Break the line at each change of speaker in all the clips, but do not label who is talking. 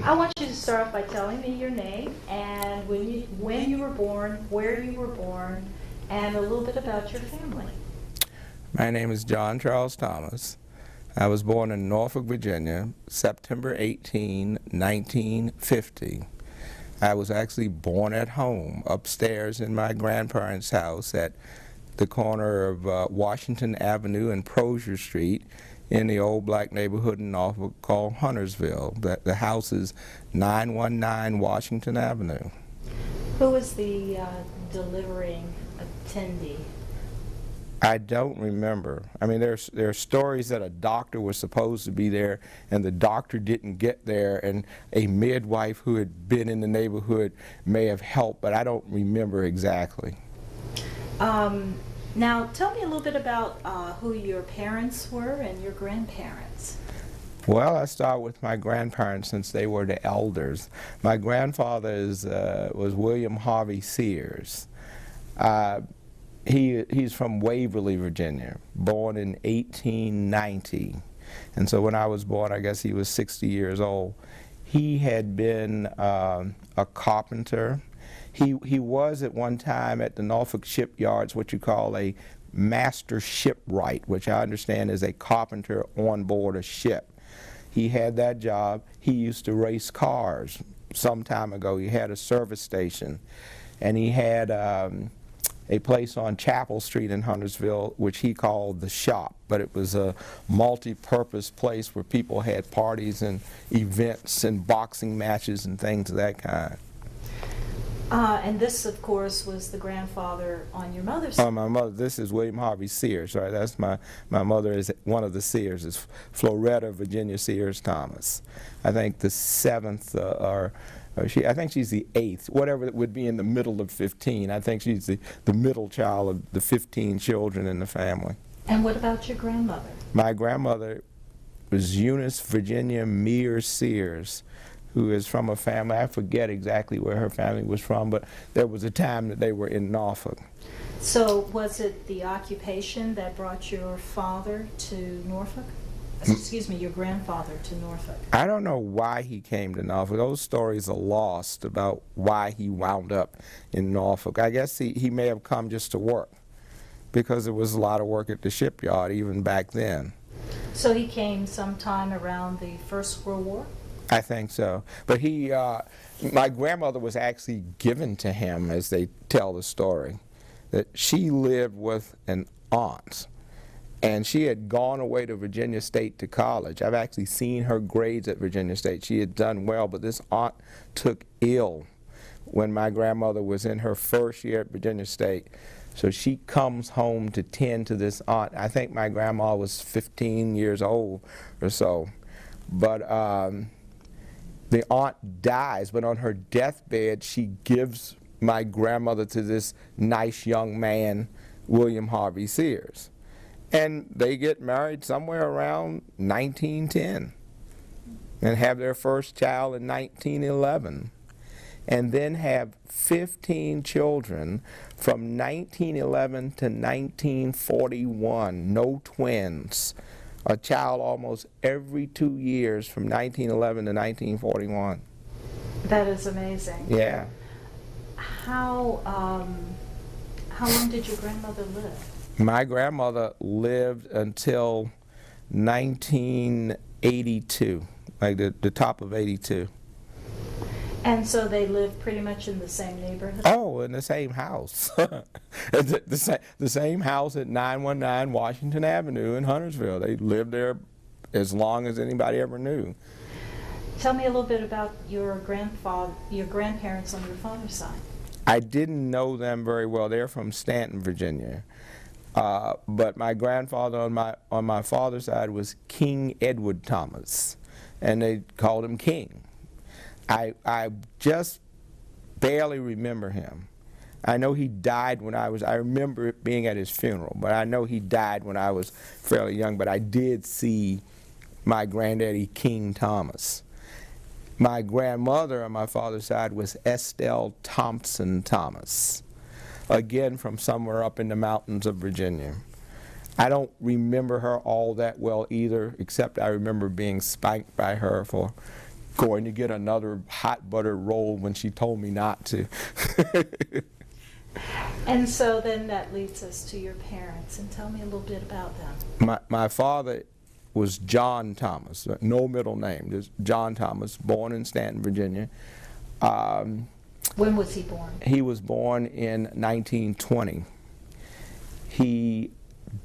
I want you to start off by telling me your name and when you were born, where you were born, and a little bit about your family.
My name is John Charles Thomas. I was born in Norfolk, Virginia, September 18, 1950. I was actually born at home, upstairs in my grandparents' house at the corner of Washington Avenue and Prosser Street in the old black neighborhood in Norfolk called Huntersville. The house is 919 Washington Avenue.
Who was the delivering attendee?
I don't remember. I mean, there are stories that a doctor was supposed to be there and the doctor didn't get there, and a midwife who had been in the neighborhood may have helped, but I don't remember exactly.
Now, tell me a little bit about who your parents were and your grandparents.
Well, I start with my grandparents since they were the elders. My grandfather was William Harvey Sears. He's from Waverly, Virginia, born in 1890. And so when I was born, I guess he was 60 years old. He had been a carpenter. He was at one time at the Norfolk shipyards what you call a master shipwright, which I understand is a carpenter on board a ship. He had that job. He used to race cars some time ago. He had a service station, and he had a place on Chapel Street in Huntersville which he called the shop, but it was a multi-purpose place where people had parties and events and boxing matches and things of that kind.
And this, of course, was the grandfather on your mother's side.
My mother, this is William Harvey Sears, right? That's my mother is one of the Sears, is Floretta Virginia Sears Thomas. I think the seventh, I think she's the eighth, whatever it would be in the middle of 15. I think she's the middle child of the 15 children in the family.
And what about your grandmother?
My grandmother was Eunice Virginia Mears Sears, who is from a family, I forget exactly where her family was from, but there was a time that they were in Norfolk.
So was it the occupation that brought your father to Norfolk? Excuse me, your grandfather to Norfolk?
I don't know why he came to Norfolk. Those stories are lost about why he wound up in Norfolk. I guess he may have come just to work, because there was a lot of work at the shipyard even back then.
So he came sometime around the First World War?
I think so. But my grandmother was actually given to him, as they tell the story, that she lived with an aunt. And she had gone away to Virginia State to college. I've actually seen her grades at Virginia State. She had done well, but this aunt took ill when my grandmother was in her first year at Virginia State. So she comes home to tend to this aunt. I think my grandma was 15 years old or so. But the aunt dies, but on her deathbed, she gives my grandmother to this nice young man, William Harvey Sears. And they get married somewhere around 1910 and have their first child in 1911, and then have 15 children from 1911 to 1941, no twins. A child almost every 2 years from 1911 to 1941.
That is amazing.
Yeah.
How long did your grandmother live?
My grandmother lived until 1982, like the top of 82.
And so they lived pretty much in the same neighborhood?
Oh, in the same house. the same house at 919 Washington Avenue in Huntersville. They lived there as long as anybody ever knew.
Tell me a little bit about your grandparents on your father's side.
I didn't know them very well. They're from Stanton, Virginia. But my grandfather on my father's side was King Edward Thomas, and they called him King. I just barely remember him. I know he died when I remember being at his funeral, but I know he died when I was fairly young, but I did see my granddaddy, King Thomas. My grandmother on my father's side was Estelle Thompson Thomas, again from somewhere up in the mountains of Virginia. I don't remember her all that well either, except I remember being spanked by her for going to get another hot buttered roll when she told me not to.
And so then that leads us to your parents, and tell me a little bit about them.
My father was John Thomas, no middle name, just John Thomas, born in Stanton, Virginia.
When was he born?
He was born in 1920. He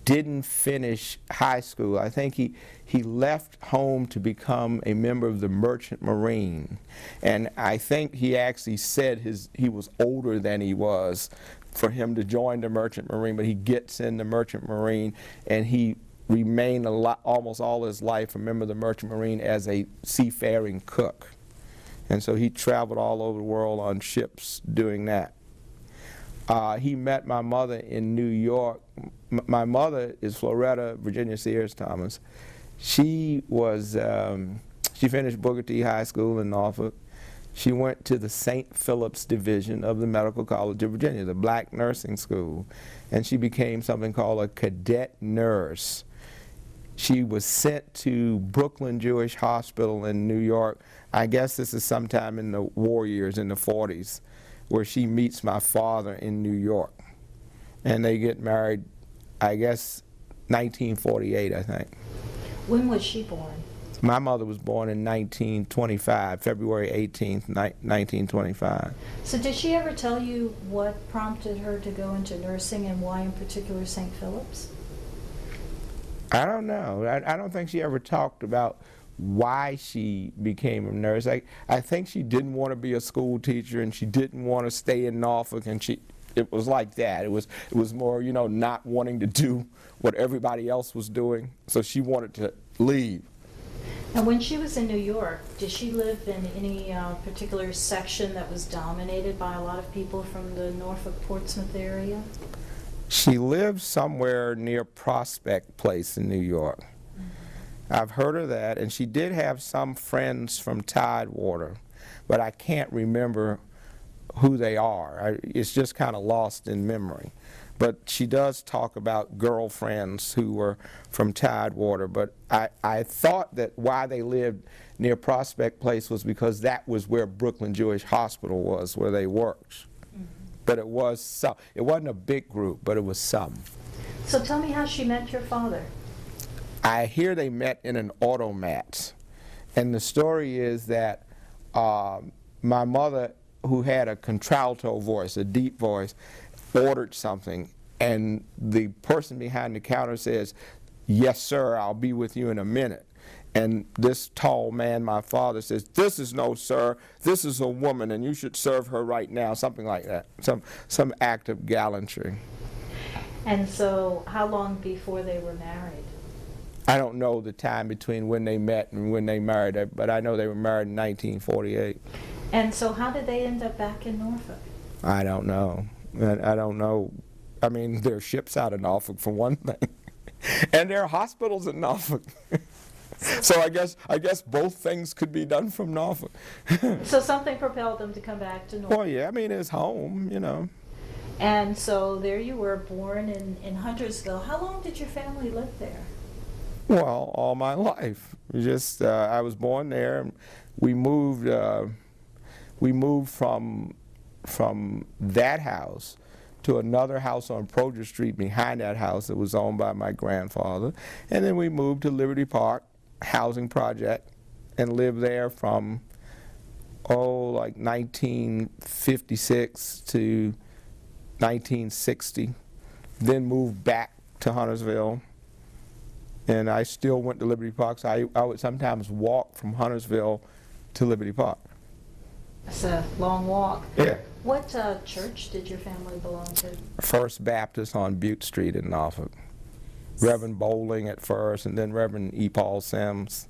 didn't finish high school. I think he left home to become a member of the Merchant Marine. And I think he actually said he was older than he was for him to join the Merchant Marine, but he gets in the Merchant Marine, and he remained almost all his life a member of the Merchant Marine as a seafaring cook. And so he traveled all over the world on ships doing that. He met my mother in New York. My mother is Floretta Virginia Sears Thomas. She was, she finished Booker T High School in Norfolk. She went to the St. Philip's Division of the Medical College of Virginia, the black nursing school, and she became something called a cadet nurse. She was sent to Brooklyn Jewish Hospital in New York. I guess this is sometime in the war years, in the 40s, where she meets my father in New York. And they get married, I guess, 1948, I think.
When was she born?
My mother was born in 1925, February 18th, 1925.
So did she ever tell you what prompted her to go into nursing, and why in particular St. Philip's?
I don't know. I don't think she ever talked about why she became a nurse. I think she didn't want to be a school teacher, and she didn't want to stay in Norfolk, and it was like that. It was more, you know, not wanting to do what everybody else was doing, so she wanted to leave.
And when she was in New York, did she live in any particular section that was dominated by a lot of people from the Norfolk-Portsmouth area?
She lived somewhere near Prospect Place in New York. I've heard of that, and she did have some friends from Tidewater, but I can't remember who they are. It's just kind of lost in memory. But she does talk about girlfriends who were from Tidewater, but I thought that why they lived near Prospect Place was because that was where Brooklyn Jewish Hospital was, where they worked. But it was some. It wasn't a big group, but it was some.
So tell me how she met your father.
I hear they met in an automat. And the story is that my mother, who had a contralto voice, a deep voice, ordered something, and the person behind the counter says, "Yes, sir, I'll be with you in a minute." And this tall man, my father, says, "This is no sir, this is a woman, and you should serve her right now," something like that, some act of gallantry.
And so how long before they were married?
I don't know the time between when they met and when they married, but I know they were married in 1948.
And so how did they end up back in Norfolk?
I don't know. I don't know. I mean, there are ships out of Norfolk, for one thing, and there are hospitals in Norfolk. So I guess both things could be done from Norfolk.
So something propelled them to come back to Norfolk.
Well, yeah, I mean, it's home, you know.
And so there you were, born in Huntersville. How long did your family live there?
Well, all my life. Just I was born there. We moved from that house to another house on Proger Street behind that house that was owned by my grandfather, and then we moved to Liberty Park housing project and lived there from like 1956 to 1960. Then moved back to Huntersville. And I still went to Liberty Park, so I would sometimes walk from Huntersville to Liberty Park.
It's a long walk.
Yeah.
What church did your family belong to?
First Baptist on Butte Street in Norfolk. Reverend Bowling at first, and then Reverend E. Paul Sims.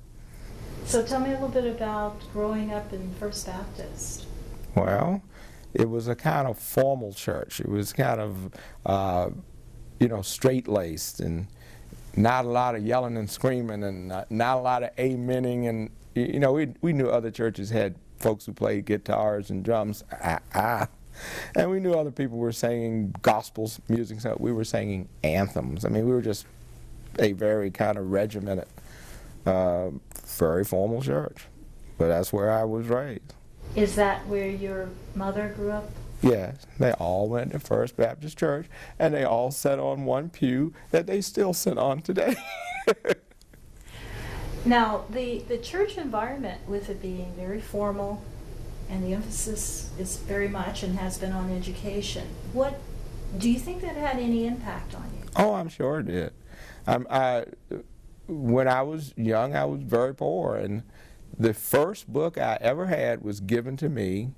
So tell me a little bit about growing up in First Baptist.
Well, it was a kind of formal church. It was kind of, straight-laced, and not a lot of yelling and screaming, and not a lot of amening, and we knew other churches had folks who played guitars and drums, and we knew other people were singing gospel music, so we were singing anthems. I mean, we were just a very kind of regimented, very formal church. but that's where I was raised.
Is that where your mother grew up?
Yes, they all went to First Baptist Church, and they all sat on one pew that they still sit on today.
Now, the church environment, with it being very formal, and the emphasis is very much and has been on education, what do you think that had any impact on you?
Oh, I'm sure it did. When I was young, I was very poor, and the first book I ever had was given to me.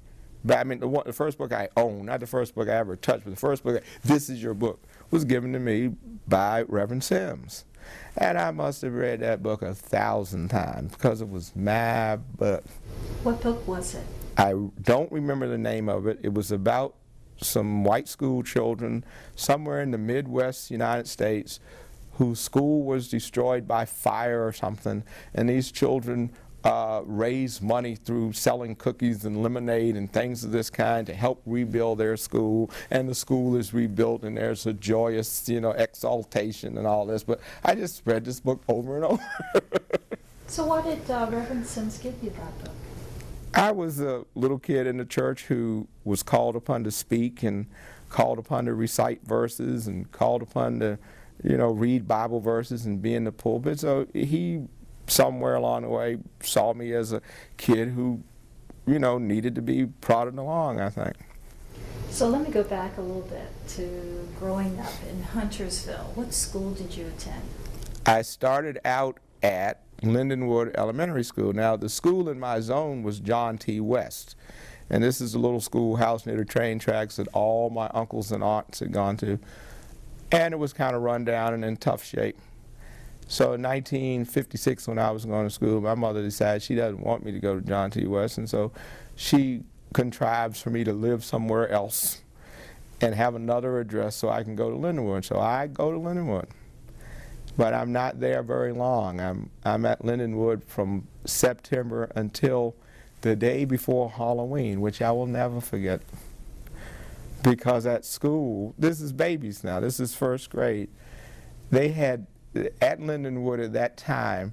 But I mean, the first book I owned, not the first book I ever touched, but the first book, this is your book, was given to me by Reverend Sims. And I must have read that book 1,000 times because it was my book.
What book was it?
I don't remember the name of it. It was about some white school children somewhere in the Midwest United States whose school was destroyed by fire or something, and these children raise money through selling cookies and lemonade and things of this kind to help rebuild their school, and the school is rebuilt, and there's a joyous, exaltation and all this. But I just read this book over and over.
So what did Reverend Sims give you that book?
I was a little kid in the church who was called upon to speak and called upon to recite verses and called upon to, read Bible verses and be in the pulpit. So he somewhere along the way saw me as a kid who, needed to be prodded along, I think.
So let me go back a little bit to growing up in Huntersville. What school did you attend?
I started out at Lindenwood Elementary School. Now, the school in my zone was John T. West, and this is a little schoolhouse near the train tracks that all my uncles and aunts had gone to, and it was kind of run down and in tough shape. So in 1956, when I was going to school, my mother decided she doesn't want me to go to John T. West, and so she contrives for me to live somewhere else and have another address so I can go to Lindenwood. So I go to Lindenwood, but I'm not there very long. I'm at Lindenwood from September until the day before Halloween, which I will never forget. Because at school, this is babies now, this is first grade, they had at Lindenwood at that time,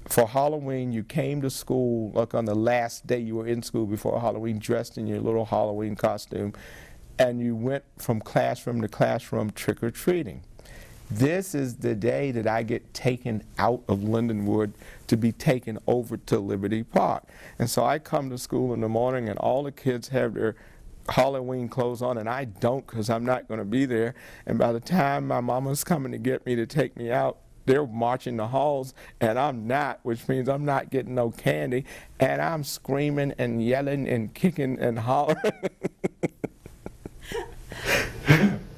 for Halloween, you came to school, like on the last day you were in school before Halloween, dressed in your little Halloween costume, and you went from classroom to classroom trick-or-treating. This is the day that I get taken out of Lindenwood to be taken over to Liberty Park. And so I come to school in the morning, and all the kids have their Halloween clothes on, and I don't, because I'm not going to be there. And by the time my mama's coming to get me to take me out, they're marching the halls, and I'm not, which means I'm not getting no candy, and I'm screaming and yelling and kicking and hollering.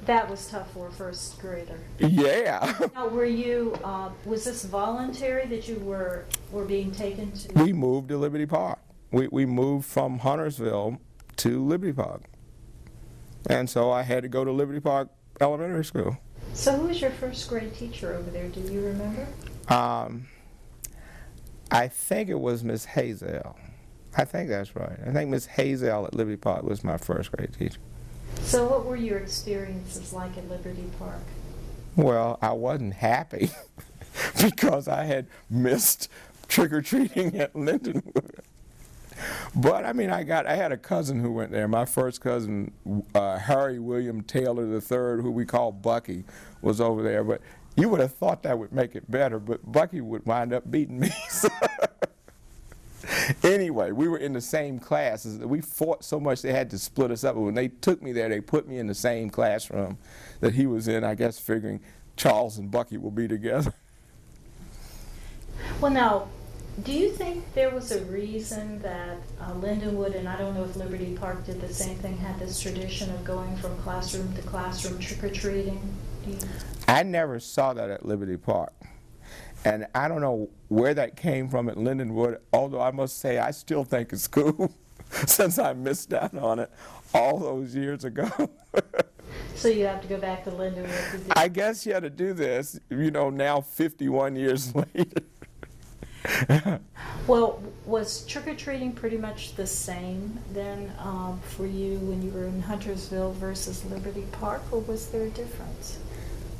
That was tough for a first grader.
Yeah.
Now, were you, was this voluntary that you were being taken to?
We moved to Liberty Park. We moved from Huntersville to Liberty Park. And so I had to go to Liberty Park Elementary School.
So who was your first grade teacher over there? Do you remember?
I think it was Miss Hazel. I think that's right. I think Miss Hazel at Liberty Park was my first grade teacher.
So what were your experiences like at Liberty Park?
Well, I wasn't happy because I had missed trick-or-treating at Lindenwood. But I mean, I had a cousin who went there. My first cousin, Harry William Taylor III, who we call Bucky, was over there. But you would have thought that would make it better, but Bucky would wind up beating me. Anyway, we were in the same classes. We fought so much they had to split us up. But when they took me there, they put me in the same classroom that he was in, I guess figuring Charles and Bucky will be together.
Well, now, do you think there was a reason that Lindenwood, and I don't know if Liberty Park did the same thing, had this tradition of going from classroom to classroom trick-or-treating?
I never saw that at Liberty Park. And I don't know where that came from at Lindenwood, although I must say I still think it's cool since I missed out on it all those years ago.
So you have to go back to Lindenwood.
I guess you had to do this, now 51 years later.
Well, was trick-or-treating pretty much the same then for you when you were in Huntersville versus Liberty Park, or was there a difference?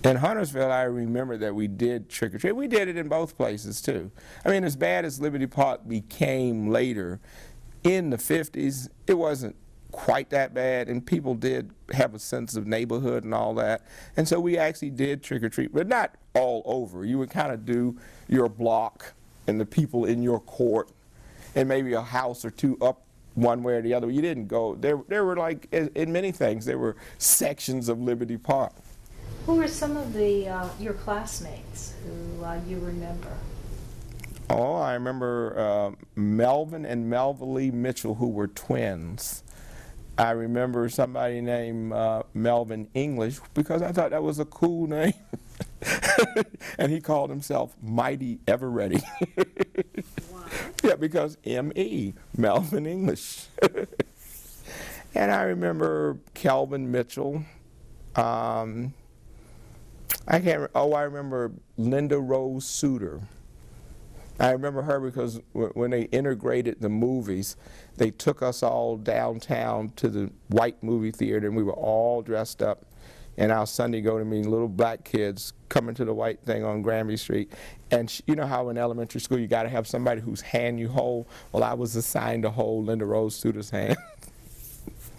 In Huntersville, I remember that we did trick-or-treat. We did it in both places, too. I mean, as bad as Liberty Park became later, in the 50s, it wasn't quite that bad, and people did have a sense of neighborhood and all that. And so we actually did trick-or-treat, but not all over. You would kind of do your block and the people in your court, and maybe a house or two up one way or the other. You didn't go. There were, like, in many things, there were sections of Liberty Park.
Who were some of your classmates who you remember?
Oh, I remember Melvin and Melville Mitchell, who were twins. I remember somebody named Melvin English, because I thought that was a cool name. And he called himself Mighty Ever Ready.
Wow.
Yeah, because M.E., Melvin English. And I remember Kelvin Mitchell. I remember Linda Rose Suter. I remember her because when they integrated the movies, they took us all downtown to the white movie theater, and we were all dressed up in our Sunday go-to-meeting, little black kids coming to the white thing on Granby Street. And you know how in elementary school you got to have somebody whose hand you hold? Well, I was assigned to hold Linda Rose Suter's hand.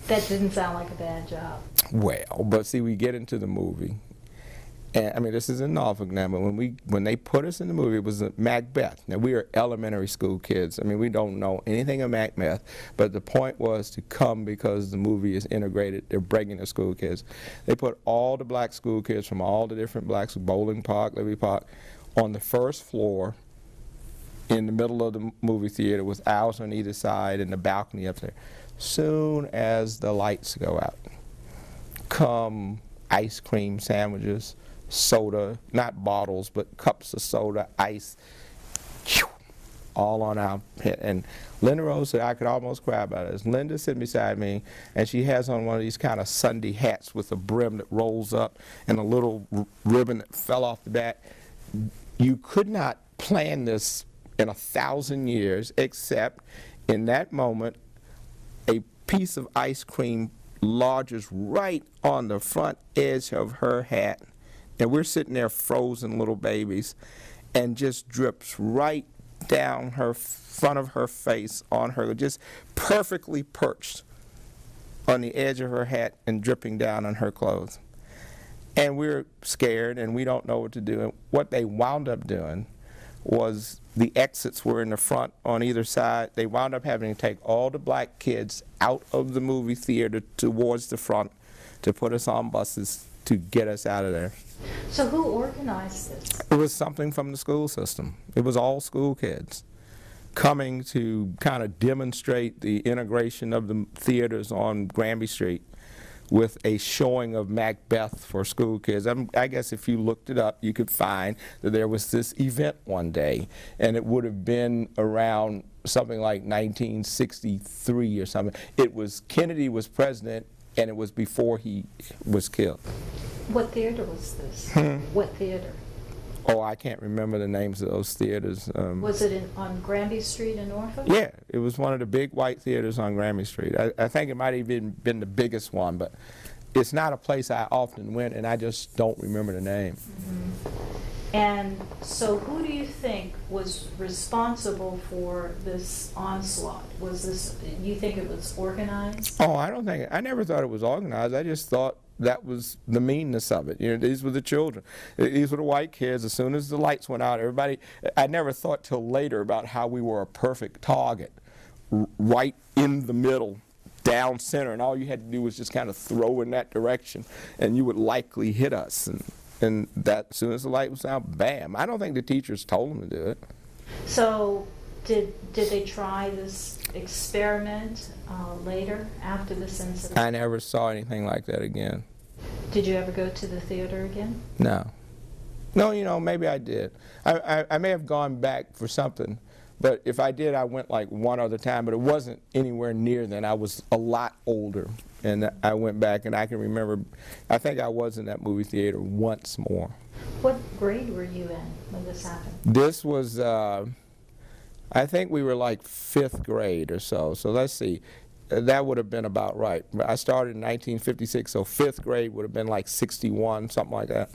That didn't sound like a bad job.
Well, but see, we get into the movie. And, I mean, this is in Norfolk now, but when they put us in the movie, it was Macbeth. Now, we are elementary school kids. I mean, we don't know anything of Macbeth, but the point was to come because the movie is integrated. They're breaking the school kids. They put all the black school kids from all the different blacks, Bowling Park, Liberty Park, on the first floor in the middle of the movie theater with aisles on either side and the balcony up there. Soon as the lights go out, come ice cream sandwiches, soda, not bottles, but cups of soda, ice, all on our head. And Linda Rose said, I could almost cry about this. Linda sitting beside me, and she has on one of these kind of Sunday hats with a brim that rolls up and a little ribbon that fell off the back. You could not plan this in 1,000 years, except in that moment, a piece of ice cream lodges right on the front edge of her hat, and we're sitting there frozen little babies, and just drips right down her front of her face on her, just perfectly perched on the edge of her hat and dripping down on her clothes. And we're scared and we don't know what to do. And what they wound up doing was the exits were in the front on either side. They wound up having to take all the black kids out of the movie theater towards the front to put us on buses to get us out of there.
So who organized this?
It was something from the school system. It was all school kids coming to kind of demonstrate the integration of the theaters on Granby Street with a showing of Macbeth for school kids. I guess if you looked it up, you could find that there was this event one day, and it would have been around something like 1963 or something. It was, Kennedy was president, and it was before he was killed.
What theater was this? What theater?
Oh, I can't remember the names of those theaters.
Was it on Granby Street in Norfolk?
Yeah, it was one of the big white theaters on Granby Street. I think it might have even been the biggest one, but it's not a place I often went, and I just don't remember the name.
Mm-hmm. And so who do you think was responsible for this onslaught? Was this, you think it was organized?
Oh, I never thought it was organized. I just thought that was the meanness of it. You know, these were the children. These were the white kids. As soon as the lights went out, everybody, I never thought till later about how we were a perfect target, right in the middle, down center, and all you had to do was just kind of throw in that direction, and you would likely hit us. And that, as soon as the light was out, bam. I don't think the teachers told them to do it.
So did they try this experiment later, after this incident?
I never saw anything like that again.
Did you ever go to the theater again?
No. No, you know, maybe I did. I may have gone back for something, but if I did, I went like one other time, but it wasn't anywhere near then. I was a lot older, and I went back, and I can remember, I think I was in that movie theater once more.
What grade were you in when this happened?
This was, I think we were like 5th grade or so. So let's see. that would have been about right. I started in 1956, so 5th grade would have been like 61, something like that.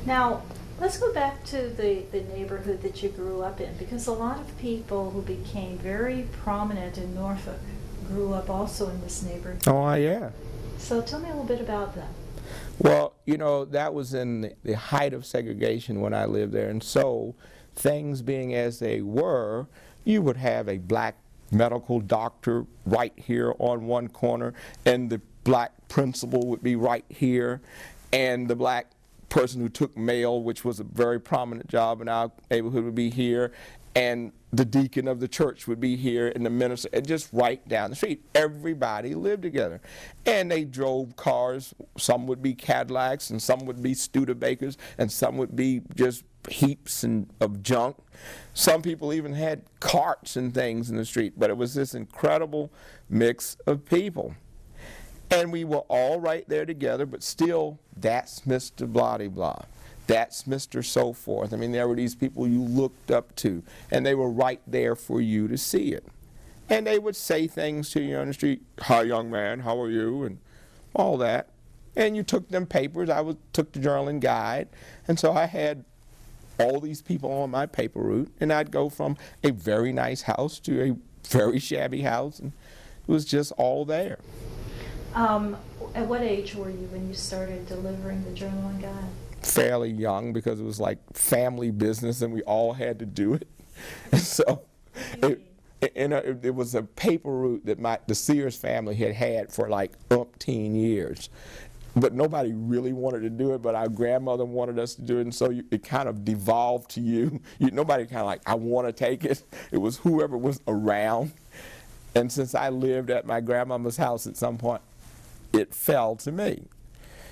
Now, let's go back to the neighborhood that you grew up in, because a lot of people who became very prominent in Norfolk grew up also in this neighborhood.
Oh, yeah.
So tell me a little bit about them.
Well, you know, that was in the height of segregation when I lived there, and so things being as they were, you would have a black medical doctor right here on one corner, and the black principal would be right here, and the black person who took mail, which was a very prominent job in our neighborhood, would be here, and the deacon of the church would be here, and the minister, and just right down the street. Everybody lived together. And they drove cars. Some would be Cadillacs, and some would be Studebakers, and some would be just heaps of junk. Some people even had carts and things in the street, but it was this incredible mix of people. And we were all right there together, but still, that's Mr. Blah-de-blah. That's Mr. So forth. I mean, there were these people you looked up to, and they were right there for you to see it. And they would say things to you on the street, "Hi, young man, how are you?" and all that. And you took them papers. Took the Journal and Guide, and so I had all these people on my paper route, and I'd go from a very nice house to a very shabby house, and it was just all there.
At what age were you when you started delivering the Journal and Guide?
Fairly young, because it was like family business and we all had to do it. And so it was a paper route that the Sears family had for like umpteen years. But nobody really wanted to do it, but our grandmother wanted us to do it, and so it kind of devolved to you. Nobody kind of like, I want to take it. It was whoever was around. And since I lived at my grandmama's house at some point, it fell to me.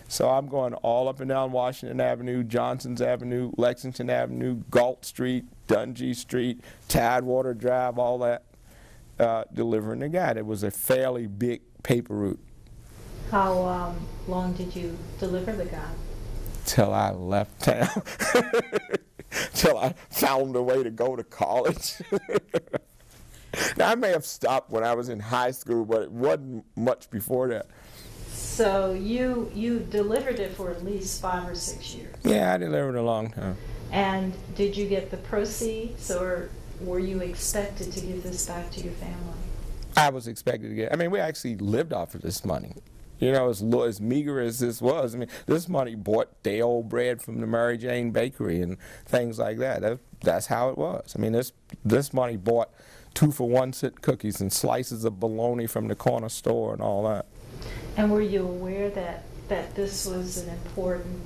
So I'm going all up and down Washington Avenue, Johnson's Avenue, Lexington Avenue, Galt Street, Dungy Street, Tidewater Drive, all that, delivering the guide. It was a fairly big paper route.
How long did you deliver the guide?
Till I left town. Till I found a way to go to college. Now, I may have stopped when I was in high school, but it wasn't much before that.
So you delivered it for at least 5 or 6 years.
Yeah, I delivered a long time.
And did you get the proceeds, or were you expected to give this back to your family?
I was expected to get. I mean, we actually lived off of this money. You know, as meager as this was, I mean, this money bought day-old bread from the Mary Jane Bakery and things like that. That's how it was. I mean, this money bought 2-for-1 cookies and slices of bologna from the corner store and all that.
And were you aware that this was an important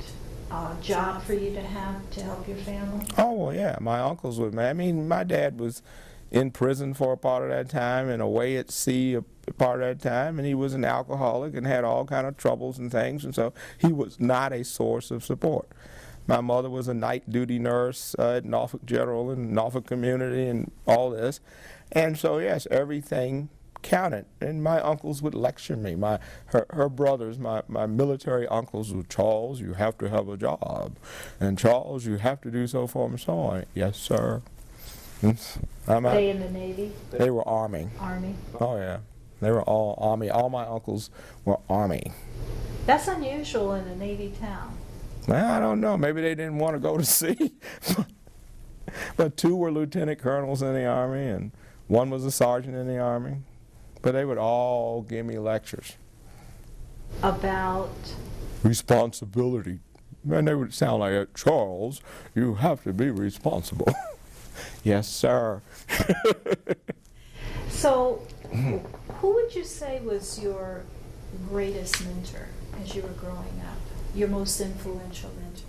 job for you to have to help your family?
Oh, well, yeah. My uncles were, I mean, my dad was in prison for a part of that time and away at sea a part of that time, and he was an alcoholic and had all kind of troubles and things, and so he was not a source of support. My mother was a night duty nurse at Norfolk General and Norfolk Community and all this, and so yes, everything counted. And my uncles would lecture me. Her brothers, my military uncles, were, "Charles, you have to have a job, and Charles, you have to do so for me." So on. Yes, sir.
They in the Navy?
They were Army.
Army.
Oh yeah, they were all Army. All my uncles were Army.
That's unusual in a Navy town.
Well, I don't know. Maybe they didn't want to go to sea. But 2 were lieutenant colonels in the Army, and 1 was a sergeant in the Army. But they would all give me lectures.
About?
Responsibility. And they would sound like, "Charles, you have to be responsible." Yes, sir.
So, who would you say was your greatest mentor as you were growing up? Your most influential mentor?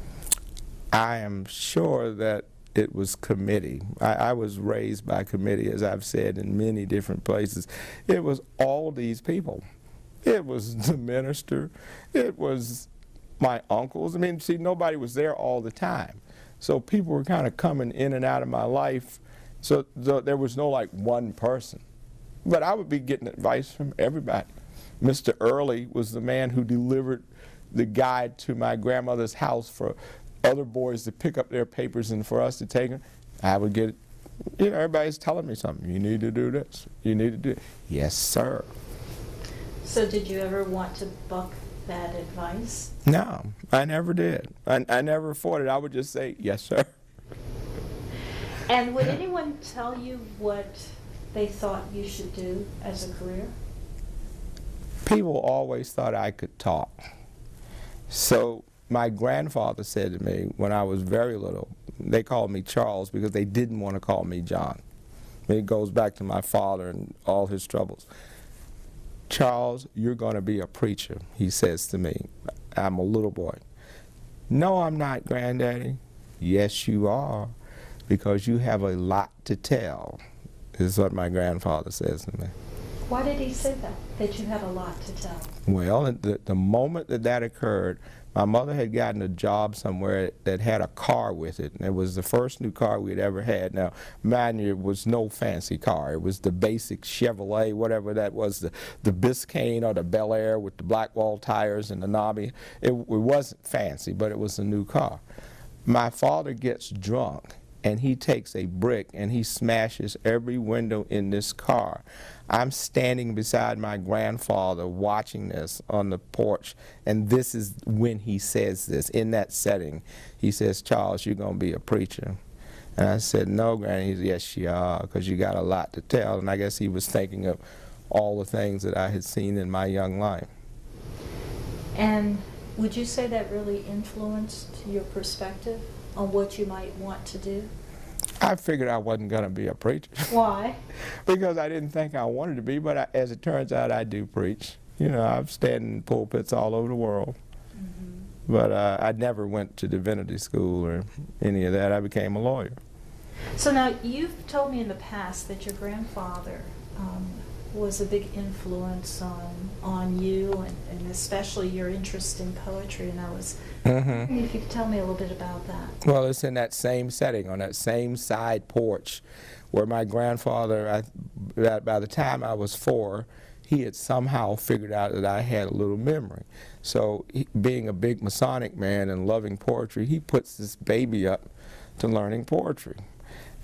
I am sure that it was committee. I was raised by committee, as I've said in many different places. It was all these people. It was the minister. It was my uncles. I mean, see, nobody was there all the time. So people were kind of coming in and out of my life. So there was no like one person. But I would be getting advice from everybody. Mr. Early was the man who delivered the guide to my grandmother's house for other boys to pick up their papers and for us to take them. I would get You know, everybody's telling me something. You need to do this. You need to do it. Yes, sir.
So did you ever want to buck that advice?
No, I never did. I never fought it. I would just say, yes, sir.
And would anyone tell you what they thought you should do as a career?
People always thought I could talk. So my grandfather said to me when I was very little, they called me Charles because they didn't want to call me John. It goes back to my father and all his troubles. Charles, you're going to be a preacher, he says to me. I'm a little boy. No, I'm not, Granddaddy. Yes, you are, because you have a lot to tell, is what my grandfather says to me.
Why did he say that you have a lot to tell?
Well, the moment that occurred, my mother had gotten a job somewhere that had a car with it, and it was the first new car we'd ever had. Now, mind you, it was no fancy car. It was the basic Chevrolet, whatever that was, the Biscayne or the Bel Air with the black wall tires and the knobby. It wasn't fancy, but it was a new car. My father gets drunk, and he takes a brick and he smashes every window in this car. I'm standing beside my grandfather watching this on the porch, and this is when he says this, in that setting. He says, Charles, you're going to be a preacher. And I said, no, Granny. He said, yes, you are, because you got a lot to tell. And I guess he was thinking of all the things that I had seen in my young life.
And would you say that really influenced your perspective on what you might want to do?
I figured I wasn't going to be a preacher.
Why?
Because I didn't think I wanted to be, but as it turns out, I do preach. You know, I've stand in pulpits all over the world. Mm-hmm. But I never went to divinity school or any of that. I became a lawyer.
So now, you've told me in the past that your grandfather was a big influence on you, and especially your interest in poetry, and I was wondering if you could tell me a little bit about that.
Well, it's in that same setting, on that same side porch, where my grandfather, by the time I was 4, he had somehow figured out that I had a little memory. So being a big Masonic man and loving poetry, he puts this baby up to learning poetry.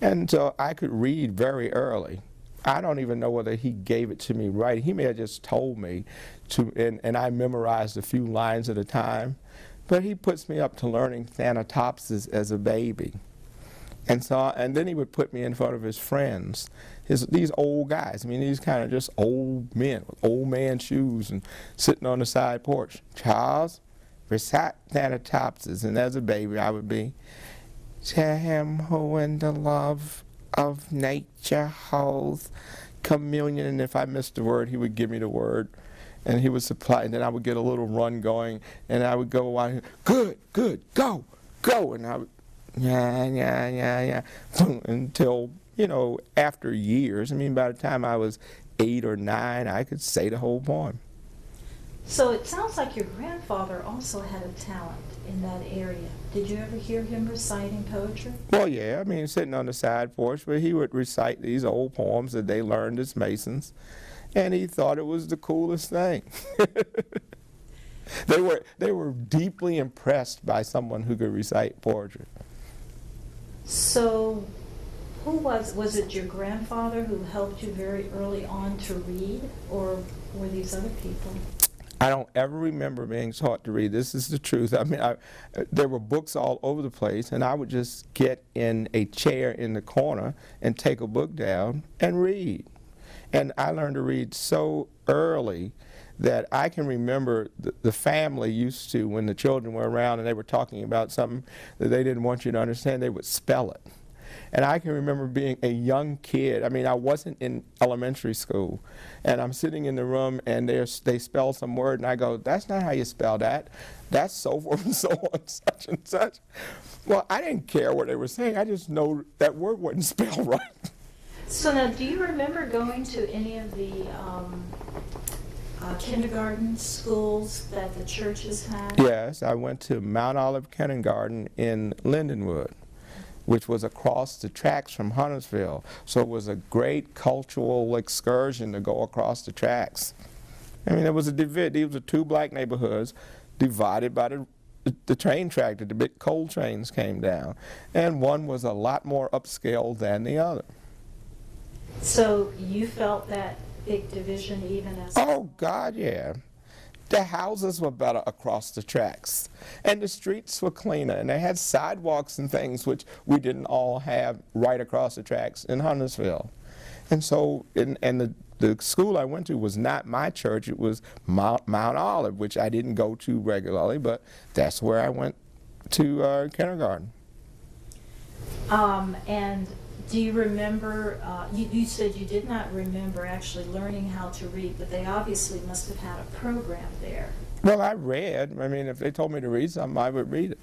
And so I could read very early. I don't even know whether he gave it to me right. He may have just told me to, and I memorized a few lines at a time. But he puts me up to learning Thanatopsis as a baby. And then he would put me in front of his friends, these old guys. I mean, these kind of just old men with old man shoes and sitting on the side porch. Charles, recite Thanatopsis. And as a baby, I would be, to him who in the love of nature holds communion. And if I missed a word, he would give me the word. And he would supply, and then I would get a little run going, and I would go on, good, go, and I would, yeah, until, you know, after years. I mean, by the time I was 8 or 9, I could say the whole poem.
So it sounds like your grandfather also had a talent in that area. Did you ever hear him reciting poetry? Well,
yeah, I mean, sitting on the side porch, but he would recite these old poems that they learned as Masons. And he thought it was the coolest thing. They were deeply impressed by someone who could recite poetry.
So, who was it your grandfather who helped you very early on to read, or were these other people?
I don't ever remember being taught to read. This is the truth. I mean, there were books all over the place, and I would just get in a chair in the corner and take a book down and read. And I learned to read so early that I can remember the family used to, when the children were around and they were talking about something that they didn't want you to understand, they would spell it. And I can remember being a young kid. I mean, I wasn't in elementary school. And I'm sitting in the room and they spell some word and I go, that's not how you spell that. That's so forth and so on, such and such. Well, I didn't care what they were saying. I just know that word wasn't spelled right.
So now, do you remember going to any of the kindergarten schools that the churches had?
Yes, I went to Mount Olive Kindergarten in Lindenwood, which was across the tracks from Huntersville. So it was a great cultural excursion to go across the tracks. I mean, there was these were 2 black neighborhoods divided by the the train track, the big coal trains came down, and one was a lot more upscale than the other.
So you felt that big division even as...
Oh, God, yeah. The houses were better across the tracks, and the streets were cleaner, and they had sidewalks and things which we didn't all have right across the tracks in Huntersville. And so, the school I went to was not my church, it was Mount Olive, which I didn't go to regularly, but that's where I went to kindergarten.
And do you remember, you said you did not remember actually learning how to read, but they obviously must have had a program there.
Well, I read. I mean, if they told me to read something, I would read it.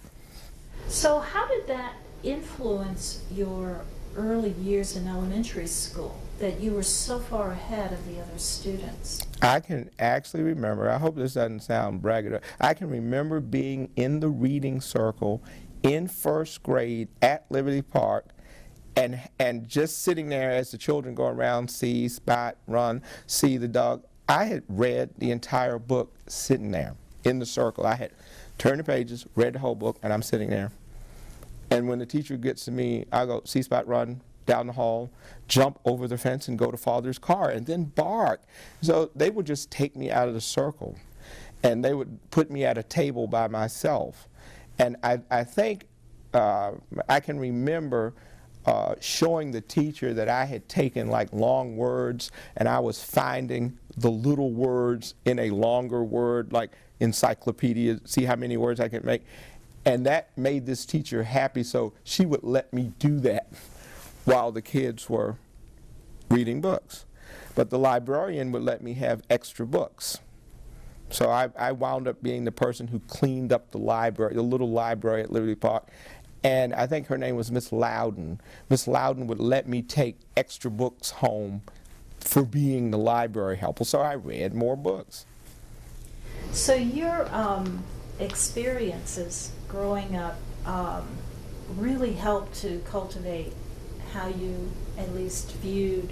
So how did that influence your early years in elementary school, that you were so far ahead of the other students?
I can actually remember, I hope this doesn't sound braggadocious, I can remember being in the reading circle in first grade at Liberty Park, and just sitting there as the children go around, see, spot, run, see the dog. I had read the entire book sitting there in the circle. I had turned the pages, read the whole book, and I'm sitting there. And when the teacher gets to me, I go, see, spot, run, down the hall, jump over the fence and go to father's car, and then bark. So they would just take me out of the circle, and they would put me at a table by myself. And I think I can remember showing the teacher that I had taken like long words, and I was finding the little words in a longer word, like encyclopedia, see how many words I can make. And that made this teacher happy, so she would let me do that while the kids were reading books. But the librarian would let me have extra books. So I wound up being the person who cleaned up the library, the little library at Liberty Park. And I think her name was Miss Loudon. Miss Loudon would let me take extra books home for being the library helper, so I read more books.
So your experiences growing up really helped to cultivate how you at least viewed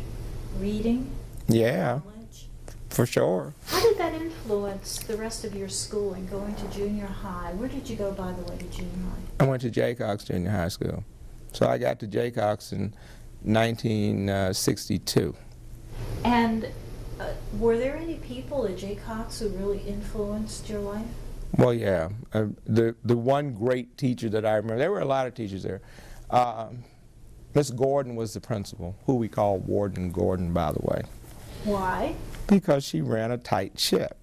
reading?
Yeah,
knowledge?
for sure.
How did that influence the rest of your schooling, going to junior high? Where did you go, by the way, to junior high?
I went to Jaycox Junior High School. So I got to Jaycox in 1962.
And were there any people at Jaycox who really influenced your life?
Well, yeah. The one great teacher that I remember, there were a lot of teachers there. Miss Gordon was the principal, who we call Warden Gordon, by the way.
Why?
Because she ran a tight ship.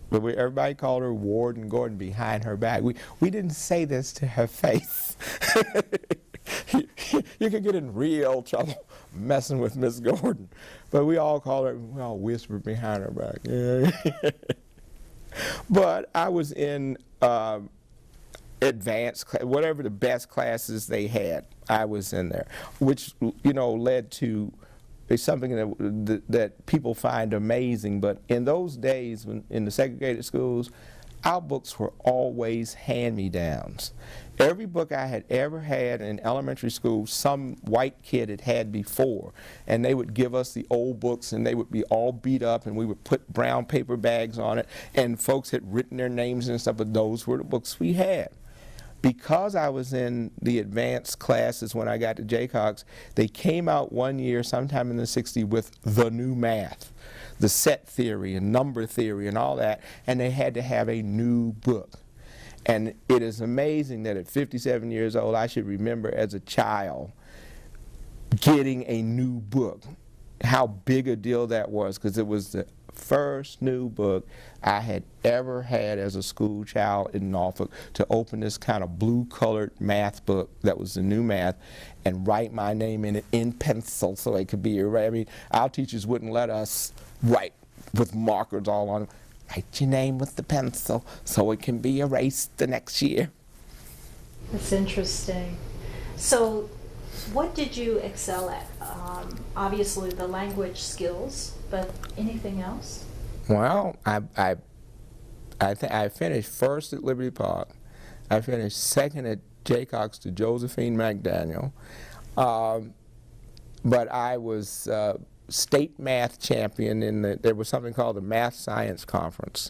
But everybody called her Warden Gordon behind her back. We didn't say this to her face. You could get in real trouble messing with Miss Gordon. But we all called her, we all whispered behind her back. Yeah. But I was in advanced, whatever the best classes they had, I was in there, which, you know, led to something that people find amazing. But in those days, in the segregated schools, our books were always hand-me-downs. Every book I had ever had in elementary school, some white kid had had before, and they would give us the old books, and they would be all beat up, and we would put brown paper bags on it, and folks had written their names and stuff, but those were the books we had. Because I was in the advanced classes when I got to Jaycox, they came out one year, sometime in the 60s, with the new math, the set theory and number theory and all that, and they had to have a new book. And it is amazing that at 57 years old, I should remember as a child getting a new book, how big a deal that was, because it was the first new book I had ever had as a school child in Norfolk, to open this kind of blue-colored math book that was the new math and write my name in it in pencil so it could be erased. I mean, our teachers wouldn't let us write with markers all on it. Write your name with the pencil so it can be erased the next year.
That's interesting. So what did you excel at? Obviously the language skills, but anything else?
Well, I finished first at Liberty Park. I finished second at Jaycox to Josephine McDaniel. But I was state math champion there was something called the Math Science Conference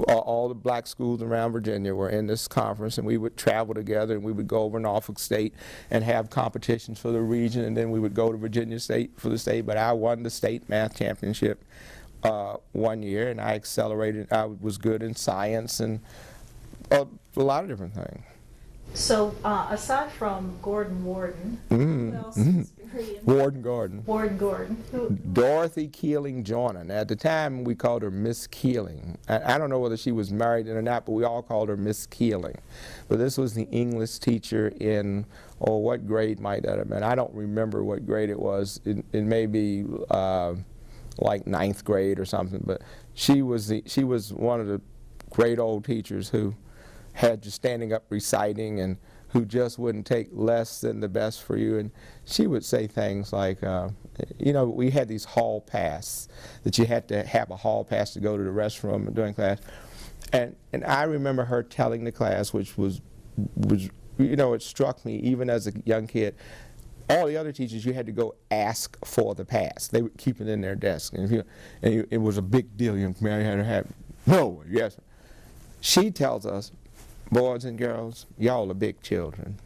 all the black schools around Virginia were in this conference, and we would travel together, and we would go over Norfolk State and have competitions for the region, and then we would go to Virginia State for the state. But I won the state math championship one year, and I accelerated. I was good in science and a lot of different things.
So, aside from Gordon Warden, who else was very
Warden Gordon.
Warden Gordon.
Dorothy Keeling Joyner. Now, at the time, we called her Miss Keeling. I don't know whether she was married or not, but we all called her Miss Keeling. But this was the English teacher in, oh, what grade might that have been? I don't remember what grade it was. It may be like 9th grade or something. But she was one of the great old teachers who had you standing up reciting and who just wouldn't take less than the best for you. And she would say things like, you know, we had these hall pass, that you had to have a hall pass to go to the restroom during class. And I remember her telling the class, which was, you know, it struck me even as a young kid, all the other teachers, you had to go ask for the pass. They would keep it in their desk. And it was a big deal. You had to have, no, yes. She tells us, boys and girls, y'all are big children.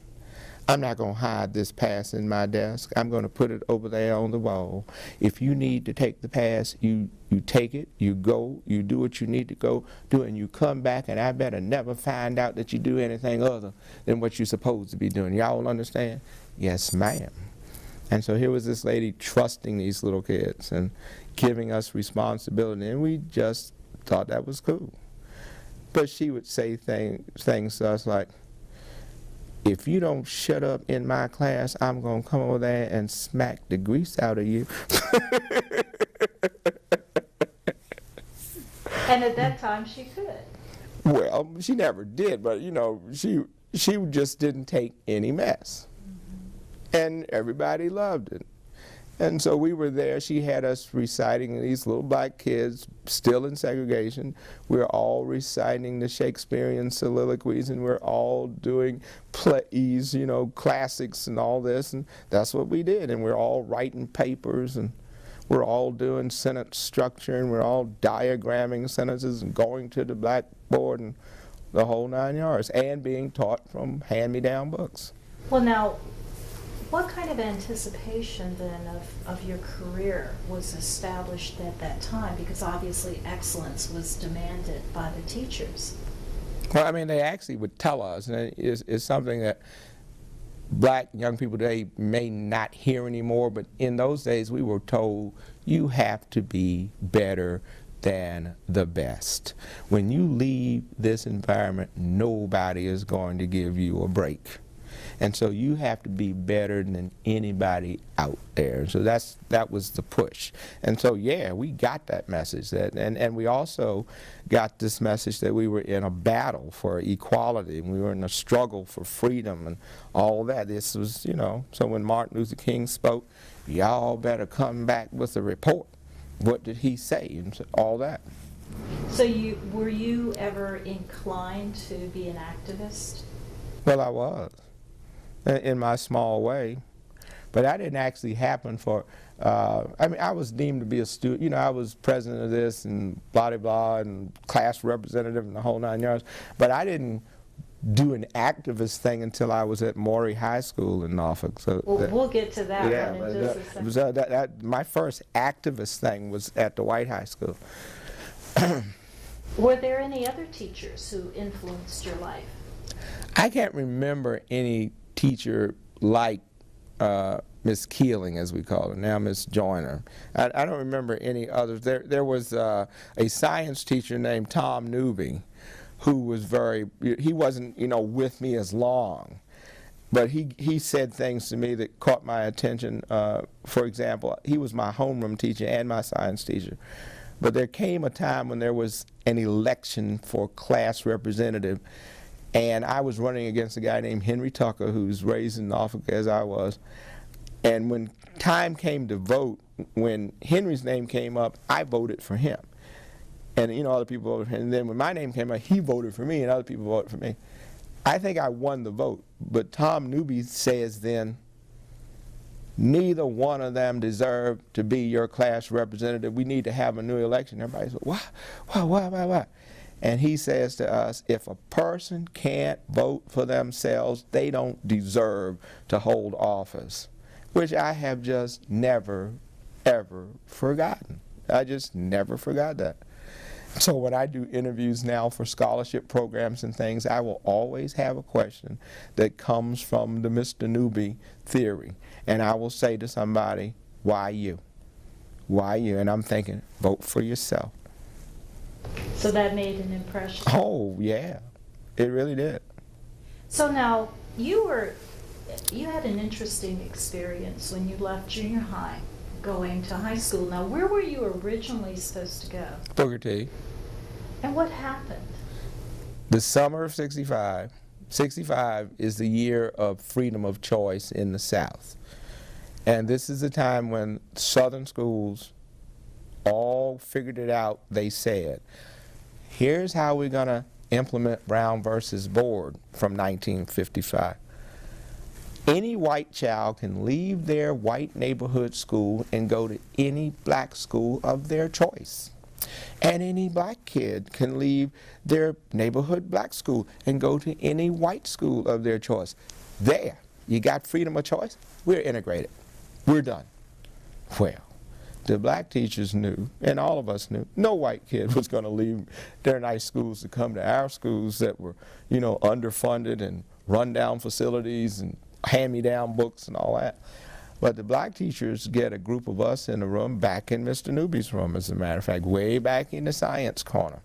I'm not going to hide this pass in my desk. I'm going to put it over there on the wall. If you need to take the pass, you take it, you go, you do what you need to go do, and you come back, and I better never find out that you do anything other than what you're supposed to be doing. Y'all understand? Yes, ma'am. And so here was this lady trusting these little kids and giving us responsibility, and we just thought that was cool. But she would say things to us like, if you don't shut up in my class, I'm going to come over there and smack the grease out of you.
And at that time, she could.
Well, she never did, but, you know, she just didn't take any mess. And everybody loved it. And so we were there. She had us reciting, these little black kids, still in segregation. We were all reciting the Shakespearean soliloquies, and we're all doing plays, you know, classics and all this. And that's what we did. And we're all writing papers, and we're all doing sentence structure, and we're all diagramming sentences and going to the blackboard and the whole 9 yards, and being taught from hand-me-down books.
Well, now, what kind of anticipation then of your career was established at that time? Because obviously excellence was demanded by the teachers.
Well, I mean, they actually would tell us, and it's something that black young people today may not hear anymore, but in those days we were told, you have to be better than the best. When you leave this environment, nobody is going to give you a break. And so you have to be better than anybody out there. So that was the push. And so, yeah, we got that message. And we also got this message that we were in a battle for equality, and we were in a struggle for freedom and all that. This was, you know, so when Martin Luther King spoke, y'all better come back with a report. What did he say? And so, all that.
So were you ever inclined to be an activist?
Well, I was, in my small way, but that didn't actually happen for, I mean, I was deemed to be a student, you know, I was president of this and blah, blah, blah, and class representative and the whole 9 yards, but I didn't do an activist thing until I was at Maury High School in Norfolk. So
we'll get to that
yeah,
one in just a second.
My first activist thing was at the White High School.
Were there any other teachers who influenced your life?
I can't remember any teacher like Miss Keeling, as we call her, now Miss Joyner. I don't remember any others. There was a science teacher named Tom Newby, who was he wasn't, you know, with me as long, but he said things to me that caught my attention. For example, he was my homeroom teacher and my science teacher. But there came a time when there was an election for class representative, and I was running against a guy named Henry Tucker, who's raised in Norfolk as I was. And when time came to vote, when Henry's name came up, I voted for him. And, you know, other people voted for him. And then when my name came up, he voted for me, and other people voted for me. I think I won the vote. But Tom Newby says then, neither one of them deserve to be your class representative. We need to have a new election. Everybody said, why? And he says to us, if a person can't vote for themselves, they don't deserve to hold office, which I have just never, ever forgotten. I just never forgot that. So when I do interviews now for scholarship programs and things, I will always have a question that comes from the Mr. Newby theory. And I will say to somebody, why you? Why you? And I'm thinking, vote for yourself.
So that made an impression.
Oh, yeah. It really did.
So now, you had an interesting experience when you left junior high, going to high school. Now, where were you originally supposed to go?
Booker T.
And what happened?
The summer of 65. 65 is the year of freedom of choice in the South. And this is the time when Southern schools all figured it out. They said, here's how we're going to implement Brown versus Board from 1955. Any white child can leave their white neighborhood school and go to any black school of their choice. And any black kid can leave their neighborhood black school and go to any white school of their choice. There, you got freedom of choice. We're integrated. We're done. Well, the black teachers knew, and all of us knew, no white kid was going to leave their nice schools to come to our schools that were, you know, underfunded and run-down facilities and hand-me-down books and all that. But the black teachers get a group of us in a room back in Mr. Newby's room, as a matter of fact, way back in the science corner.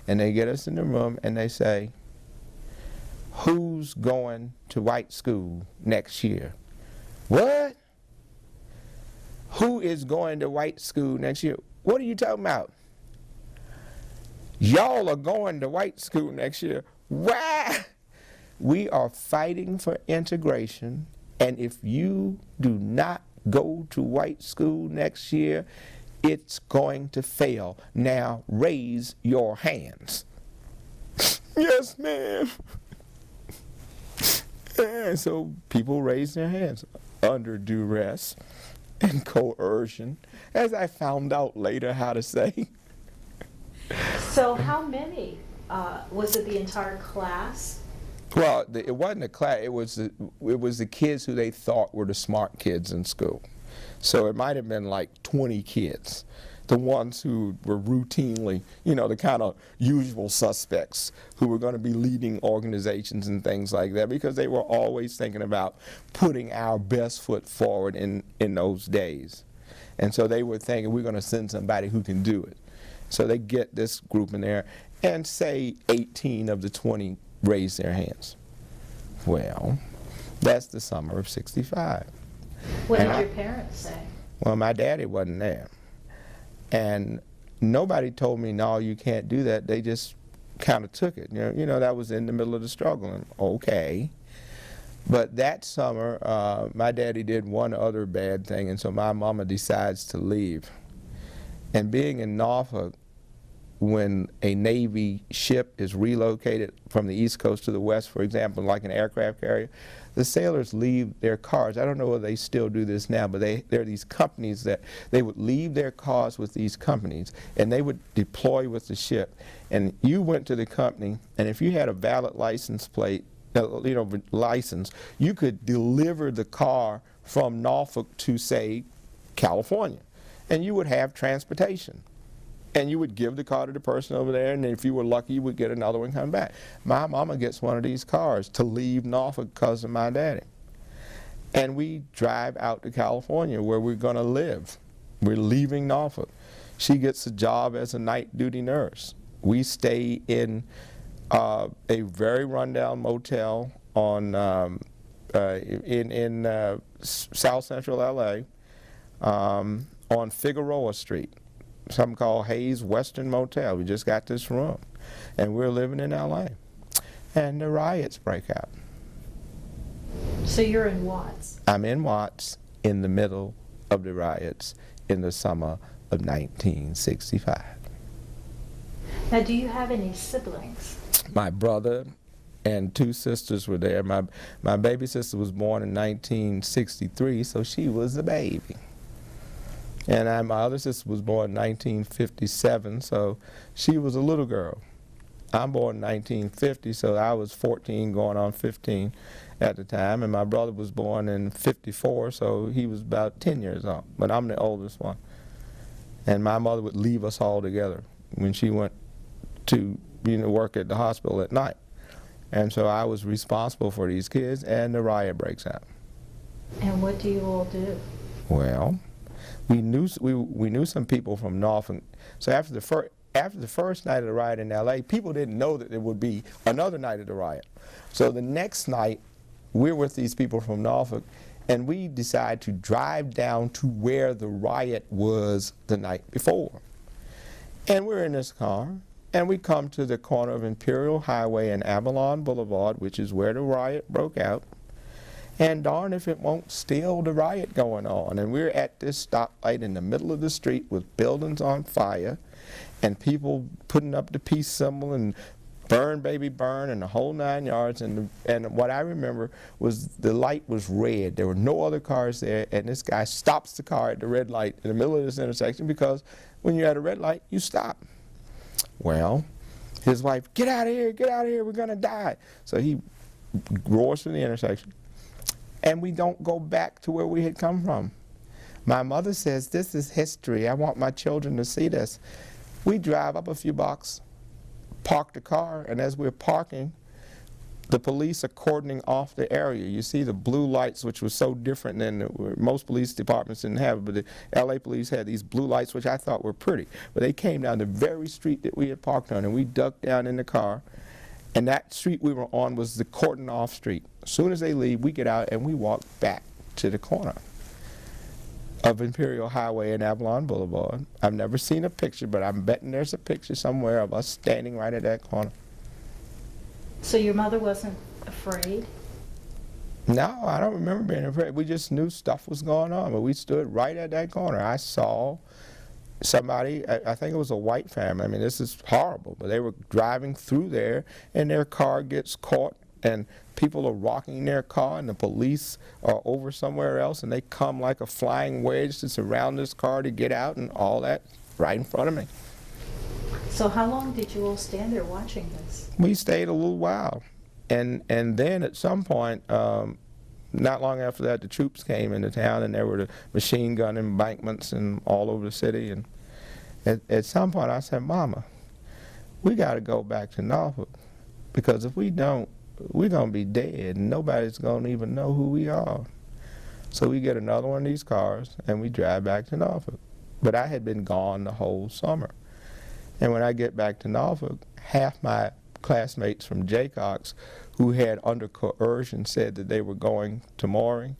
And they get us in the room and they say, who's going to white school next year? What? Who is going to white school next year? What are you talking about? Y'all are going to white school next year. Why? We are fighting for integration, and if you do not go to white school next year, it's going to fail. Now raise your hands. Yes, ma'am. And so people raise their hands under duress and coercion, as I found out later how to say.
So how many? Was it the entire class?
Well, it wasn't a class. It was the kids who they thought were the smart kids in school. So it might have been like 20 kids, the ones who were routinely, you know, the kind of usual suspects who were going to be leading organizations and things like that, because they were always thinking about putting our best foot forward in those days. And so they were thinking, we're going to send somebody who can do it. So they get this group in there, and say 18 of the 20 raise their hands. Well, that's the summer of 65.
What did your parents say?
Well, my daddy wasn't there. And nobody told me, no, you can't do that. They just kind of took it. You know, that was in the middle of the struggle. And okay. But that summer, my daddy did one other bad thing, and so my mama decides to leave. And being in Norfolk, when a Navy ship is relocated from the East Coast to the West, for example, like an aircraft carrier, the sailors leave their cars. I don't know whether they still do this now, but there are these companies that they would leave their cars with these companies, and they would deploy with the ship. And you went to the company, and if you had a valid license plate, license, you could deliver the car from Norfolk to, say, California, and you would have transportation. And you would give the car to the person over there, and if you were lucky, you would get another one coming back. My mama gets one of these cars to leave Norfolk because of my daddy. And we drive out to California where we're going to live. We're leaving Norfolk. She gets a job as a night duty nurse. We stay in a very rundown motel on in South Central LA on Figueroa Street. Something called Hayes Western Motel. We just got this room, and we're living in LA, and the riots break out.
So you're in Watts?
I'm in Watts in the middle of the riots in the summer of 1965.
Now, do you have any siblings? My
brother and two sisters were there. My baby sister was born in 1963, so she was a baby. And my other sister was born in 1957, so she was a little girl. I'm born in 1950, so I was 14 going on 15 at the time, and my brother was born in 54, so he was about 10 years old, but I'm the oldest one. And my mother would leave us all together when she went to work at the hospital at night. And so I was responsible for these kids, and the riot breaks out.
And what do you all do?
Well, we knew some people from Norfolk. So after the first night of the riot in L.A., people didn't know that there would be another night of the riot. So the next night, we're with these people from Norfolk, and we decide to drive down to where the riot was the night before. And we're in this car, and we come to the corner of Imperial Highway and Avalon Boulevard, which is where the riot broke out. And darn if it won't still the riot going on. And we're at this stoplight in the middle of the street with buildings on fire and people putting up the peace symbol and burn baby burn and the whole 9 yards. And what I remember was the light was red. There were no other cars there, and this guy stops the car at the red light in the middle of this intersection, because when you're at a red light, you stop. Well, his wife, get out of here, we're gonna die. So he roars from the intersection. And we don't go back to where we had come from. My mother says, this is history. I want my children to see this. We drive up a few blocks, park the car, and as we're parking, the police are cordoning off the area. You see the blue lights, which was so different than most police departments didn't have, but the LA police had these blue lights, which I thought were pretty. But they came down the very street that we had parked on, and we ducked down in the car. And that street we were on was the cordon off street. As soon as they leave, we get out and we walk back to the corner of Imperial Highway and Avalon Boulevard. I've never seen a picture, but I'm betting there's a picture somewhere of us standing right at that corner.
So your mother wasn't afraid?
No, I don't remember being afraid. We just knew stuff was going on, but we stood right at that corner. I saw somebody, I think it was a white family, I mean, this is horrible, but they were driving through there and their car gets caught and people are rocking their car and the police are over somewhere else and they come like a flying wedge to surround this car to get out, and all that right in front of me.
So how long did you all stand there watching this?
We stayed a little while, and then at some point, not long after that, the troops came into town, and there were the machine gun embankments and all over the city. And at some point, I said, Mama, we got to go back to Norfolk, because if we don't, we're going to be dead, and nobody's going to even know who we are. So we get another one of these cars, and we drive back to Norfolk. But I had been gone the whole summer. And when I get back to Norfolk, half my classmates from Jaycox, who had under coercion said that they were going to Maury,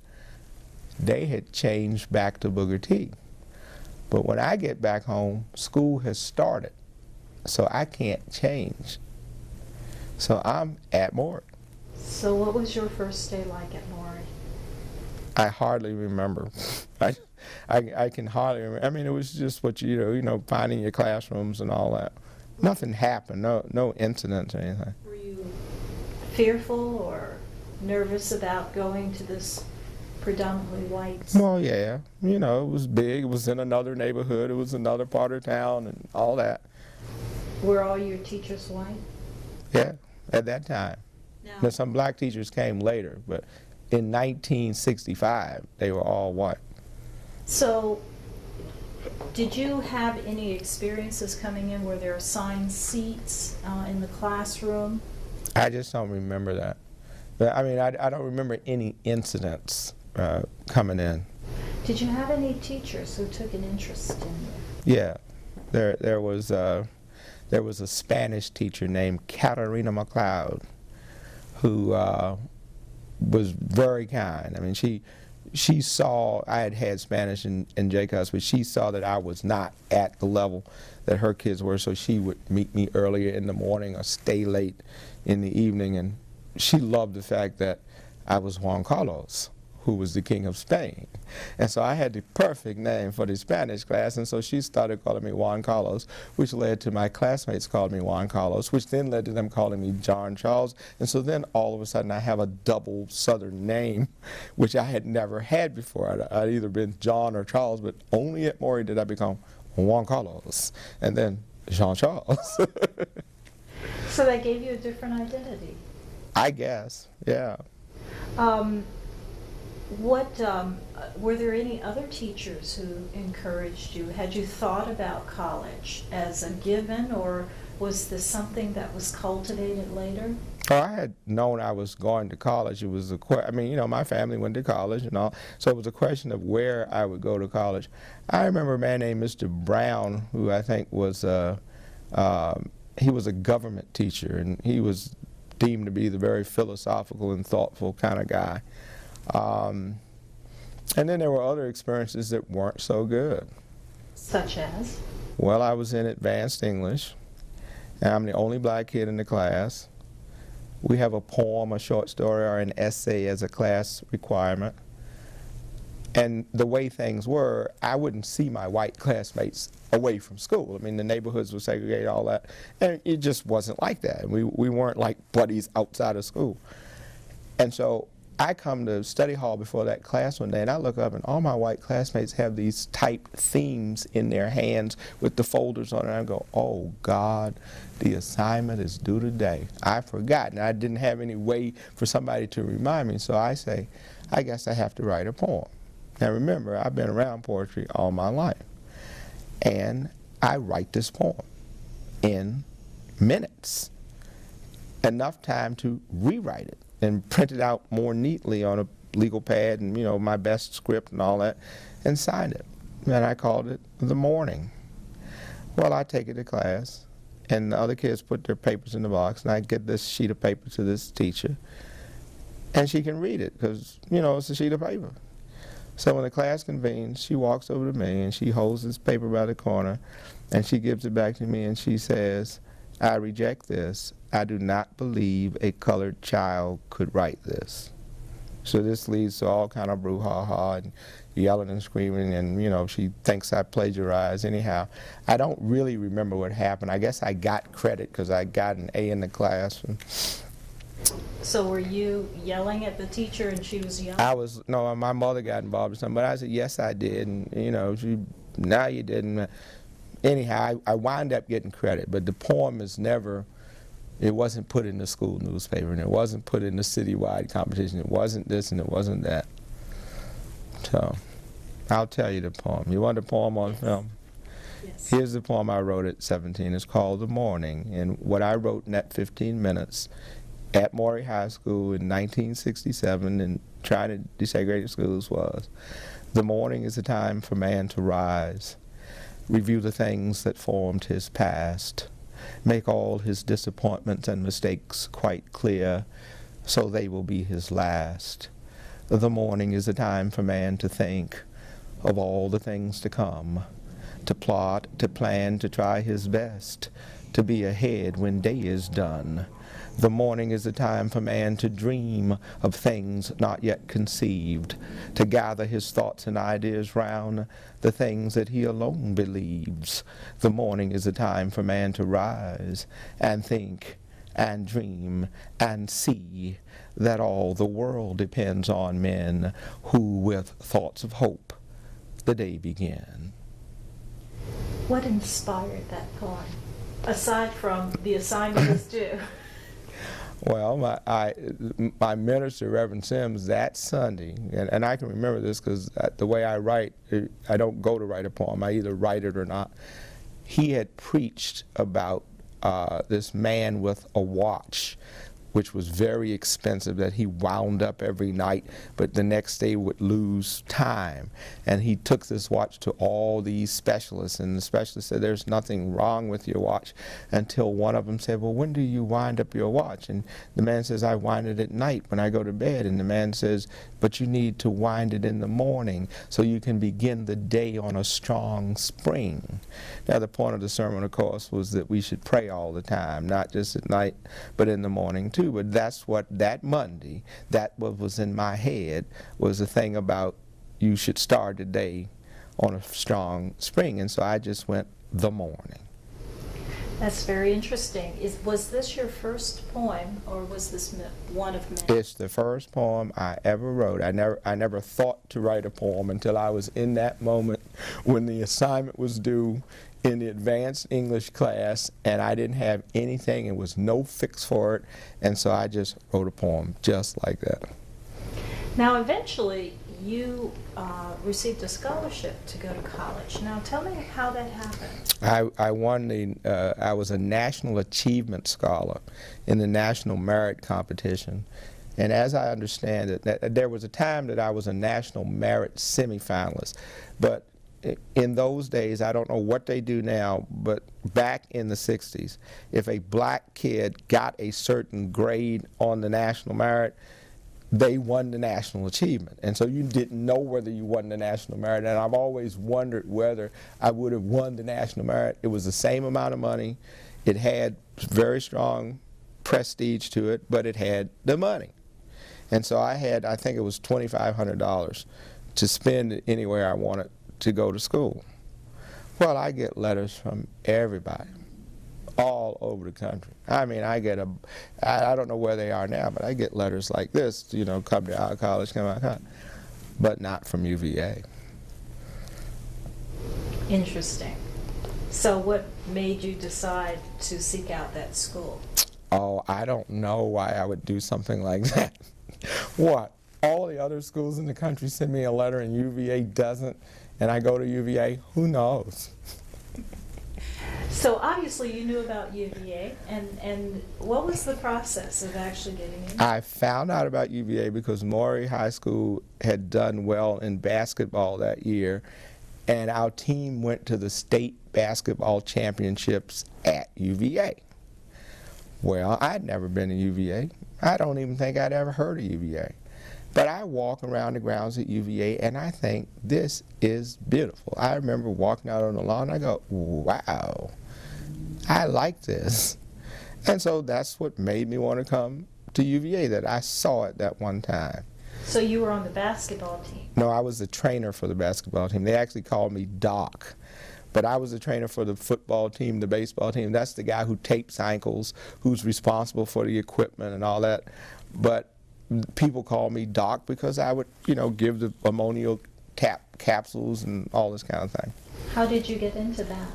they had changed back to Booker T. But when I get back home, school has started, so I can't change. So I'm at Maury.
So what was your first day like at Maury?
I hardly remember. I can hardly remember. I mean, it was just what finding your classrooms and all that. Nothing happened, no incidents or anything.
Were you fearful or nervous about going to this predominantly white?
Well, yeah. It was big. It was in another neighborhood. It was another part of town and all that.
Were all your teachers white?
Yeah, at that time. Now, some black teachers came later, but in 1965, they were all white. So,
did you have any experiences coming in where there are assigned seats in the classroom?
I just don't remember that. I mean, I don't remember any incidents coming in.
Did you have any teachers who took an interest in you?
Yeah, there was a Spanish teacher named Katarina McLeod who was very kind. I mean, she saw, I had Spanish in JCUS, but she saw that I was not at the level that her kids were, so she would meet me earlier in the morning or stay late in the evening, and she loved the fact that I was Juan Carlos, who was the King of Spain. And so I had the perfect name for the Spanish class, and so she started calling me Juan Carlos, which led to my classmates calling me Juan Carlos, which then led to them calling me John Charles. And so then all of a sudden I have a double Southern name, which I had never had before. I'd either been John or Charles, but only at Maury did I become Juan Carlos, and then Jean Charles.
So that gave you a different identity.
I guess, yeah.
Were there any other teachers who encouraged you? Had you thought about college as a given, or was this something that was cultivated later?
Oh, I had known I was going to college. It was I mean, you know, my family went to college and all, so it was a question of where I would go to college. I remember a man named Mr. Brown, who I think was, he was a government teacher, and he was deemed to be the very philosophical and thoughtful kind of guy. And then there were other experiences that weren't so good.
Such as?
Well, I was in advanced English, and I'm the only black kid in the class. We have a poem, a short story, or an essay as a class requirement. And the way things were, I wouldn't see my white classmates away from school. I mean, the neighborhoods were segregated, all that. And it just wasn't like that. We weren't like buddies outside of school. And so I come to study hall before that class one day, and I look up, and all my white classmates have these typed themes in their hands with the folders on it. And I go, oh, God, the assignment is due today. I forgot, and I didn't have any way for somebody to remind me. So I say, I guess I have to write a poem. Now remember, I've been around poetry all my life. And I write this poem in minutes. Enough time to rewrite it and print it out more neatly on a legal pad and, you know, my best script and all that, and sign it. And I called it The Morning. Well, I take it to class, and the other kids put their papers in the box, and I get this sheet of paper to this teacher, and she can read it because, you know, it's a sheet of paper. So when the class convenes, she walks over to me, and she holds this paper by the corner, and she gives it back to me, and she says, I reject this. I do not believe a colored child could write this. So this leads to all kind of brouhaha and yelling and screaming, and, you know, she thinks I plagiarized. Anyhow, I don't really remember what happened. I guess I got credit because I got an A in the class.
So were you yelling at the teacher and she was yelling?
No, my mother got involved in something, but I said, yes, I did, and, you know, now you didn't. Anyhow, I wound up getting credit, but the poem is never, it wasn't put in the school newspaper, and it wasn't put in the citywide competition. It wasn't this and it wasn't that. So, I'll tell you the poem. You want the poem on film?
Yes.
Here's the poem I wrote at 17. It's called The Morning, and what I wrote in that 15 minutes at Maury High School in 1967 and trying to desegregate schools was, the morning is a time for man to rise, review the things that formed his past, make all his disappointments and mistakes quite clear, so they will be his last. The morning is a time for man to think of all the things to come, to plot, to plan, to try his best, to be ahead when day is done. The morning is a time for man to dream of things not yet conceived, to gather his thoughts and ideas round the things that he alone believes. The morning is a time for man to rise and think and dream and see that all the world depends on men who with thoughts of hope the day begin.
What inspired that poem, aside from the assignment is due?
Well, my minister, Reverend Sims, that Sunday, and I can remember this because the way I write, I don't go to write a poem. I either write it or not. He had preached about this man with a watch, which was very expensive, that he wound up every night, but the next day would lose time. And he took this watch to all these specialists, and the specialist said, there's nothing wrong with your watch, until one of them said, well, when do you wind up your watch? And the man says, I wind it at night when I go to bed. And the man says, but you need to wind it in the morning so you can begin the day on a strong spring. Now, the point of the sermon, of course, was that we should pray all the time, not just at night, but in the morning too. But that's what that Monday, that what was in my head, was the thing about you should start the day on a strong spring. And so I just went, the morning.
That's very interesting. Was this your first poem, or was this one of many?
It's the first poem I ever wrote. I never thought to write a poem until I was in that moment when the assignment was due in the advanced English class, and I didn't have anything, and was no fix for it, and so I just wrote a poem just like that.
Now, eventually, you received a scholarship to go to college. Now, tell me how that happened.
I won I was a National Achievement Scholar in the National Merit Competition. And as I understand it, there was a time that I was a National Merit semifinalist. But in those days, I don't know what they do now, but back in the 60s, if a black kid got a certain grade on the National Merit, they won the national achievement. And so you didn't know whether you won the national merit. And I've always wondered whether I would have won the national merit. It was the same amount of money. It had very strong prestige to it, but it had the money. And so I had, I think it was $2,500 to spend anywhere I wanted to go to school. Well, I get letters from everybody, all over the country. I mean, I don't know where they are now, but I get letters like this, you know, come to our college, come to our college, but not from UVA.
Interesting. So what made you decide to seek out that school?
Oh, I don't know why I would do something like that. What? All the other schools in the country send me a letter and UVA doesn't, and I go to UVA? Who knows?
So obviously you knew about UVA, and what was the process of actually getting in?
I found out about UVA because Maury High School had done well in basketball that year, and our team went to the state basketball championships at UVA. Well, I'd never been to UVA. I don't even think I'd ever heard of UVA. But I walk around the grounds at UVA and I think, this is beautiful. I remember walking out on the lawn and I go, wow, I like this. And so that's what made me want to come to UVA, that I saw it that one time.
So you were on the basketball team?
No, I was the trainer for the basketball team. They actually called me Doc. But I was the trainer for the football team, the baseball team. That's the guy who tapes ankles, who's responsible for the equipment and all that. But people call me Doc because I would, you know, give the ammonium capsules and all this kind of thing.
How did you get into that?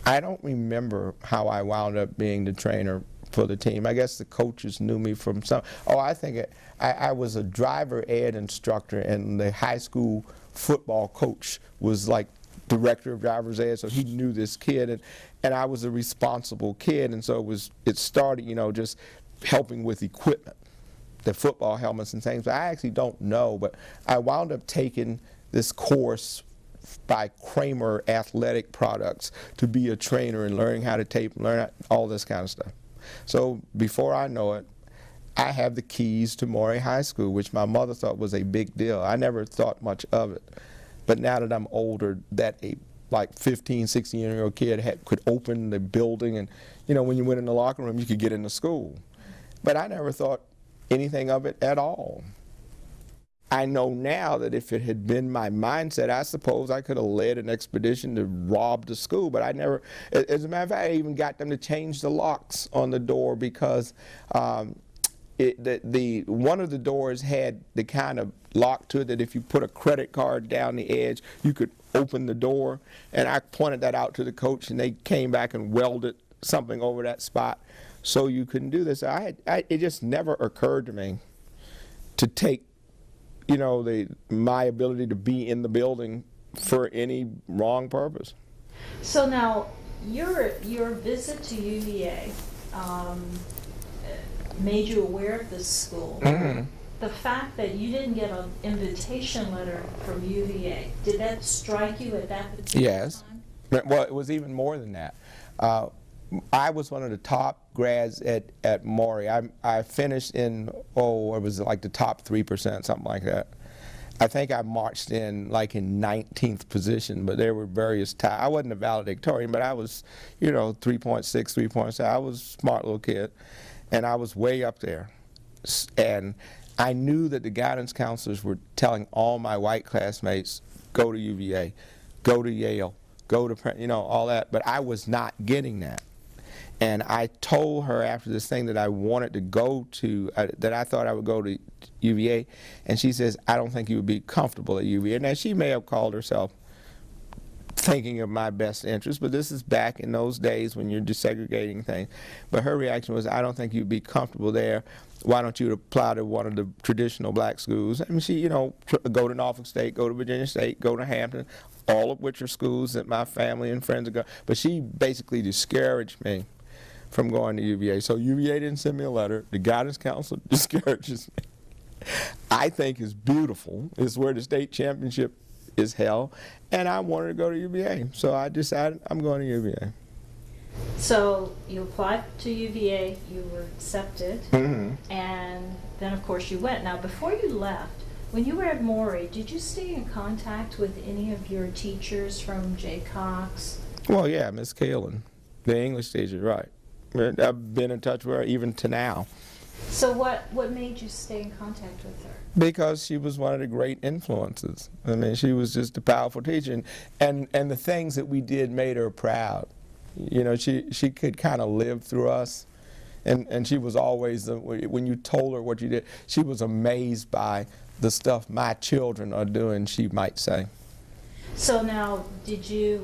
I don't remember how I wound up being the trainer for the team. I guess the coaches knew me from some. Oh, I think I was a driver ed instructor, and the high school football coach was like director of driver's ed, so he knew this kid, and I was a responsible kid, and so it started, you know, just helping with equipment, the football helmets and things. But I actually don't know, but I wound up taking this course by Kramer Athletic Products to be a trainer and learning how to tape and learn all this kind of stuff. So before I know it, I have the keys to Maury High School, which my mother thought was a big deal. I never thought much of it. But now that I'm older, that a like 15, 16-year-old kid could open the building, and you know, when you went in the locker room, you could get into school. But I never thought anything of it at all. I know now that if it had been my mindset, I suppose I could have led an expedition to rob the school, but I never, as a matter of fact, I even got them to change the locks on the door because one of the doors had the kind of lock to it that if you put a credit card down the edge, you could open the door. And I pointed that out to the coach, and they came back and welded something over that spot so you couldn't do this. It just never occurred to me to take, you know, my ability to be in the building for any wrong purpose.
So now, your visit to UVA made you aware of this school.
Mm-hmm.
The fact that you didn't get an invitation letter from UVA, did that strike you at that particular
Yes.
time?
Well, it was even more than that. I was one of the top grads at Maury. I finished in, it was like the top 3%, something like that. I think I marched in like in 19th position, but there were various ties. I wasn't a valedictorian, but I was, you know, 3.6, 3.7. I was a smart little kid, and I was way up there. And I knew that the guidance counselors were telling all my white classmates, go to UVA, go to Yale, go to, you know, all that, but I was not getting that. And I told her after this thing that I wanted to go to, that I thought I would go to UVA, and she says, I don't think you would be comfortable at UVA. Now, she may have called herself thinking of my best interest, but this is back in those days when you're desegregating things. But her reaction was, I don't think you'd be comfortable there. Why don't you apply to one of the traditional black schools? I mean, she, you know, go to Norfolk State, go to Virginia State, go to Hampton, all of which are schools that my family and friends are going. But she basically discouraged me from going to UVA. So UVA didn't send me a letter. The guidance counselor discourages me. I think it's beautiful. It's where the state championship is held, and I wanted to go to UVA. So I decided I'm going to UVA.
So you applied to UVA, you were accepted, and then of course you went. Now before you left, when you were at Maury, did you stay in contact with any of your teachers from J. Cox?
Well, yeah, Miss Kalen, the English teacher, right. I've been in touch with her even to now.
So what made you stay in contact with her?
Because she was one of the great influences. I mean, she was just a powerful teacher, and the things that we did made her proud. You know, she could kind of live through us, and she was always, when you told her what you did, she was amazed by the stuff my children are doing, she might say.
So now, did she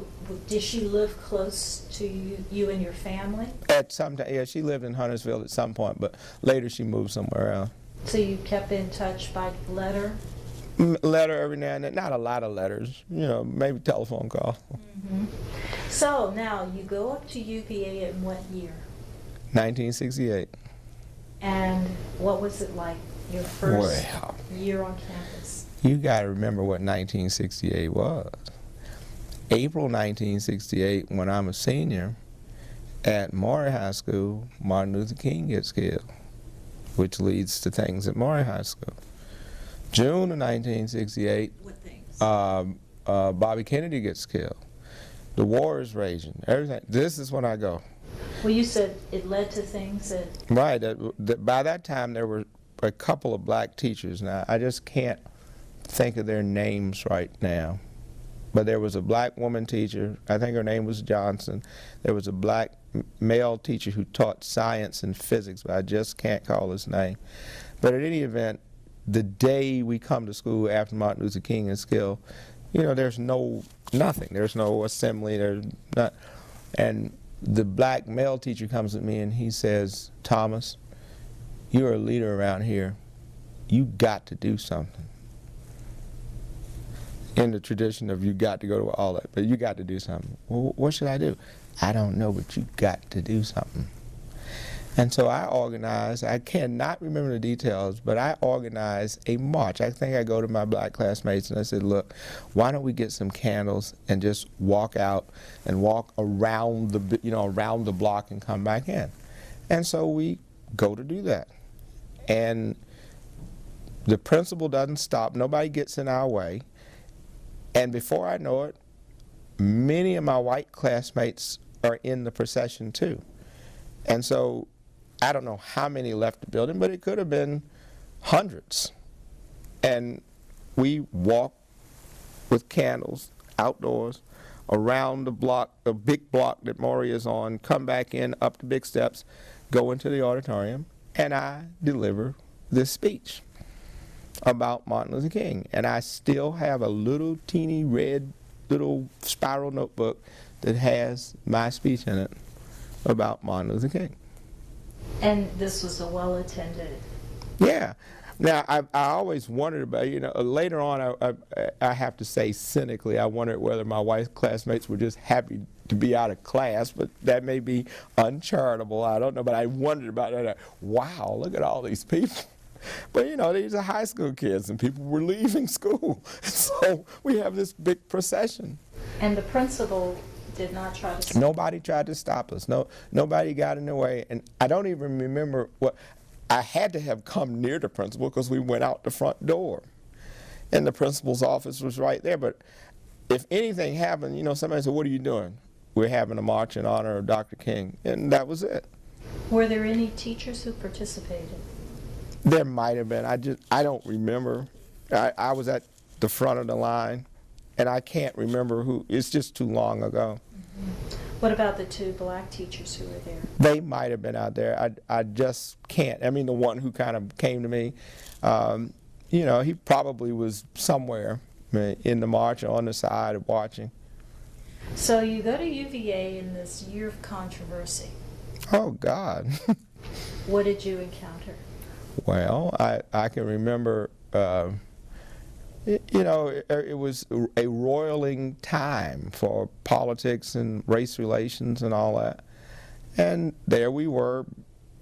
live close to you and your family?
At some time, yeah, she lived in Huntersville at some point, but later she moved somewhere else.
So you kept in touch by letter?
Letter every now and then, not a lot of letters, you know, maybe telephone call.
So now you go up to UVA in what year?
1968.
And what was it like, your first year on campus?
You got to remember what 1968 was. April 1968, when I'm a senior at Maury High School, Martin Luther King gets killed, which leads to things at Maury High School. June of 1968,
What things?
Bobby Kennedy gets killed. The war is raging. Everything. This is when I go.
Well, you said it led to things that...
Right. By that time, there were a couple of black teachers. Now, I just can't think of their names right now. But there was a black woman teacher. I think her name was Johnson. There was a black male teacher who taught science and physics, but I just can't call his name. But at any event, the day we come to school after Martin Luther King is killed, you know, there's nothing. There's no assembly. There's not. And the black male teacher comes to me and he says, Thomas, you're a leader around here. You got to do something. In the tradition of you got to go to all that, but you got to do something. Well, what should I do? I don't know, but you got to do something. And so I organized, I cannot remember the details, but I organized a march. I think I go to my black classmates and I said, look, why don't we get some candles and just walk out and walk around the, around the block and come back in. And so we go to do that. And the principal doesn't stop, nobody gets in our way. And before I know it, many of my white classmates are in the procession too. And so I don't know how many left the building, but it could have been hundreds. And we walk with candles outdoors around the block, the big block that Maury is on, come back in, up the big steps, go into the auditorium, and I deliver this speech about Martin Luther King. And I still have a little teeny red little spiral notebook that has my speech in it about Martin Luther King.
And this was a well-attended.
Yeah. Now, I always wondered about, later on, I have to say cynically, I wondered whether my white classmates were just happy to be out of class, but that may be uncharitable, I don't know, but I wondered about that. Wow, look at all these people. But these are high school kids and people were leaving school. So we have this big procession.
And the principal did not try to stop.
Nobody tried to stop us. Nobody got in the way. And I don't even remember what, I had to have come near the principal because we went out the front door. And the principal's office was right there. But if anything happened, somebody said, what are you doing? We're having a march in honor of Dr. King. And that was it.
Were there any teachers who participated?
There might have been. I don't remember. I was at the front of the line, and I can't remember who. It's just too long ago.
What about the two black teachers who were there?
They might have been out there. I just can't. I mean, the one who kind of came to me, you know, he probably was somewhere in the march or on the side watching.
So you go to UVA in this year of controversy.
Oh, God.
What did you encounter?
Well, I can remember, you know, it was a roiling time for politics and race relations and all that. And there we were,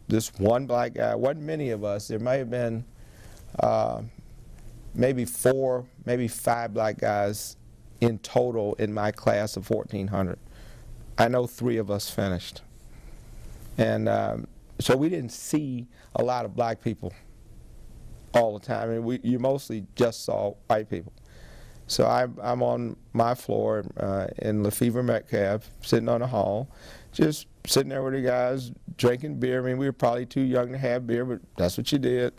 this one black guy. Wasn't many of us. There may have been maybe 4, maybe 5 black guys in total in my class of 1,400. I know 3 of us finished. And so we didn't see a lot of black people all the time. I mean, you mostly just saw white people. So I'm on my floor in Lefevre Metcalf, sitting on the hall, just sitting there with the guys, drinking beer. I mean, we were probably too young to have beer, but that's what you did.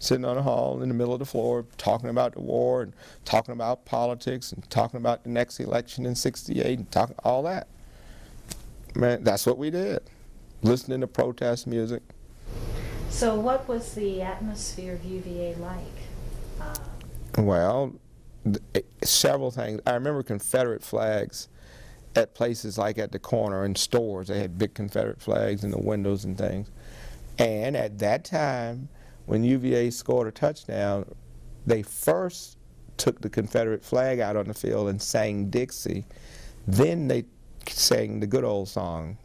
Sitting on the hall in the middle of the floor, talking about the war and talking about politics and talking about the next election in '68 and talking all that. Man, that's what we did. Listening to protest music.
So what was the atmosphere of UVA like?
Well, several things. I remember Confederate flags at places like at the corner in stores. They had big Confederate flags in the windows and things. And at that time, when UVA scored a touchdown, they first took the Confederate flag out on the field and sang Dixie. Then they sang the good old song.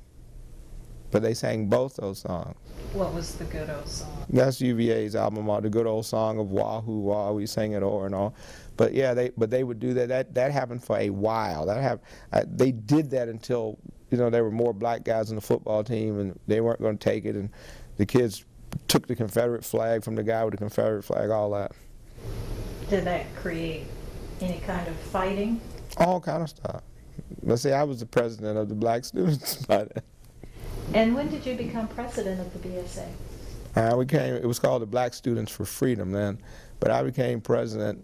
But they sang both those songs.
What was the good old song?
That's UVA's album, the good old song of Wahoo Wah, we sang it over and all. But yeah, they would do that. That happened for a while. They did that until, you know, there were more black guys on the football team and they weren't going to take it, and the kids took the Confederate flag from the guy with the Confederate flag, all that.
Did that create any kind of fighting?
All kind of stuff. Let's say I was the president of the black students by then.
And when did you become president of the BSA?
It was called the Black Students for Freedom then, but I became president.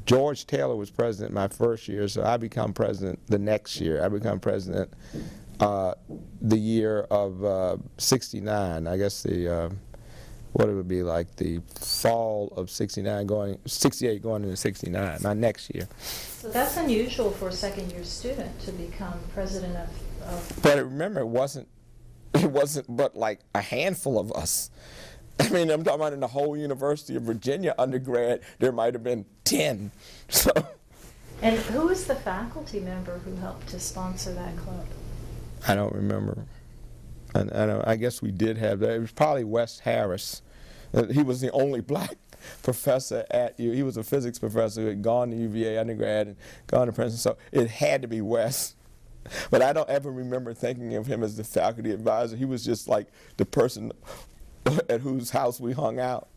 George Taylor was president my first year, so I became president the next year. I became president the year of '69. I guess what it would be like the fall of '68 going into '69, my next year.
So that's unusual for a second-year student to become president of.
But remember, it wasn't but like a handful of us. I mean, I'm talking about in the whole University of Virginia undergrad, there might have been 10. So.
And who was the faculty member who helped to sponsor that club?
I don't remember. I guess we did have that. It was probably Wes Harris. He was the only black professor at U. He was a physics professor who had gone to UVA undergrad and gone to Princeton, so it had to be Wes. But I don't ever remember thinking of him as the faculty advisor. He was just like the person at whose house we hung out.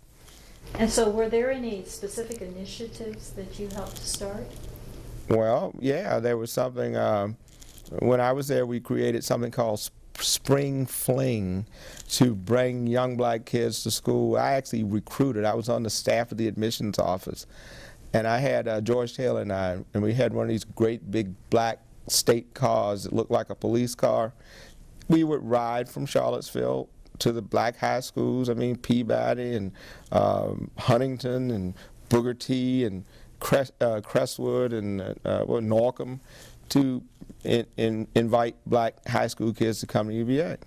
And so were there any specific initiatives that you helped to start?
Well, yeah, there was something. When I was there, we created something called Spring Fling to bring young black kids to school. I actually recruited. I was on the staff of the admissions office. And I had George Taylor and we had one of these great big black state cars that looked like a police car. We would ride from Charlottesville to the black high schools. I mean, Peabody and Huntington and Booker T and Crestwood and Norcom to invite black high school kids to come to UVA.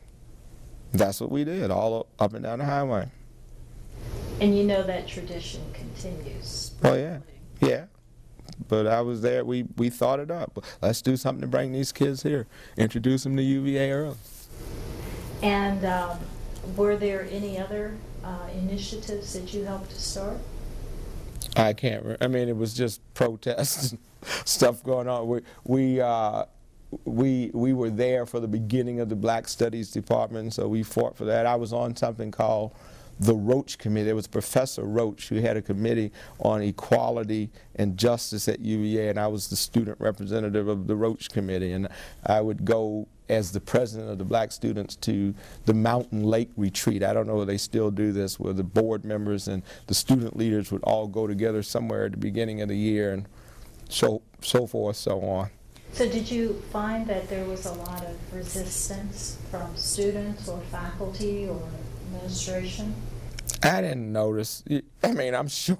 That's what we did, all up and down the highway.
And you know that tradition continues.
Oh yeah, yeah. But I was there, we thought it up. Let's do something to bring these kids here, introduce them to UVA early.
And were there any other initiatives that you helped to start?
I can't remember. I mean, it was just protests and stuff going on. We were there for the beginning of the Black Studies Department, so we fought for that. I was on something called the Roach Committee. There was Professor Roach who had a committee on equality and justice at UVA, and I was the student representative of the Roach Committee. And I would go as the president of the black students to the Mountain Lake Retreat. I don't know if they still do this, where the board members and the student leaders would all go together somewhere at the beginning of the year, and so forth, so on.
So did you find that there was a lot of resistance from students or faculty or administration?
I didn't notice. I mean, I'm sure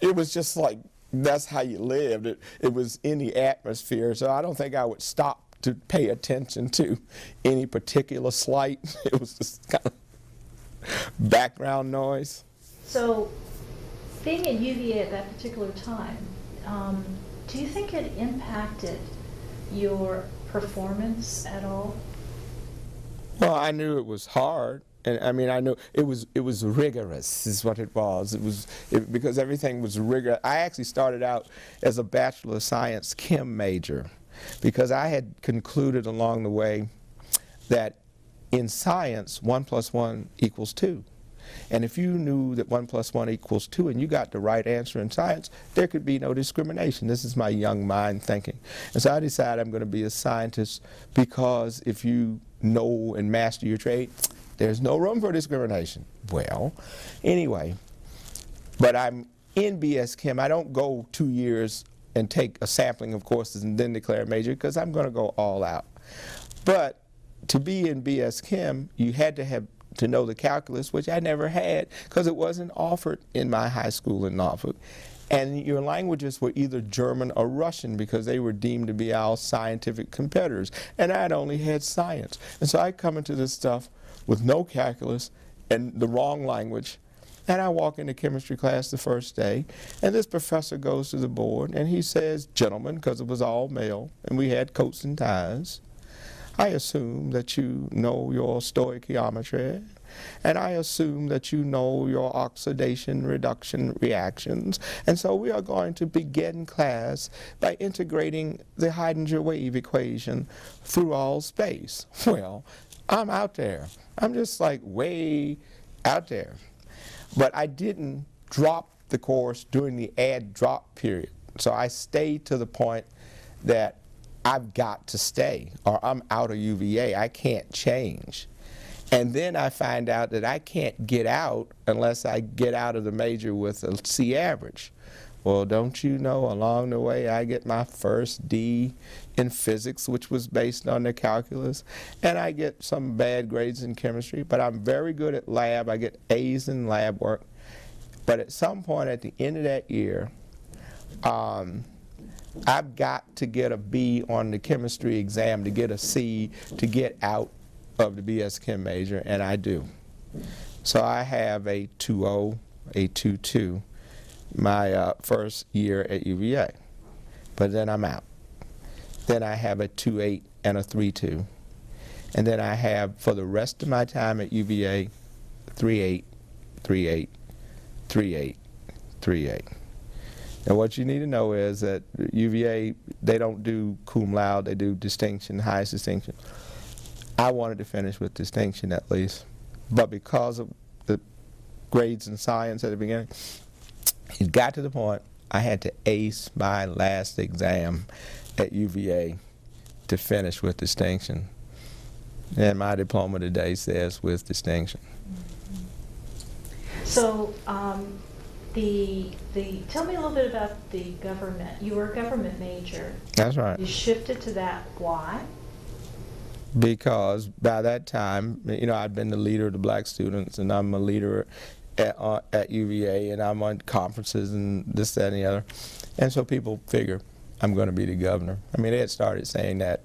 it was just like that's how you lived. It was in the atmosphere, so I don't think I would stop to pay attention to any particular slight. It was just kind of background noise.
So being at UVA at that particular time, do you think it impacted your performance at all?
Well, I knew it was hard. And I mean, I knew it was rigorous is what it was. Because everything was rigorous. I actually started out as a Bachelor of Science Chem major because I had concluded along the way that in science, 1 + 1 = 2. And if you knew that 1 + 1 = 2 and you got the right answer in science, there could be no discrimination. This is my young mind thinking. And so I decided I'm going to be a scientist because if you know and master your trade, there's no room for discrimination. Well, anyway, but I'm in BS Chem. I don't go 2 years and take a sampling of courses and then declare a major because I'm going to go all out. But to be in BS Chem, you had to know the calculus, which I never had because it wasn't offered in my high school in Norfolk. And your languages were either German or Russian because they were deemed to be our scientific competitors. And I'd only had science. And so I come into this stuff with no calculus and the wrong language. And I walk into chemistry class the first day, and this professor goes to the board, and he says, "Gentlemen," because it was all male, and we had coats and ties, "I assume that you know your stoichiometry, and I assume that you know your oxidation reduction reactions, and so we are going to begin class by integrating the Heidinger wave equation through all space." Well, I'm out there. I'm just like way out there. But I didn't drop the course during the add drop period. So I stayed to the point that I've got to stay or I'm out of UVA. I can't change. And then I find out that I can't get out unless I get out of the major with a C average. Well, don't you know, along the way I get my first D in physics, which was based on the calculus, and I get some bad grades in chemistry, but I'm very good at lab. I get A's in lab work. But at some point at the end of that year, I've got to get a B on the chemistry exam to get a C to get out of the BS Chem major, and I do. So I have a 2.0, a 2.2. my first year at UVA, but then I'm out. Then I have a 2.8 and a 3.2, and then I have for the rest of my time at UVA 3.8, 3.8, 3.8, 3.8. Now what you need to know is that UVA, they don't do cum laude, they do distinction, highest distinction. I wanted to finish with distinction at least, but because of the grades in science at the beginning, it got to the point I had to ace my last exam at UVA to finish with distinction. And my diploma today says with distinction.
So tell me a little bit about the government. You were a government major.
That's right.
You shifted to that. Why?
Because by that time, you know, I'd been the leader of the black students, and I'm a leader at UVA, and I'm on conferences and this, that, and the other. And so people figure I'm going to be the governor. I mean, they had started saying that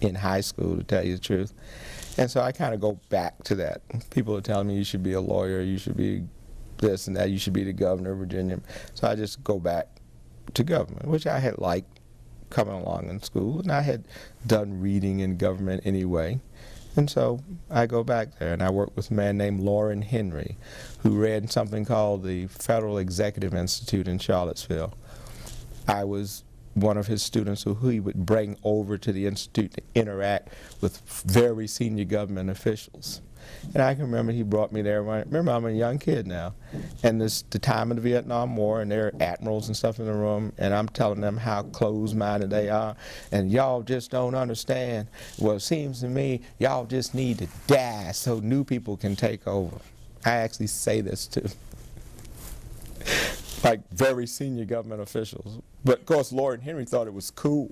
in high school, to tell you the truth. And so I kind of go back to that. People are telling me you should be a lawyer, you should be this and that, you should be the governor of Virginia. So I just go back to government, which I had liked coming along in school, and I had done reading in government anyway. And so I go back there, and I work with a man named Loren Henry, who ran something called the Federal Executive Institute in Charlottesville. I was one of his students who he would bring over to the institute to interact with very senior government officials. And I can remember he brought me there. Remember, I'm a young kid now, and this the time of the Vietnam War, and there are admirals and stuff in the room, and I'm telling them how closed-minded they are, and y'all just don't understand. Well, it seems to me y'all just need to die so new people can take over. I actually say this to like very senior government officials, but of course Loren Henry thought it was cool.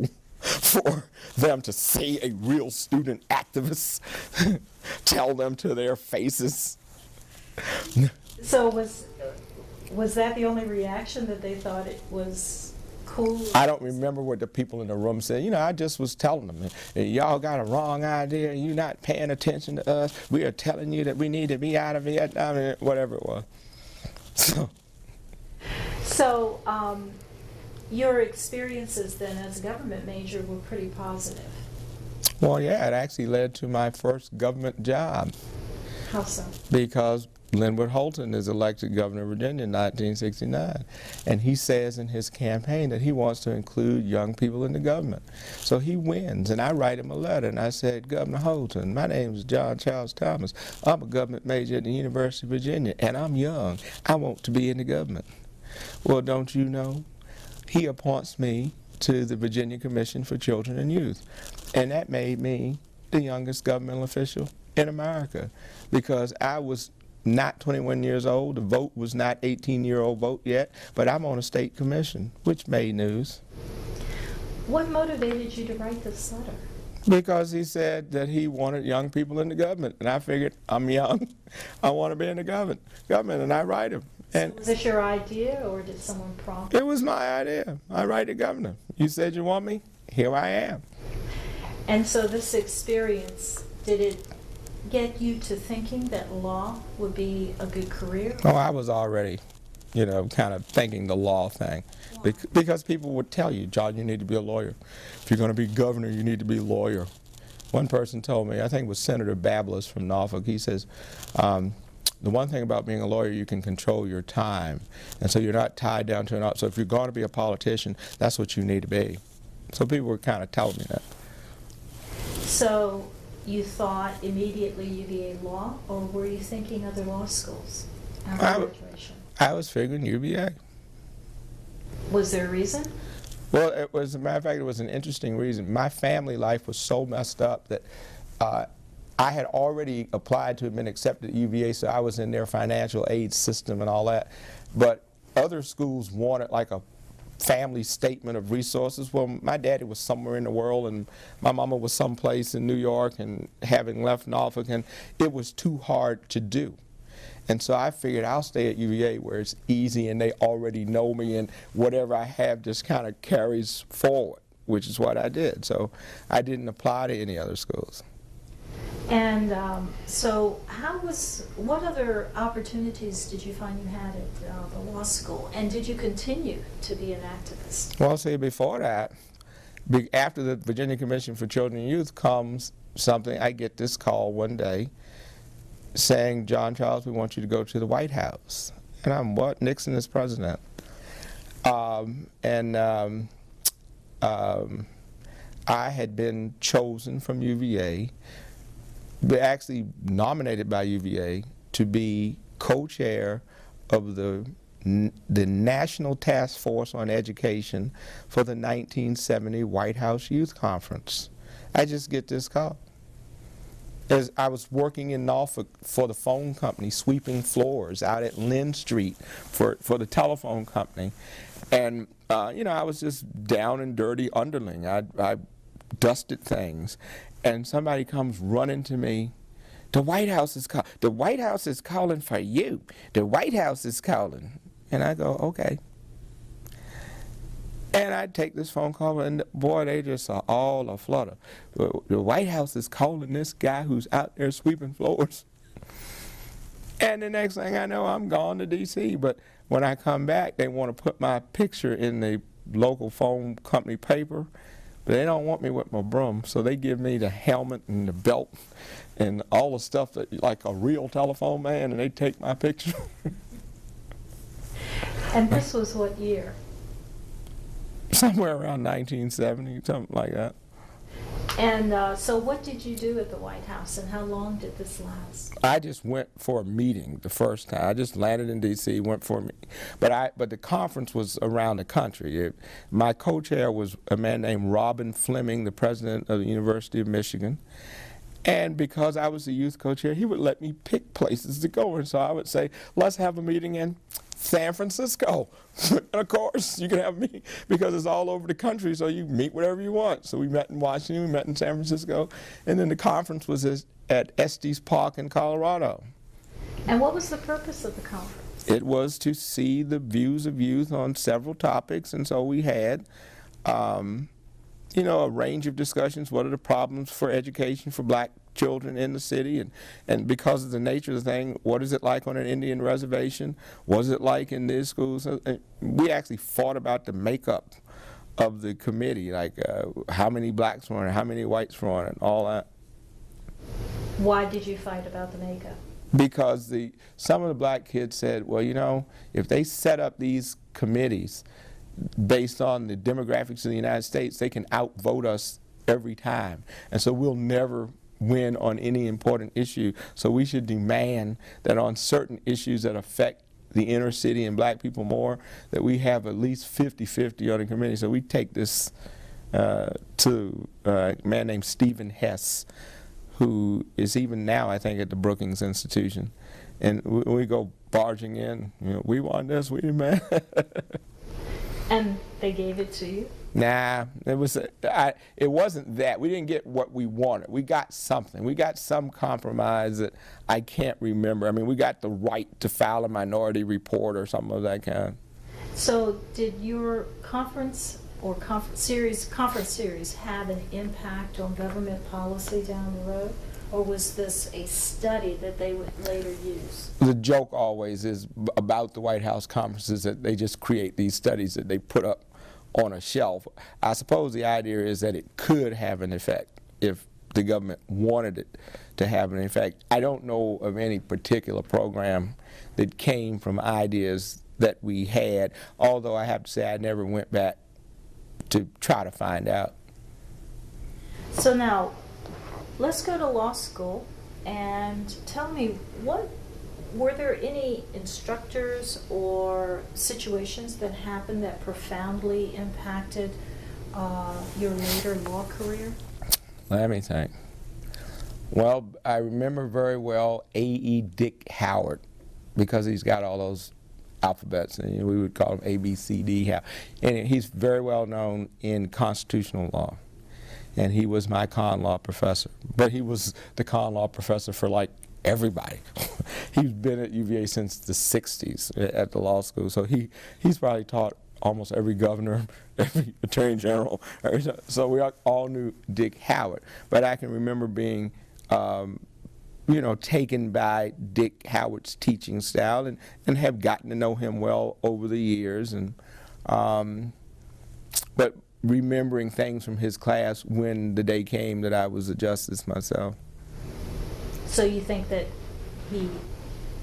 for them to see a real student activist tell them to their faces.
So was that the only reaction, that they thought it was cool?
I don't remember what the people in the room said. You know, I just was telling them, y'all got a wrong idea, you're not paying attention to us, we are telling you that we need to be out of Vietnam, whatever it was.
So your experiences then as a government major were pretty positive.
Well, yeah, it actually led to my first government job.
How so?
Because Linwood Holton is elected governor of Virginia in 1969, and he says in his campaign that he wants to include young people in the government. So he wins, and I write him a letter, and I said, Governor Holton, my name is John Charles Thomas. I'm a government major at the University of Virginia, and I'm young. I want to be in the government. Well, don't you know? He appoints me to the Virginia Commission for Children and Youth, and that made me the youngest governmental official in America, because I was not 21 years old, the vote was not 18-year-old vote yet, but I'm on a state commission, which made news.
What motivated you to write this letter?
Because he said that he wanted young people in the government, and I figured, I'm young, I want to be in the government, and I write him. And
so was this your idea, or did someone prompt you?
It was my idea. I write the governor. You said you want me? Here I am.
And so this experience, did it get you to thinking that law would be a good career?
Oh, I was already, you know, kind of thinking the law thing. Because people would tell you, John, you need to be a lawyer. If you're going to be governor, you need to be a lawyer. One person told me, I think it was Senator Bablis from Norfolk, he says, the one thing about being a lawyer, you can control your time. And so you're not tied down to an office. So if you're going to be a politician, that's what you need to be. So people were kind of telling me that.
So you thought immediately UVA law, or were you thinking other law schools after graduation?
I was figuring UVA.
Was there a reason?
Well, it was, as a matter of fact, it was an interesting reason. My family life was so messed up that I had already applied to have been accepted at UVA, so I was in their financial aid system and all that. But other schools wanted like a family statement of resources. Well, my daddy was somewhere in the world, and my mama was someplace in New York, and having left Norfolk, and it was too hard to do. And so I figured I'll stay at UVA where it's easy and they already know me, and whatever I have just kind of carries forward, which is what I did. So I didn't apply to any other schools.
And so what other opportunities did you find you had at the law school? And did you continue to be an activist?
Well, see, before that, after the Virginia Commission for Children and Youth comes something, I get this call one day saying, John Charles, we want you to go to the White House. And I'm, what? Nixon is president. I had been chosen from UVA, actually nominated by UVA to be co-chair of the National Task Force on Education for the 1970 White House Youth Conference. I just get this call. As I was working in Norfolk for the phone company, sweeping floors out at Lynn Street for the telephone company. And, you know, I was just down and dirty underling. I dusted things. And somebody comes running to me. The White House is calling for you. The White House is calling. And I go, okay. And I take this phone call, and boy, they just are all aflutter. The White House is calling this guy who's out there sweeping floors. And the next thing I know, I'm gone to D.C. But when I come back, they want to put my picture in the local phone company paper. But they don't want me with my broom, so they give me the helmet and the belt and all the stuff that, like a real telephone man, and they take my picture.
And this was what year?
Somewhere around 1970, something like that.
And so what did you do at the White House, and how long did this last?
I just went for a meeting the first time. I just landed in D.C., went for a meeting. But the conference was around the country. My co-chair was a man named Robin Fleming, the president of the University of Michigan. And because I was the youth co-chair, he would let me pick places to go. And so I would say, let's have a meeting in San Francisco. And of course, you can have me because it's all over the country, so you meet wherever you want. So we met in Washington, we met in San Francisco, and then the conference was at Estes Park in Colorado.
And what was the purpose of the conference?
It was to see the views of youth on several topics, and so we had you know, a range of discussions. What are the problems for education for black children in the city? And because of the nature of the thing, what is it like on an Indian reservation? What is it like in these schools? And we actually fought about the makeup of the committee, like how many blacks were on it, how many whites were on it, and all that.
Why did you fight about the makeup?
Because some of the black kids said, well, you know, if they set up these committees based on the demographics of the United States, they can outvote us every time. And so we'll never win on any important issue. So we should demand that on certain issues that affect the inner city and black people more, that we have at least 50-50 on the committee. So we take this to a man named Stephen Hess, who is even now, I think, at the Brookings Institution. And we go barging in, you know, we want this, we demand.
And they gave it to you?
Nah, it wasn't that. We didn't get what we wanted. We got something. We got some compromise that I can't remember. I mean, we got the right to file a minority report or something of that kind.
So did your conference or conference series have an impact on government policy down the road? Or was this a study that they would later use?
The joke always is about the White House conferences that they just create these studies that they put up on a shelf. I suppose the idea is that it could have an effect if the government wanted it to have an effect. I don't know of any particular program that came from ideas that we had, although I have to say I never went back to try to find out.
So now, let's go to law school and tell me, were there any instructors or situations that happened that profoundly impacted your later law career?
Let me think. Well, I remember very well A.E. Dick Howard, because he's got all those alphabets, and we would call him A, B, C, D. And he's very well known in constitutional law. And he was my con law professor. But he was the con law professor for like everybody. He's been at UVA since the 60s at the law school. So he's probably taught almost every governor, every attorney general. So we all knew Dick Howard. But I can remember being you know, taken by Dick Howard's teaching style and have gotten to know him well over the years. And but remembering things from his class when the day came that I was a justice myself.
So you think that he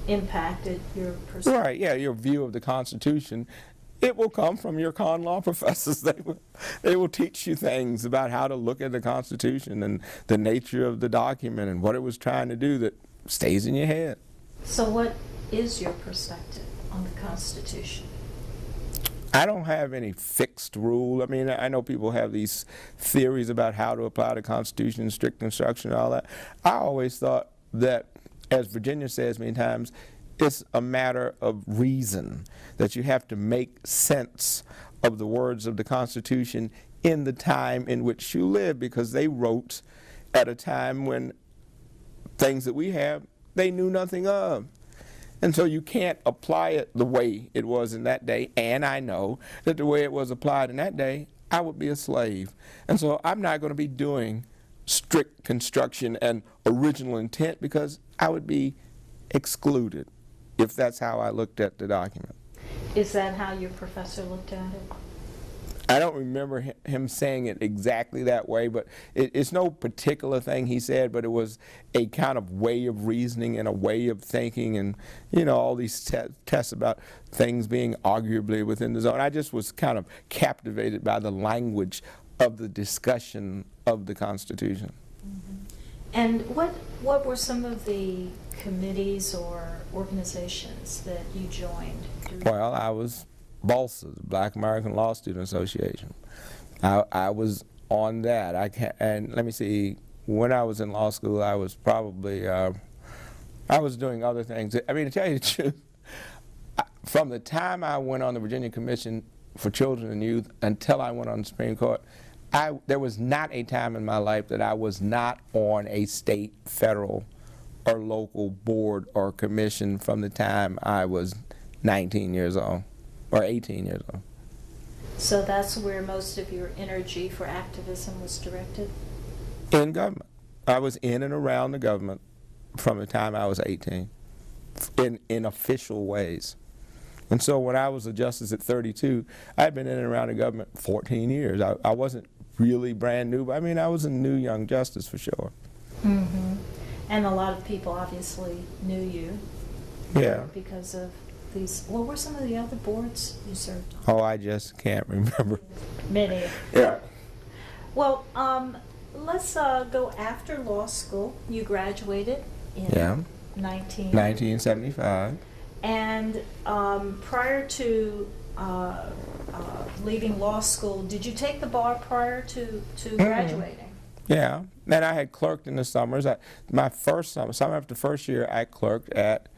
impacted your perspective?
Right, yeah, your view of the Constitution. It will come from your con law professors. They will teach you things about how to look at the Constitution and the nature of the document and what it was trying to do that stays in your head.
So what is your perspective on the Constitution?
I don't have any fixed rule. I mean, I know people have these theories about how to apply the Constitution, strict construction, and all that. I always thought that, as Virginia says many times, it's a matter of reason, that you have to make sense of the words of the Constitution in the time in which you live, because they wrote at a time when things that we have, they knew nothing of. And so you can't apply it the way it was in that day, and I know that the way it was applied in that day, I would be a slave. And so I'm not going to be doing strict construction and original intent, because I would be excluded if that's how I looked at the document.
Is that how your professor looked at it?
I don't remember him saying it exactly that way, but it's no particular thing he said, but it was a kind of way of reasoning and a way of thinking, and, you know, all these tests about things being arguably within the zone. I just was kind of captivated by the language of the discussion of the Constitution.
Mm-hmm. And what were some of the committees or organizations that you joined?
Well, I was BALSA, the Black American Law Student Association. I was on that. And let me see, when I was in law school, I was probably, I was doing other things. I mean, to tell you the truth, from the time I went on the Virginia Commission for Children and Youth until I went on the Supreme Court, there was not a time in my life that I was not on a state, federal, or local board or commission from the time I was 19 years old or 18 years old.
So that's where most of your energy for activism was directed?
In government. I was in and around the government from the time I was 18 in official ways. And so when I was a justice at 32, I'd been in and around the government 14 years. I wasn't really brand new, but I mean, I was a new young justice for sure.
Mm-hmm. And a lot of people obviously knew you.
Yeah.
Because of these, what were some of the other boards you served on?
Oh, I just can't remember.
Many.
Yeah.
Well, let's go after law school. You graduated in
1975.
And prior to leaving law school, did you take the bar prior to graduating?
Yeah, and I had clerked in the summers. My first summer after the first year, I clerked at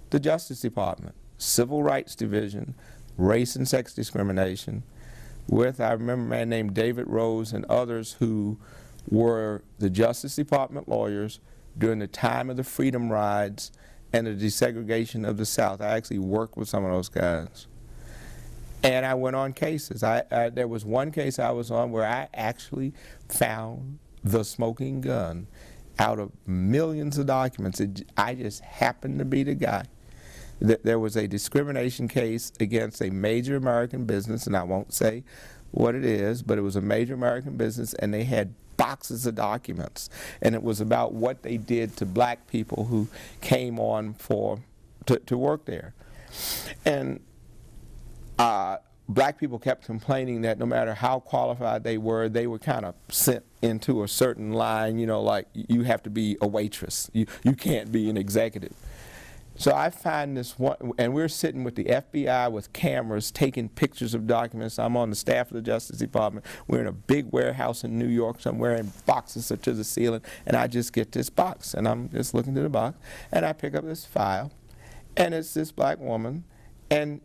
the Justice Department, Civil Rights Division, Race and Sex Discrimination, with, I remember a man named David Rose and others who were the Justice Department lawyers during the time of the Freedom Rides and the desegregation of the South. I actually worked with some of those guys. And I went on cases. There was one case I was on where I actually found the smoking gun out of millions of documents. I just happened to be the guy. There was a discrimination case against a major American business, and I won't say what it is, but it was a major American business, and they had boxes of documents, and it was about what they did to black people who came on to work there. And black people kept complaining that no matter how qualified they were kind of sent into a certain line, you know, like you have to be a waitress. You can't be an executive. So I find this one, and we're sitting with the FBI with cameras taking pictures of documents. I'm on the staff of the Justice Department. We're in a big warehouse in New York somewhere, and boxes are to the ceiling, and I just get this box, and I'm just looking to the box, and I pick up this file, and it's this black woman, and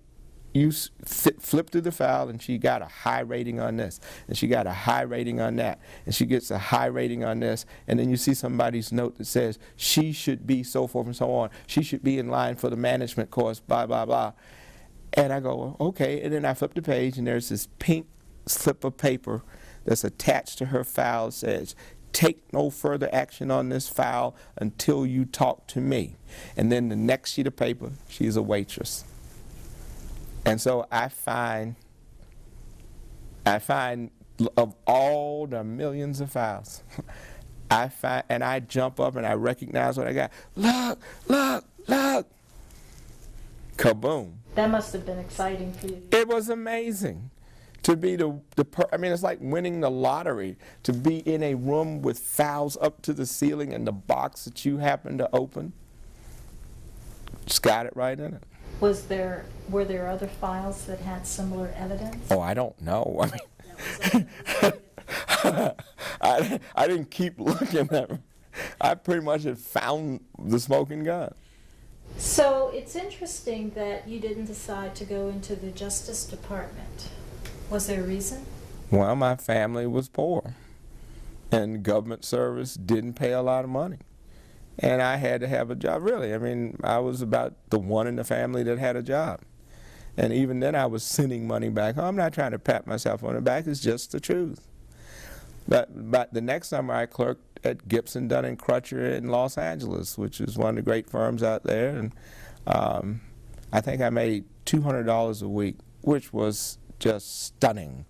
you flip through the file, and she got a high rating on this, and she got a high rating on that, and she gets a high rating on this, and then you see somebody's note that says she should be so forth and so on. She should be in line for the management course, blah, blah, blah. And I go, okay, and then I flip the page, and there's this pink slip of paper that's attached to her file that says, take no further action on this file until you talk to me. And then the next sheet of paper, she's a waitress. And so I find of all the millions of files, and I jump up and I recognize what I got. Look, look, look. Kaboom.
That must have been exciting for you.
It was amazing to be I mean, it's like winning the lottery, to be in a room with files up to the ceiling and the box that you happen to open. Just got it right in it.
Were there other files that had similar evidence?
Oh, I don't know. I mean, I didn't keep looking at them. I pretty much had found the smoking gun.
So it's interesting that you didn't decide to go into the Justice Department. Was there a reason?
Well, my family was poor, and government service didn't pay a lot of money. And I had to have a job, really. I mean, I was about the one in the family that had a job. And even then I was sending money back home. I'm not trying to pat myself on the back, it's just the truth. But the next summer I clerked at Gibson, Dunn & Crutcher in Los Angeles, which is one of the great firms out there. And I think I made $200 a week, which was just stunning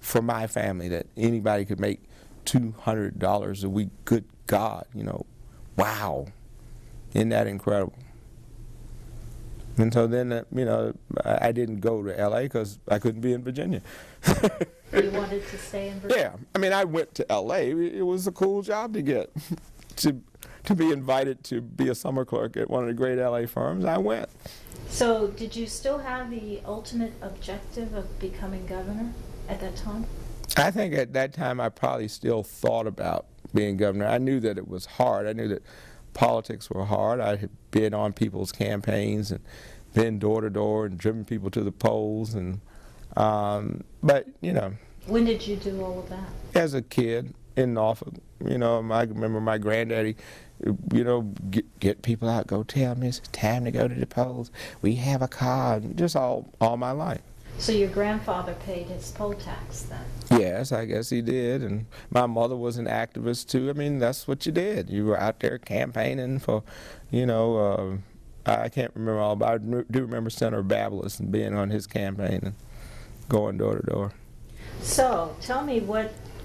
for my family, that anybody could make $200 a week. Good God, you know. Wow, isn't that incredible? And so then, you know, I didn't go to L.A. because I couldn't be in Virginia.
You wanted to stay in Virginia?
Yeah, I mean, I went to L.A. It was a cool job to get. To be invited to be a summer clerk at one of the great L.A. firms, I went.
So did you still have the ultimate objective of becoming governor at that time?
I think at that time I probably still thought about being governor. I knew that it was hard. I knew that politics were hard. I had been on people's campaigns and been door to door and driven people to the polls, and but you know.
When did you do all of that?
As a kid in Norfolk, you know, I remember my granddaddy, you know, get people out, go tell me it's time to go to the polls. We have a card, just all my life.
So your grandfather paid his poll tax then?
Yes, I guess he did, and my mother was an activist too. I mean, that's what you did. You were out there campaigning for, you know, I can't remember all, but I do remember Senator Babelis and being on his campaign and going door to door.
So tell me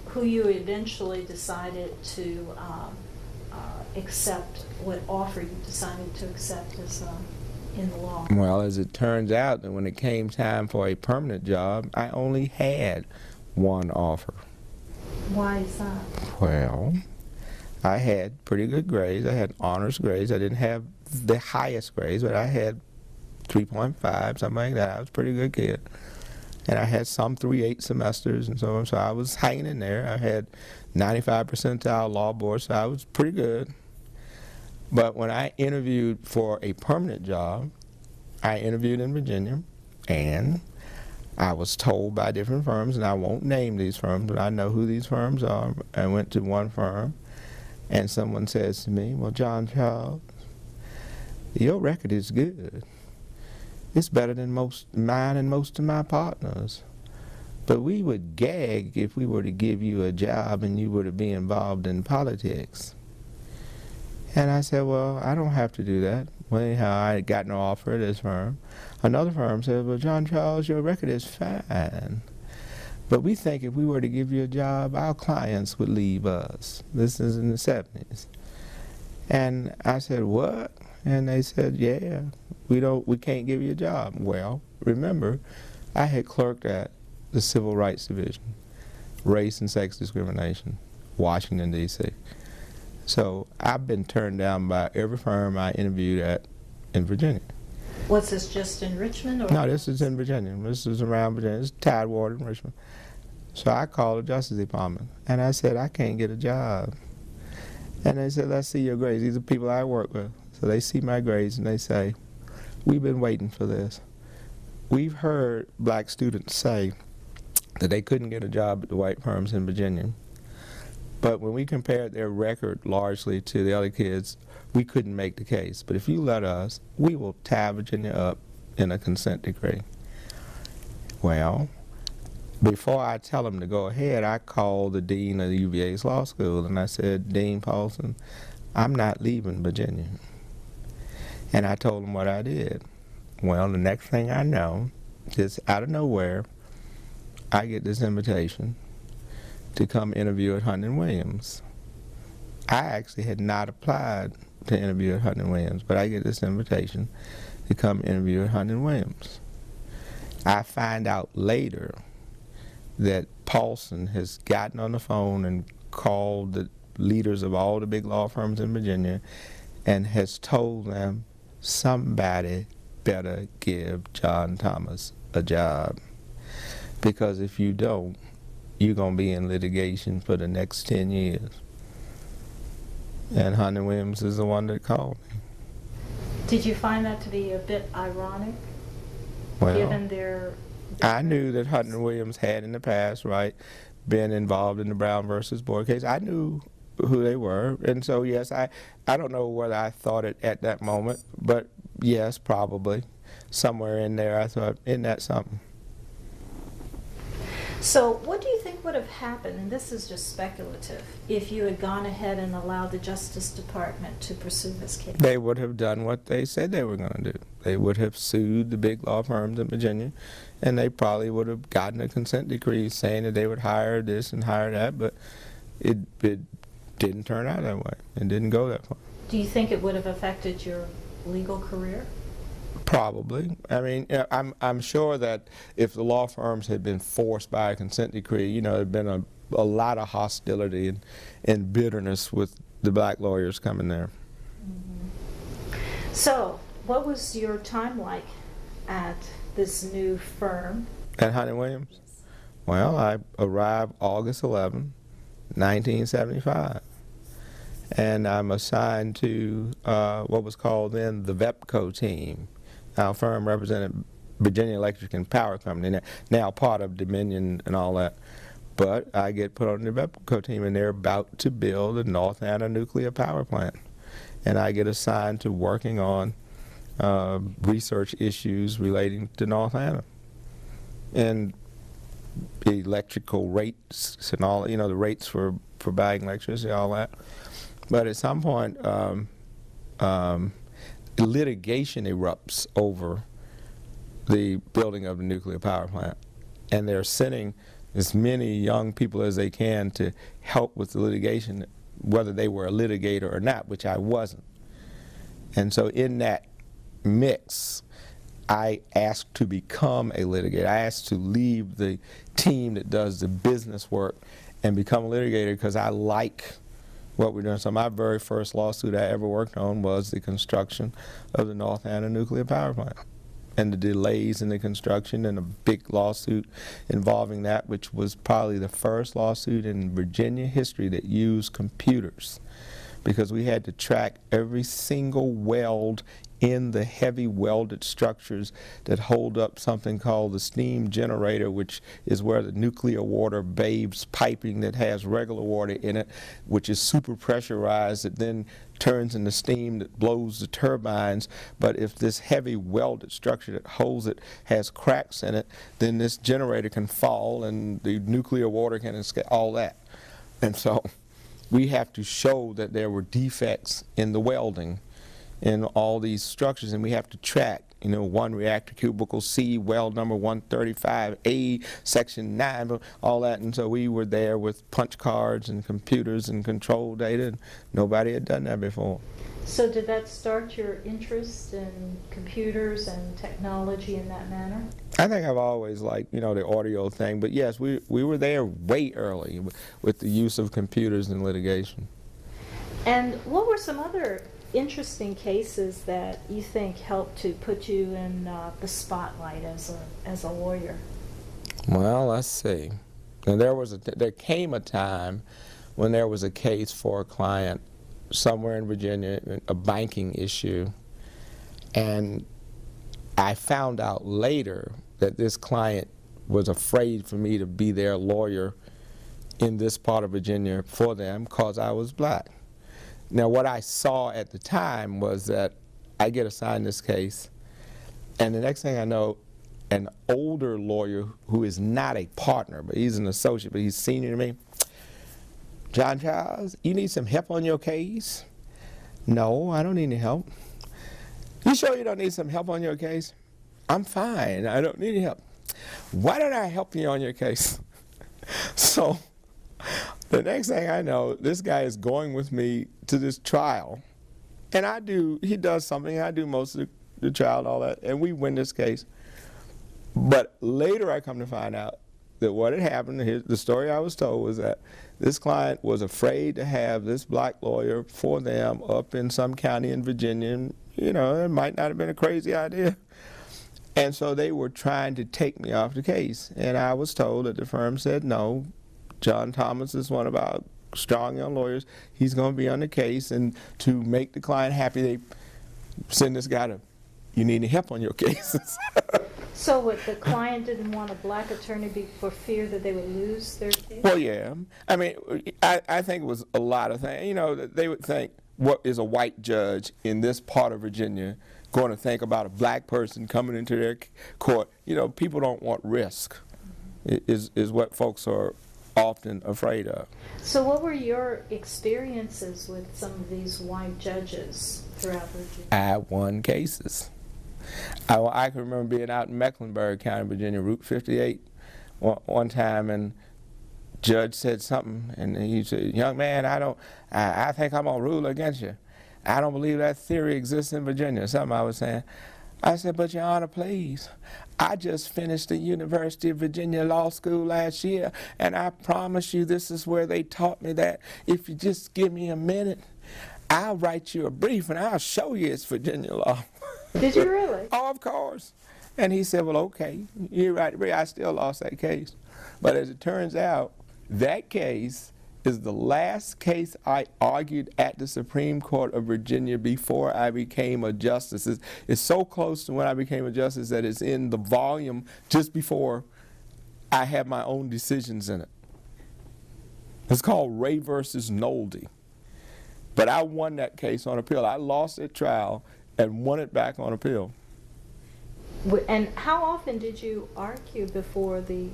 who you eventually decided to accept, what offer you decided to accept as in the law.
Well, as it turns out, that when it came time for a permanent job, I only had one offer.
Why is that?
Well, I had pretty good grades. I had honors grades. I didn't have the highest grades, but I had 3.5, something like that. I was a pretty good kid. And I had some 3/8 semesters and so on, so I was hanging in there. I had 95 percentile law board, so I was pretty good. But when I interviewed for a permanent job, I interviewed in Virginia, and I was told by different firms, and I won't name these firms, but I know who these firms are. I went to one firm, and someone says to me, well, John Charles, your record is good. It's better than mine and most of my partners. But we would gag if we were to give you a job and you were to be involved in politics. And I said, well, I don't have to do that. Well, anyhow, I had gotten an offer at this firm. Another firm said, well, John Charles, your record is fine. But we think if we were to give you a job, our clients would leave us. This is in the 70s. And I said, what? And they said, yeah, we can't give you a job. Well, remember, I had clerked at the Civil Rights Division, Race and Sex Discrimination, Washington, D.C. So I've been turned down by every firm I interviewed at in Virginia.
Was this just in Richmond? Or
no, this is in Virginia. This is around Virginia. It's Tidewater in Richmond. So I called the Justice Department, and I said, I can't get a job. And they said, let's see your grades. These are people I work with. So they see my grades, and they say, we've been waiting for this. We've heard black students say that they couldn't get a job at the white firms in Virginia. But when we compared their record largely to the other kids, we couldn't make the case. But if you let us, we will tie Virginia up in a consent decree. Well, before I tell them to go ahead, I called the dean of the UVA's law school, and I said, Dean Paulson, I'm not leaving Virginia. And I told him what I did. Well, the next thing I know, just out of nowhere, I get this invitation to come interview at Hunton and Williams. I actually had not applied to interview at Hunton and Williams, but I get this invitation to come interview at Hunton and Williams. I find out later that Paulson has gotten on the phone and called the leaders of all the big law firms in Virginia and has told them, somebody better give John Thomas a job, because if you don't, you're going to be in litigation for the next 10 years. And Hunton Williams is the one that called me.
Did you find that to be a bit ironic,
Well,
given their
I knew that Hunton and Williams had in the past, right, been involved in the Brown versus Board case. I knew who they were, and so yes, I don't know whether I thought it at that moment, but yes, probably somewhere in there I thought, isn't that something?
So what do you think would have happened, and this is just speculative, if you had gone ahead and allowed the Justice Department to pursue this case?
They would have done what they said they were going to do. They would have sued the big law firms in Virginia, and they probably would have gotten a consent decree saying that they would hire this and hire that, but it didn't turn out that way. It didn't go that far.
Do you think it would have affected your legal career?
Probably. I mean, I'm sure that if the law firms had been forced by a consent decree, you know, there'd been a lot of hostility and bitterness with the black lawyers coming there.
Mm-hmm. So, what was your time like at this new firm?
At Hunton Williams?
Yes.
Well, I arrived August 11, 1975. And I'm assigned to what was called then the VEPCO team, Our firm represented Virginia Electric and Power Company, now part of Dominion and all that. But I get put on the Developco team, and they're about to build a North Anna nuclear power plant. And I get assigned to working on research issues relating to North Anna. And electrical rates and all, the rates for buying electricity, all that. But at some point, litigation erupts over the building of the nuclear power plant. And they're sending as many young people as they can to help with the litigation, whether they were a litigator or not, which I wasn't. And so in that mix, I asked to become a litigator. I asked to leave the team that does the business work and become a litigator because I like what we're doing. So my very first lawsuit I ever worked on was the construction of the North Anna nuclear power plant, and the delays in the construction, and a big lawsuit involving that, which was probably the first lawsuit in Virginia history that used computers, because we had to track every single weld in the heavy welded structures that hold up something called the steam generator, which is where the nuclear water bathes piping that has regular water in it, which is super pressurized. It then turns into steam that blows the turbines. But if this heavy welded structure that holds it has cracks in it, then this generator can fall and the nuclear water can escape, all that. And so we have to show that there were defects in the welding in all these structures, and we have to track, one reactor cubicle C, weld number 135A, section 9, all that. And so we were there with punch cards and computers and control data, and nobody had done that before.
So did that start your interest in computers and technology in that manner?
I think I've always liked, the audio thing, but yes, we were there way early with the use of computers in litigation.
And what were some other interesting cases that you think helped to put you in the spotlight as a lawyer?
Well, let's see. And there came a time when there was a case for a client somewhere in Virginia, a banking issue, and I found out later that this client was afraid for me to be their lawyer in this part of Virginia for them because I was black. Now, what I saw at the time was that I get assigned this case, and the next thing I know, an older lawyer who is not a partner, but he's an associate, but he's senior to me, John Charles, you need some help on your case? No, I don't need any help. You sure you don't need some help on your case? I'm fine, I don't need any help. Why don't I help you on your case? So the next thing I know, this guy is going with me to this trial, and he does something, I do most of the trial and all that, and we win this case. But later I come to find out that what had happened, the story I was told was that this client was afraid to have this black lawyer for them up in some county in Virginia, and it might not have been a crazy idea. And so they were trying to take me off the case, and I was told that the firm said no. John Thomas is one of our strong young lawyers. He's going to be on the case, and to make the client happy, they send this guy to, you need any help on your cases.
So what, the client didn't want a black attorney for fear that they would lose their case?
Well, yeah. I mean, I think it was a lot of things. They would think, what is a white judge in this part of Virginia going to think about a black person coming into their court? People don't want risk, is what folks are often afraid of.
So what were your experiences with some of these white judges throughout Virginia?
I won cases. I can remember being out in Mecklenburg County, Virginia, Route 58 one time, and judge said something, and he said, young man, I think I'm going to rule against you. I don't believe that theory exists in Virginia, something I was saying. I said, but Your Honor, please, I just finished the University of Virginia Law School last year, and I promise you this is where they taught me that if you just give me a minute, I'll write you a brief and I'll show you it's Virginia law.
Did you really?
Oh, of course. And he said, well, okay, you're right. I still lost that case. But as it turns out, that case is the last case I argued at the Supreme Court of Virginia before I became a justice. It's so close to when I became a justice that it's in the volume just before I had my own decisions in it. It's called Ray versus Nolde. But I won that case on appeal. I lost at trial and won it back on appeal.
And how often did you argue before the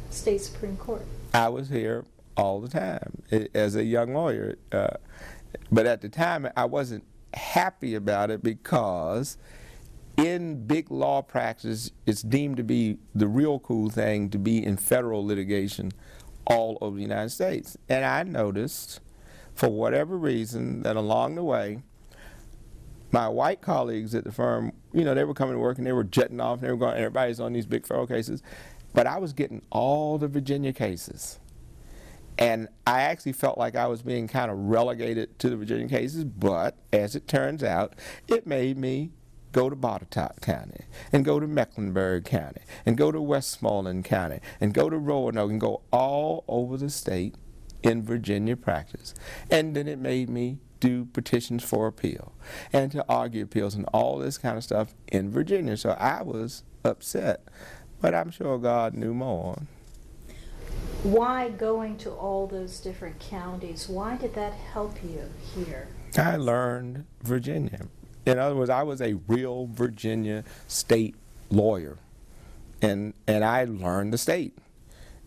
state Supreme Court?
I was here all the time as a young lawyer. But at the time, I wasn't happy about it because in big law practice, it's deemed to be the real cool thing to be in federal litigation all over the United States. And I noticed, for whatever reason, that along the way, my white colleagues at the firm, you know, they were coming to work and they were jetting off and they were going, everybody's on these big federal cases. But I was getting all the Virginia cases. And I actually felt like I was being kind of relegated to the Virginia cases, but as it turns out, it made me go to Botetourt County, and go to Mecklenburg County, and go to Westmoreland County, and go to Roanoke, and go all over the state in Virginia practice. And then it made me do petitions for appeal, and to argue appeals, and all this kind of stuff in Virginia. So I was upset, but I'm sure God knew more.
Why going to all those different counties? Why did that help you here?
I learned Virginia. In other words, I was a real Virginia state lawyer, and I learned the state,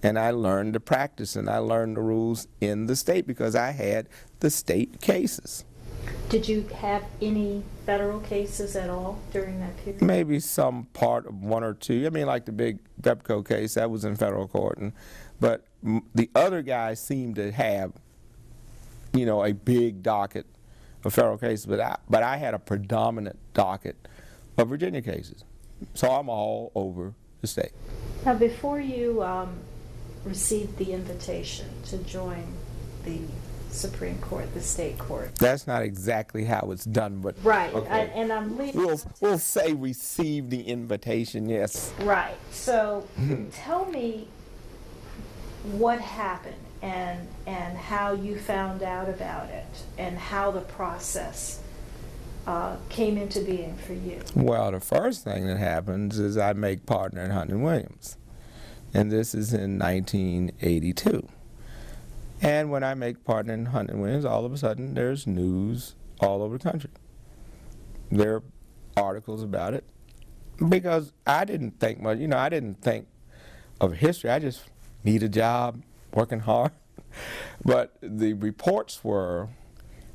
and I learned the practice, and I learned the rules in the state because I had the state cases.
Did you have any federal cases at all during that period?
Maybe some part of one or two. I mean, like the big Bepco case, that was in federal court, but the other guys seemed to have, you know, a big docket of federal cases, but I had a predominant docket of Virginia cases. So I'm all over the state.
Now, before you received the invitation to join the Supreme Court, the state court.
That's not exactly how it's done, but
right.
Okay.
And I'm leaving.
We'll say receive the invitation, yes.
Right. So tell me what happened and how you found out about it and how the process came into being for you.
Well, the first thing that happens is I make partner in Hunton and Williams, and this is in 1982. And when I make partner in Hunton and Williams, all of a sudden there's news all over the country. There are articles about it because I didn't think much, you know, I didn't think of history. I just need a job, working hard. But the reports were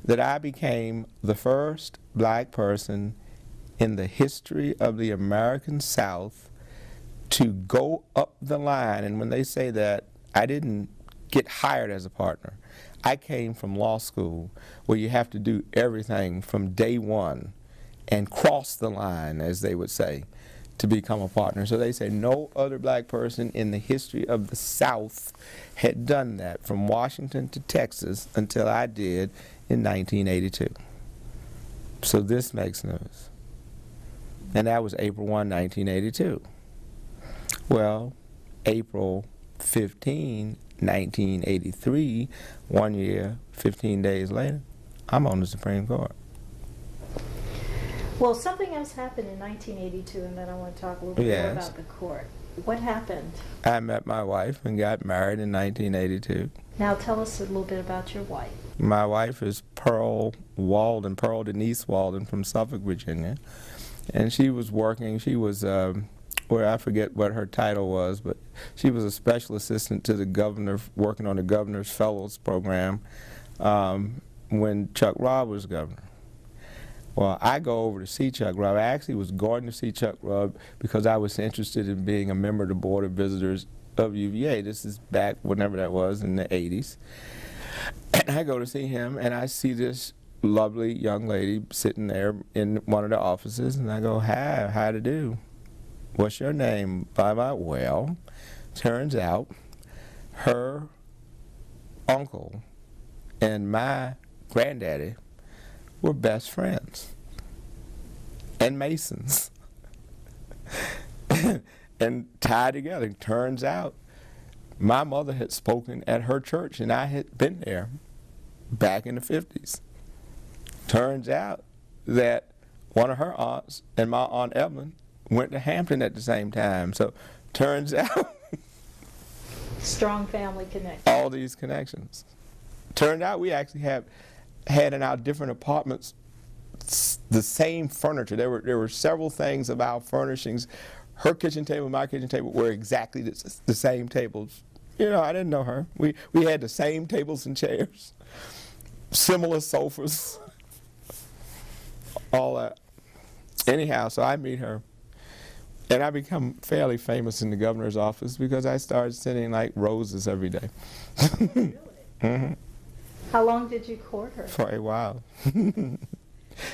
that I became the first black person in the history of the American South to go up the line. And when they say that, I didn't get hired as a partner. I came from law school where you have to do everything from day one and cross the line, as they would say, to become a partner. So they say no other black person in the history of the South had done that from Washington to Texas until I did in 1982. So this makes news. And that was April 1, 1982. Well, April 15, 1983, 1 year, 15 days later, I'm on the Supreme Court.
Well, something else happened in 1982, and then I want to talk a little bit more about the court. What happened?
I met my wife and got married in 1982.
Now tell us a little bit about your wife.
My wife is Pearl Walden, Pearl Denise Walden from Suffolk, Virginia. And she was working, she was, well, I forget what her title was, but she was a special assistant to the governor, working on the Governor's Fellows Program when Chuck Robb was governor. Well, I go over to see Chuck Robb. I actually was going to see Chuck Robb because I was interested in being a member of the Board of Visitors of UVA. This is back whenever that was, in the 80s. And I go to see him, and I see this lovely young lady sitting there in one of the offices, and I go, hi, how to do? What's your name? Bye-bye. Well, turns out her uncle and my granddaddy were best friends and Masons and tied together. Turns out my mother had spoken at her church, and I had been there back in the 50s. Turns out that one of her aunts and my Aunt Evelyn went to Hampton at the same time. So turns out
strong family connection.
All these connections. Turned out we actually had in our different apartments the same furniture. There were several things about furnishings. Her kitchen table and my kitchen table were exactly the same tables. You know, I didn't know her. We had the same tables and chairs, similar sofas, all that. Anyhow, so I meet her, and I become fairly famous in the governor's office because I started sending like roses every day.
Really?
Mm-hmm.
How long did you court her?
For a while.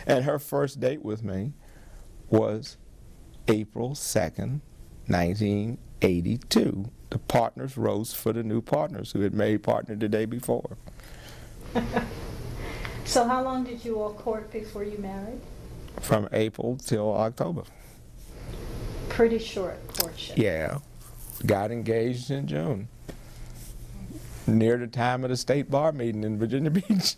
And her first date with me was April 2nd, 1982. The partners rose for the new partners who had made partner the day before.
So how long did you all court before you married?
From April till October.
Pretty short courtship.
Yeah. Got engaged in June, near the time of the state bar meeting in Virginia Beach.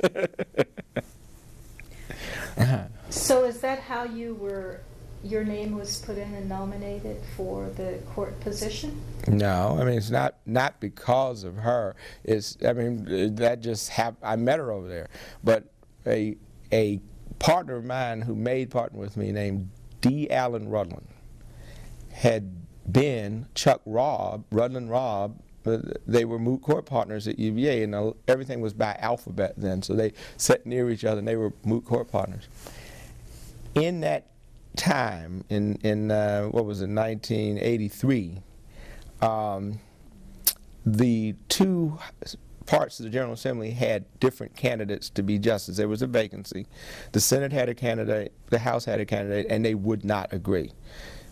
So is that how your name was put in and nominated for the court position?
No, I mean, it's not because of her. That just happened. I met her over there. But a partner of mine who made partner with me named D. Allen Rudland had been Chuck Rudland Robb. They were moot court partners at UVA, and everything was by alphabet then, so they sat near each other and they were moot court partners. In that time, in 1983, the two parts of the General Assembly had different candidates to be justice. There was a vacancy. The Senate had a candidate, the House had a candidate, and they would not agree.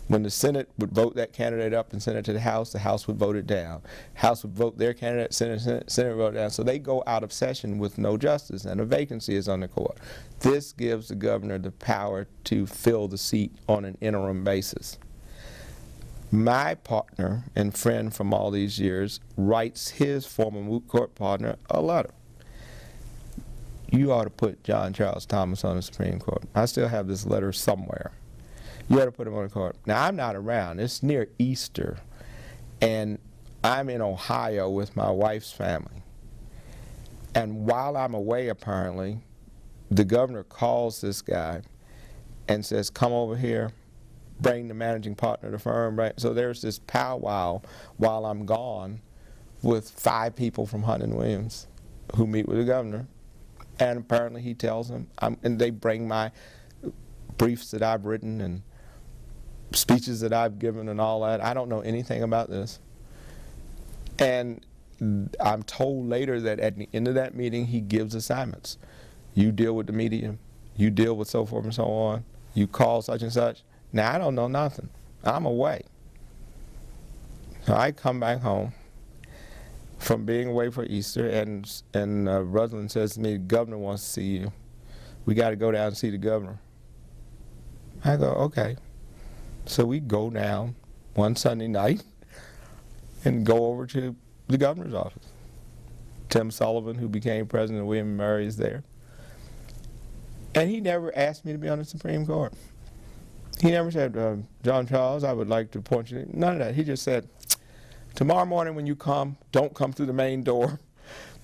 When the Senate would vote that candidate up and send it to the House would vote it down. House would vote their candidate, Senate would vote it down. So they go out of session with no justice, and a vacancy is on the court. This gives the governor the power to fill the seat on an interim basis. My partner and friend from all these years writes his former moot court partner a letter. You ought to put John Charles Thomas on the Supreme Court. I still have this letter somewhere. You ought to put him on the court. Now, I'm not around. It's near Easter, and I'm in Ohio with my wife's family. And while I'm away, apparently, the governor calls this guy and says, come over here, bring the managing partner of the firm. Right? So there's this powwow while I'm gone with 5 people from Hunton and Williams who meet with the governor. And apparently he tells them, and they bring my briefs that I've written and speeches that I've given and all that. I don't know anything about this. And I'm told later that at the end of that meeting, he gives assignments. You deal with the media, you deal with so forth and so on, you call such and such. Now, I don't know nothing. I'm away. So I come back home from being away for Easter, and Rutland says to me, the governor wants to see you. We got to go down and see the governor. I go, okay. So we go down one Sunday night and go over to the governor's office. Tim Sullivan, who became president of William & Mary, is there. And he never asked me to be on the Supreme Court. He never said, John Charles, I would like to appoint you. None of that. He just said, tomorrow morning when you come, don't come through the main door.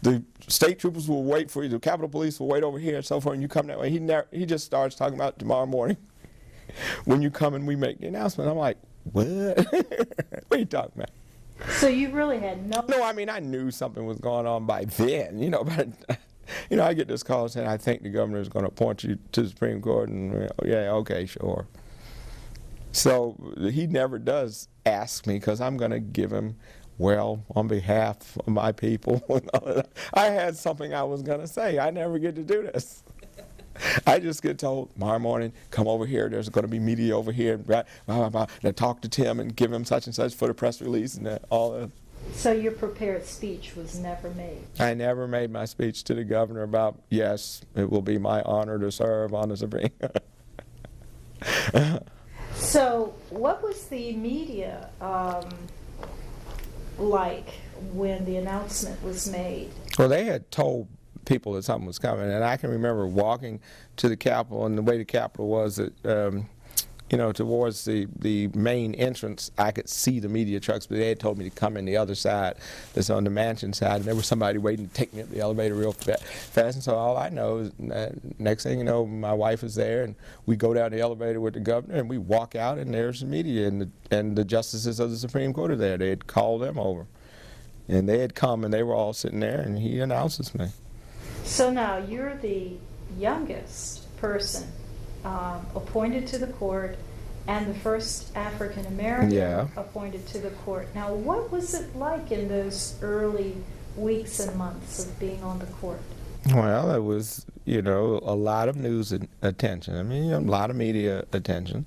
The state troopers will wait for you. The Capitol Police will wait over here and so forth, and you come that way. He just starts talking about tomorrow morning. When you come and we make the announcement. I'm like, what? What are you talking about?
So you really had no...
No, I mean, I knew something was going on by then, but, I get this call saying, I think the governor is going to appoint you to the Supreme Court, and yeah, okay, sure. So he never does ask me, because I'm going to give him, well, on behalf of my people. I had something I was going to say. I never get to do this. I just get told, tomorrow morning, come over here, there's going to be media over here, blah, blah, blah, blah. Talk to Tim and give him such and such for the press release and all that.
So your prepared speech was never made?
I never made my speech to the governor about, yes, it will be my honor to serve on the Supreme Court.
So what was the media like when the announcement was made?
Well, they had told people that something was coming, and I can remember walking to the Capitol, and the way the Capitol was, that you know, towards the main entrance, I could see the media trucks, but they had told me to come in the other side, that's on the mansion side, and there was somebody waiting to take me up the elevator real fast. And so all I know is, next thing you know, my wife is there, and we go down the elevator with the governor, and we walk out, and there's the media, and the justices of the Supreme Court are there. They had called them over, and they had come, and they were all sitting there, and he announces me.
So now you're the youngest person appointed to the court, and the first African American appointed to the court. Now, what was it like in those early weeks and months of being on the court?
Well, it was, you know, a lot of news attention. I mean, you know, a lot of media attention.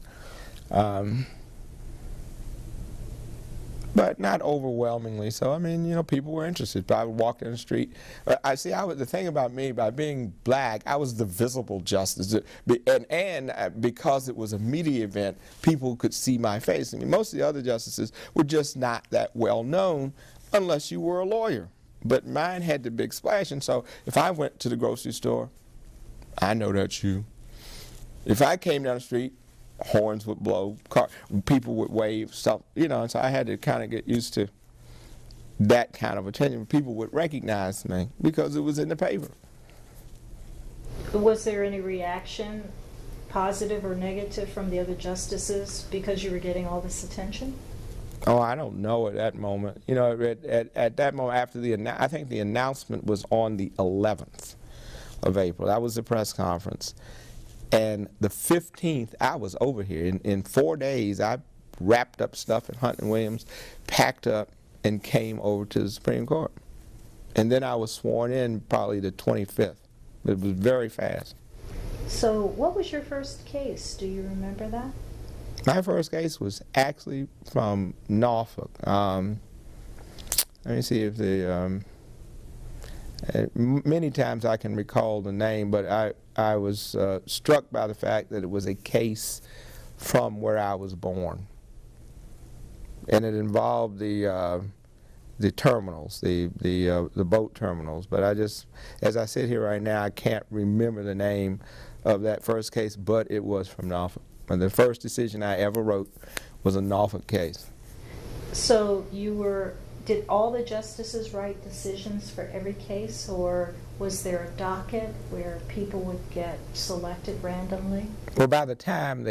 But not overwhelmingly so. I mean, you know, people were interested. I would walk down the street. The thing about me, by being black, I was the visible justice. And because it was a media event, people could see my face. I mean, most of the other justices were just not that well known unless you were a lawyer. But mine had the big splash, and so if I went to the grocery store, I know that's you. If I came down the street, horns would blow, people would wave, stuff, you know, and so I had to kind of get used to that kind of attention. People would recognize me because it was in the paper.
Was there any reaction, positive or negative, from the other justices because you were getting all this attention?
Oh, I don't know at that moment. You know, at that moment after I think the announcement was on the 11th of April. That was the press conference. And the 15th, I was over here. In 4 days, I wrapped up stuff at Hunton and Williams, packed up, and came over to the Supreme Court. And then I was sworn in probably the 25th. It was very fast.
So what was your first case? Do you remember that?
My first case was actually from Norfolk. Let me see if the... many times I can recall the name, but I was struck by the fact that it was a case from where I was born, and it involved the terminals, the boat terminals. But as I sit here right now, I can't remember the name of that first case, but it was from Norfolk. And the first decision I ever wrote was a Norfolk case.
So did all the justices write decisions for every case, or was there a docket where people would get selected randomly?
Well, by the time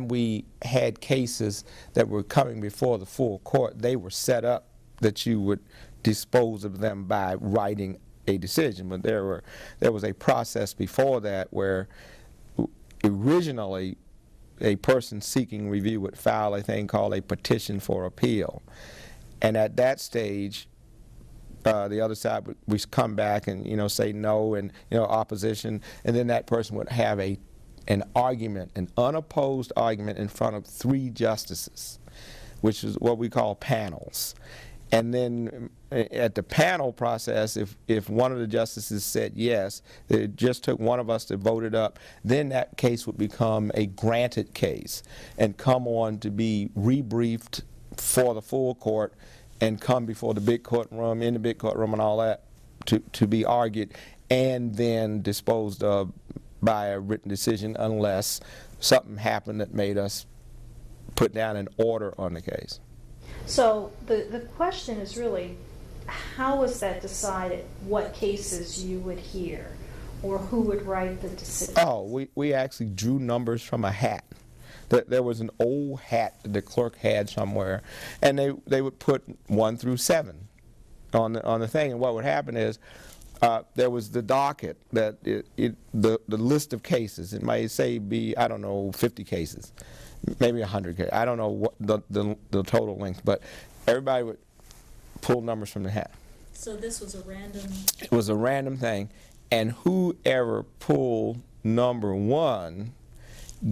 we had cases that were coming before the full court, they were set up that you would dispose of them by writing a decision. But there was a process before that where originally a person seeking review would file a thing called a petition for appeal. And at that stage, the other side would come back and, you know, say no, and, you know, opposition, and then that person would have an argument, an unopposed argument in front of 3 justices, which is what we call panels. And then at the panel process, if one of the justices said yes, it just took one of us to vote it up, then that case would become a granted case and come on to be rebriefed for the full court and come before the big courtroom, in the big courtroom and all that, to be argued and then disposed of by a written decision unless something happened that made us put down an order on the case.
So the question is really, how was that decided, what cases you would hear, or who would write the decision? Oh,
we actually drew numbers from a hat. There was an old hat that the clerk had somewhere, and they would put 1 through 7 on the thing. And what would happen is there was the docket, that the list of cases. It might say be, I don't know, 50 cases, maybe 100 cases. I don't know what the total length, but everybody would pull numbers from the hat.
So this was a random...
It was a random thing, and whoever pulled number 1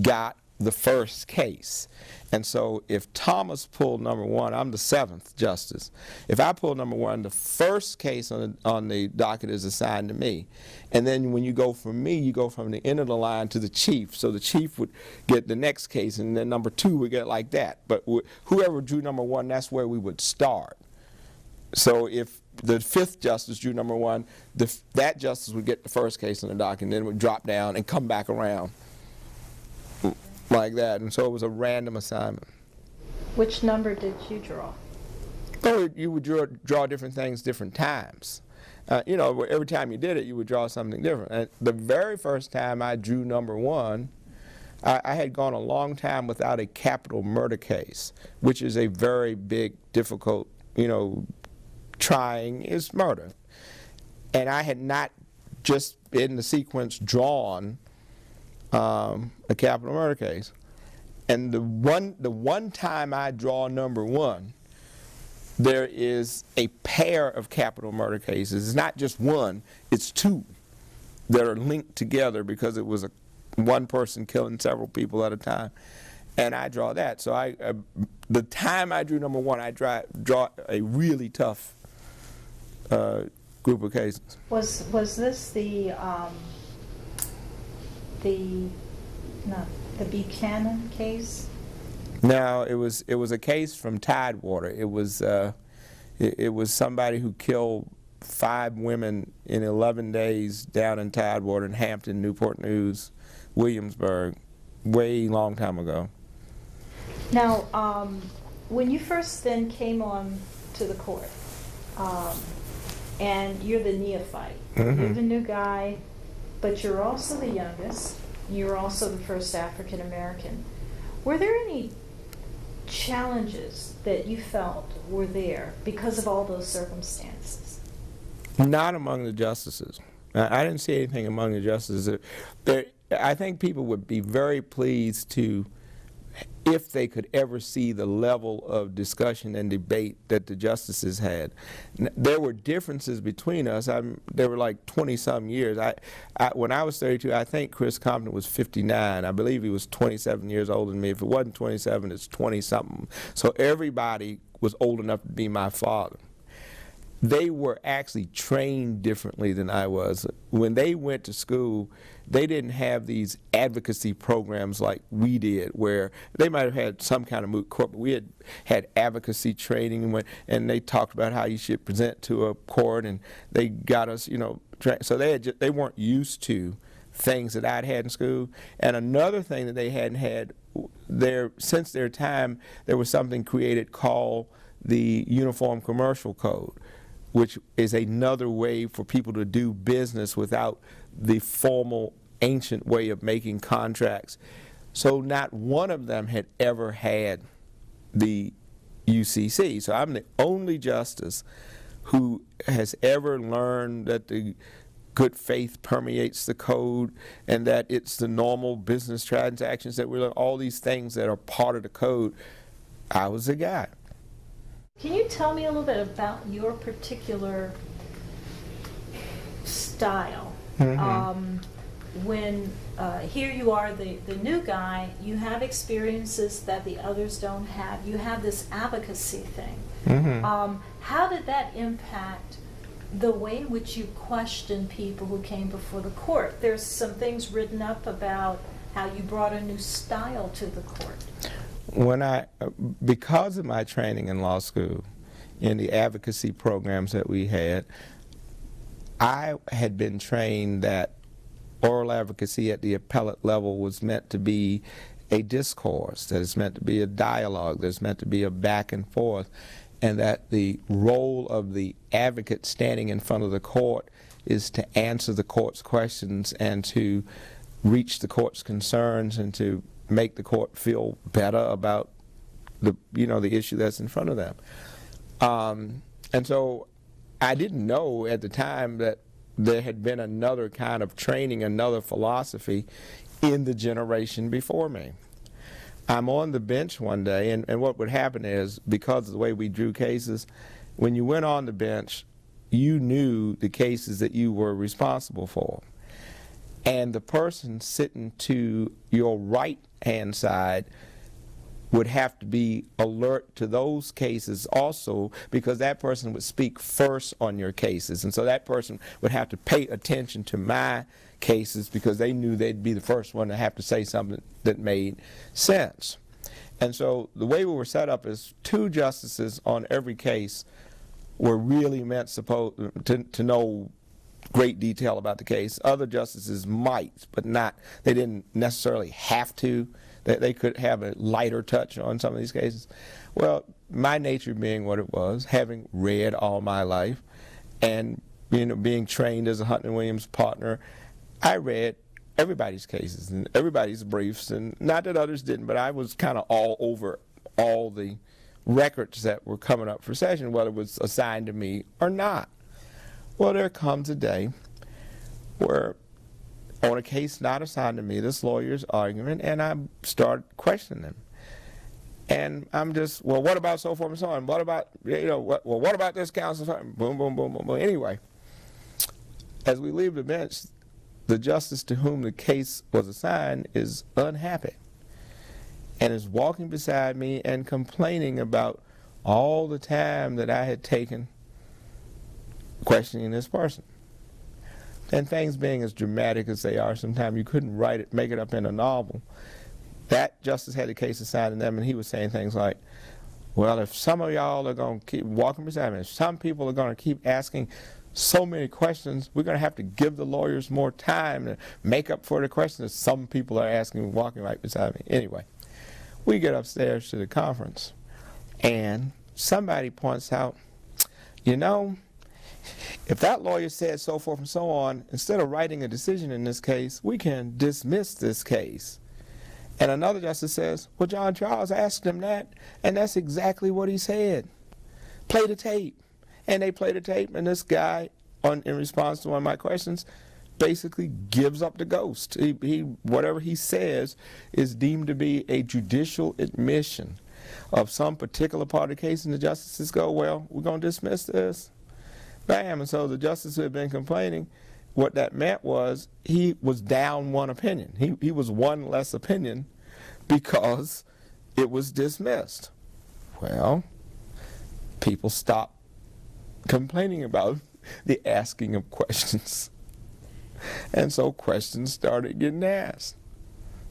got the first case. And so if Thomas pulled number one, I'm the seventh justice. If I pull number one, the first case on the docket is assigned to me. And then when you go from me, you go from the end of the line to the chief. So the chief would get the next case, and then number two would get like that. But whoever drew number one, that's where we would start. So if the fifth justice drew number one, that justice would get the first case on the docket, and then it would drop down and come back around like that. And so it was a random assignment.
Which number did you draw?
Oh, you would draw different things different times. You know, every time you did it, you would draw something different. And the very first time I drew number one, I had gone a long time without a capital murder case, which is a very big, difficult, you know, trying is murder. And I had not just in the sequence drawn a capital murder case. And the one time I draw number one, there is a pair of capital murder cases. It's not just one, it's two that are linked together because it was one person killing several people at a time. And I draw that. So the time I drew number one, I draw a really tough group of cases.
Was this the Buchanan case?
No, it was a case from Tidewater. It was somebody who killed 5 women in 11 days down in Tidewater in Hampton, Newport News, Williamsburg, way long time ago.
Now, when you first then came on to the court, and you're the neophyte,
Mm-hmm.
you're the new guy, but you're also the youngest, you're also the first African American. Were there any challenges that you felt were there because of all those circumstances?
Not among the justices. I didn't see anything among the justices. I think people would be very pleased if they could ever see the level of discussion and debate that the justices had. There were differences between us. There were like 20-some years. When I was 32, I think Chris Compton was 59. I believe he was 27 years older than me. If it wasn't 27, it's 20-something. So everybody was old enough to be my father. They were actually trained differently than I was. When they went to school, they didn't have these advocacy programs like we did, where they might have had some kind of moot court, but we had advocacy training, and they talked about how you should present to a court, and they got us, you know, so they weren't used to things that I'd had in school. And another thing that they hadn't had since their time, there was something created called the Uniform Commercial Code, which is another way for people to do business without the formal ancient way of making contracts. So not one of them had ever had the UCC. So I'm the only justice who has ever learned that the good faith permeates the code and that it's the normal business transactions that we learn, all these things that are part of the code. I was the guy.
Can you tell me a little bit about your particular style?
Mm-hmm.
When here you are, the new guy, you have experiences that the others don't have. You have this advocacy thing.
Mm-hmm.
How did that impact the way in which you question people who came before the court? There's some things written up about how you brought a new style to the court. Because of my training in law school, in the advocacy programs that we had, I had been trained that oral advocacy at the appellate level was meant to be a discourse, that it's meant to be a dialogue, that it's meant to be a back and forth, and that the role of the advocate standing in front of the court is to answer the court's questions and to reach the court's concerns and to make the court feel better about the issue that's in front of them. And so I didn't know at the time that there had been another kind of training, another philosophy in the generation before me. I'm on the bench one day, and what would happen is, because of the way we drew cases, when you went on the bench, you knew the cases that you were responsible for.
and the person sitting to your right-hand side would have to be alert to those cases also, because that person would speak first on your cases. And so that person would have to pay attention to my cases because they knew they'd be the first one to have to say something that made sense. And so the way we were set up is 2 justices on every case were really meant to know great detail about the case. Other justices might, but not. They didn't necessarily have to. They could have a lighter touch on some of these cases. Well, my nature being what it was, having read all my life, and being trained as a Hunton and Williams partner, I read everybody's cases and everybody's briefs, and not that others didn't, but I was kind of all over all the records that were coming up for session, whether it was assigned to me or not. Well, there comes a day where, on a case not assigned to me, this lawyer's arguing, and I start questioning him. And I'm just, well, what about so forth and so on? What about, what about this counsel? Boom, boom, boom, boom, boom. Anyway, as we leave the bench, the justice to whom the case was assigned is unhappy and is walking beside me and complaining about all the time that I had taken questioning this person. And things being as dramatic as they are, sometimes you couldn't make it up in a novel. That justice had the case assigned to them, and he was saying things like, well, if some of y'all are going to keep walking beside me, if some people are going to keep asking so many questions, we're going to have to give the lawyers more time to make up for the questions some people are asking walking right beside me. Anyway, we get upstairs to the conference, and somebody points out, if that lawyer said so forth and so on, instead of writing a decision in this case, we can dismiss this case. And another justice says, well, John Charles asked him that, and that's exactly what he said. Play the tape. And they play the tape, and this guy, in response to one of my questions, basically gives up the ghost. Whatever he says is deemed to be a judicial admission of some particular part of the case, and the justices go, well, we're going to dismiss this. Bam. And so the justice who had been complaining, what that meant was he was down one opinion. He was one less opinion because it was dismissed. Well, people stopped complaining about the asking of questions. And so questions started getting asked.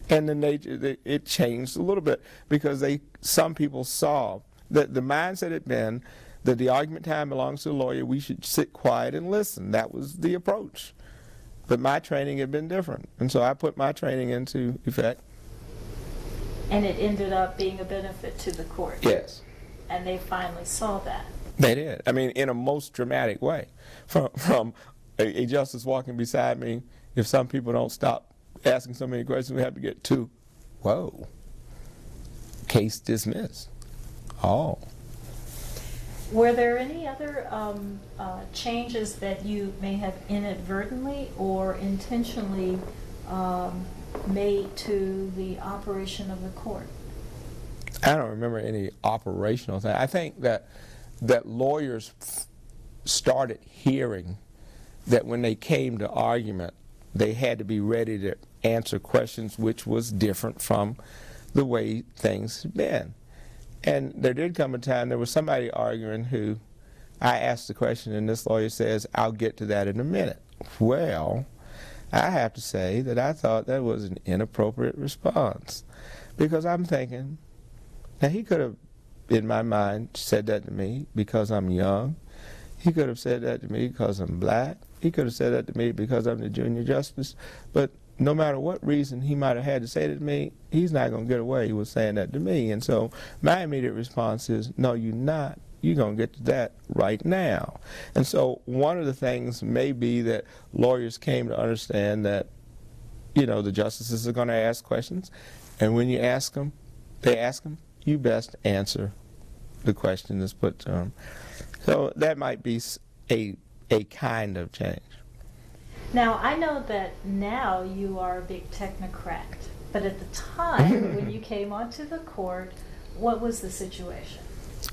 And the nature, it changed a little bit because some people saw that the mindset had been that the argument time belongs to the lawyer, we should sit quiet and listen. That was the approach. But my training had been different. And so I put my training into effect.
And it ended up being a benefit to the court.
Yes.
And they finally saw that.
They did. I mean, in a most dramatic way. From a justice walking beside me, if some people don't stop asking so many questions, we have to get to, whoa, case dismissed. Oh.
Were there any other changes that you may have inadvertently or intentionally made to the operation of the court?
I don't remember any operational thing. I think that lawyers started hearing that when they came to argument, they had to be ready to answer questions which was different from the way things had been. And there did come a time, there was somebody arguing who I asked the question, and this lawyer says, I'll get to that in a minute. Well, I have to say that I thought that was an inappropriate response, because I'm thinking, now he could have, in my mind, said that to me because I'm young. He could have said that to me because I'm black. He could have said that to me because I'm the junior justice. But no matter what reason he might have had to say that to me, he's not going to get away with saying that to me. And so my immediate response is, no, you're not. You're going to get to that right now. And so one of the things may be that lawyers came to understand that, the justices are going to ask questions. And when you ask them, you best answer the question that's put to them. So that might be a kind of change.
Now, I know that now you are a big technocrat, but at the time when you came onto the court, what was the situation?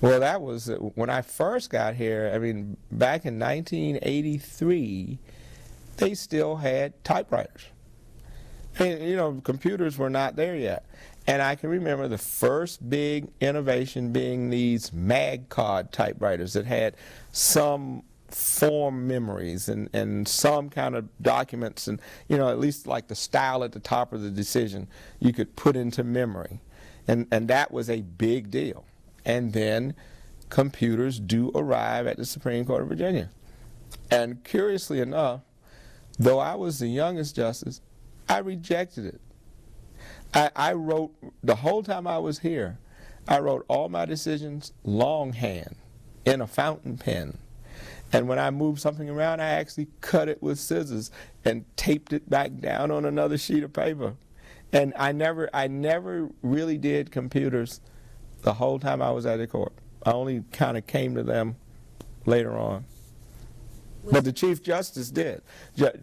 Well, that was when I first got here. I mean, back in 1983, they still had typewriters. And, computers were not there yet. And I can remember the first big innovation being these MagCard typewriters that had some form memories and some kind of documents and, at least like the style at the top of the decision you could put into memory. And that was a big deal. And then computers do arrive at the Supreme Court of Virginia. And curiously enough, though I was the youngest justice, I rejected it. I wrote, the whole time I was here, I wrote all my decisions longhand in a fountain pen. And when I moved something around, I actually cut it with scissors and taped it back down on another sheet of paper. And I never really did computers the whole time I was at the court. I only kind of came to them later on. But the Chief Justice did.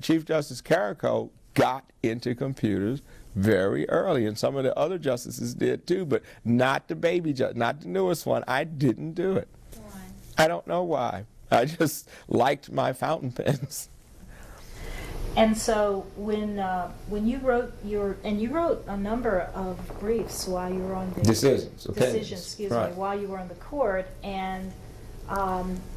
Chief Justice Carrico got into computers very early, and some of the other justices did too, but not the baby judge, not the newest one. I didn't do it.
Why?
I don't know why. I just liked my fountain pens.
And so when you wrote you wrote a number of briefs while you were on the
decisions,
right. While you were on the court, and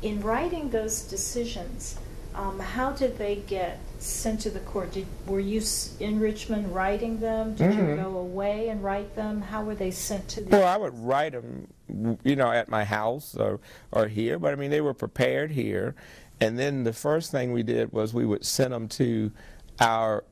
in writing those decisions, how did they get sent to the court? Were you in Richmond writing them? Did you go away and write them? How were they sent to the?
Well, I would write them, at my house or here, but I mean they were prepared here. And then the first thing we did was we would send them to our,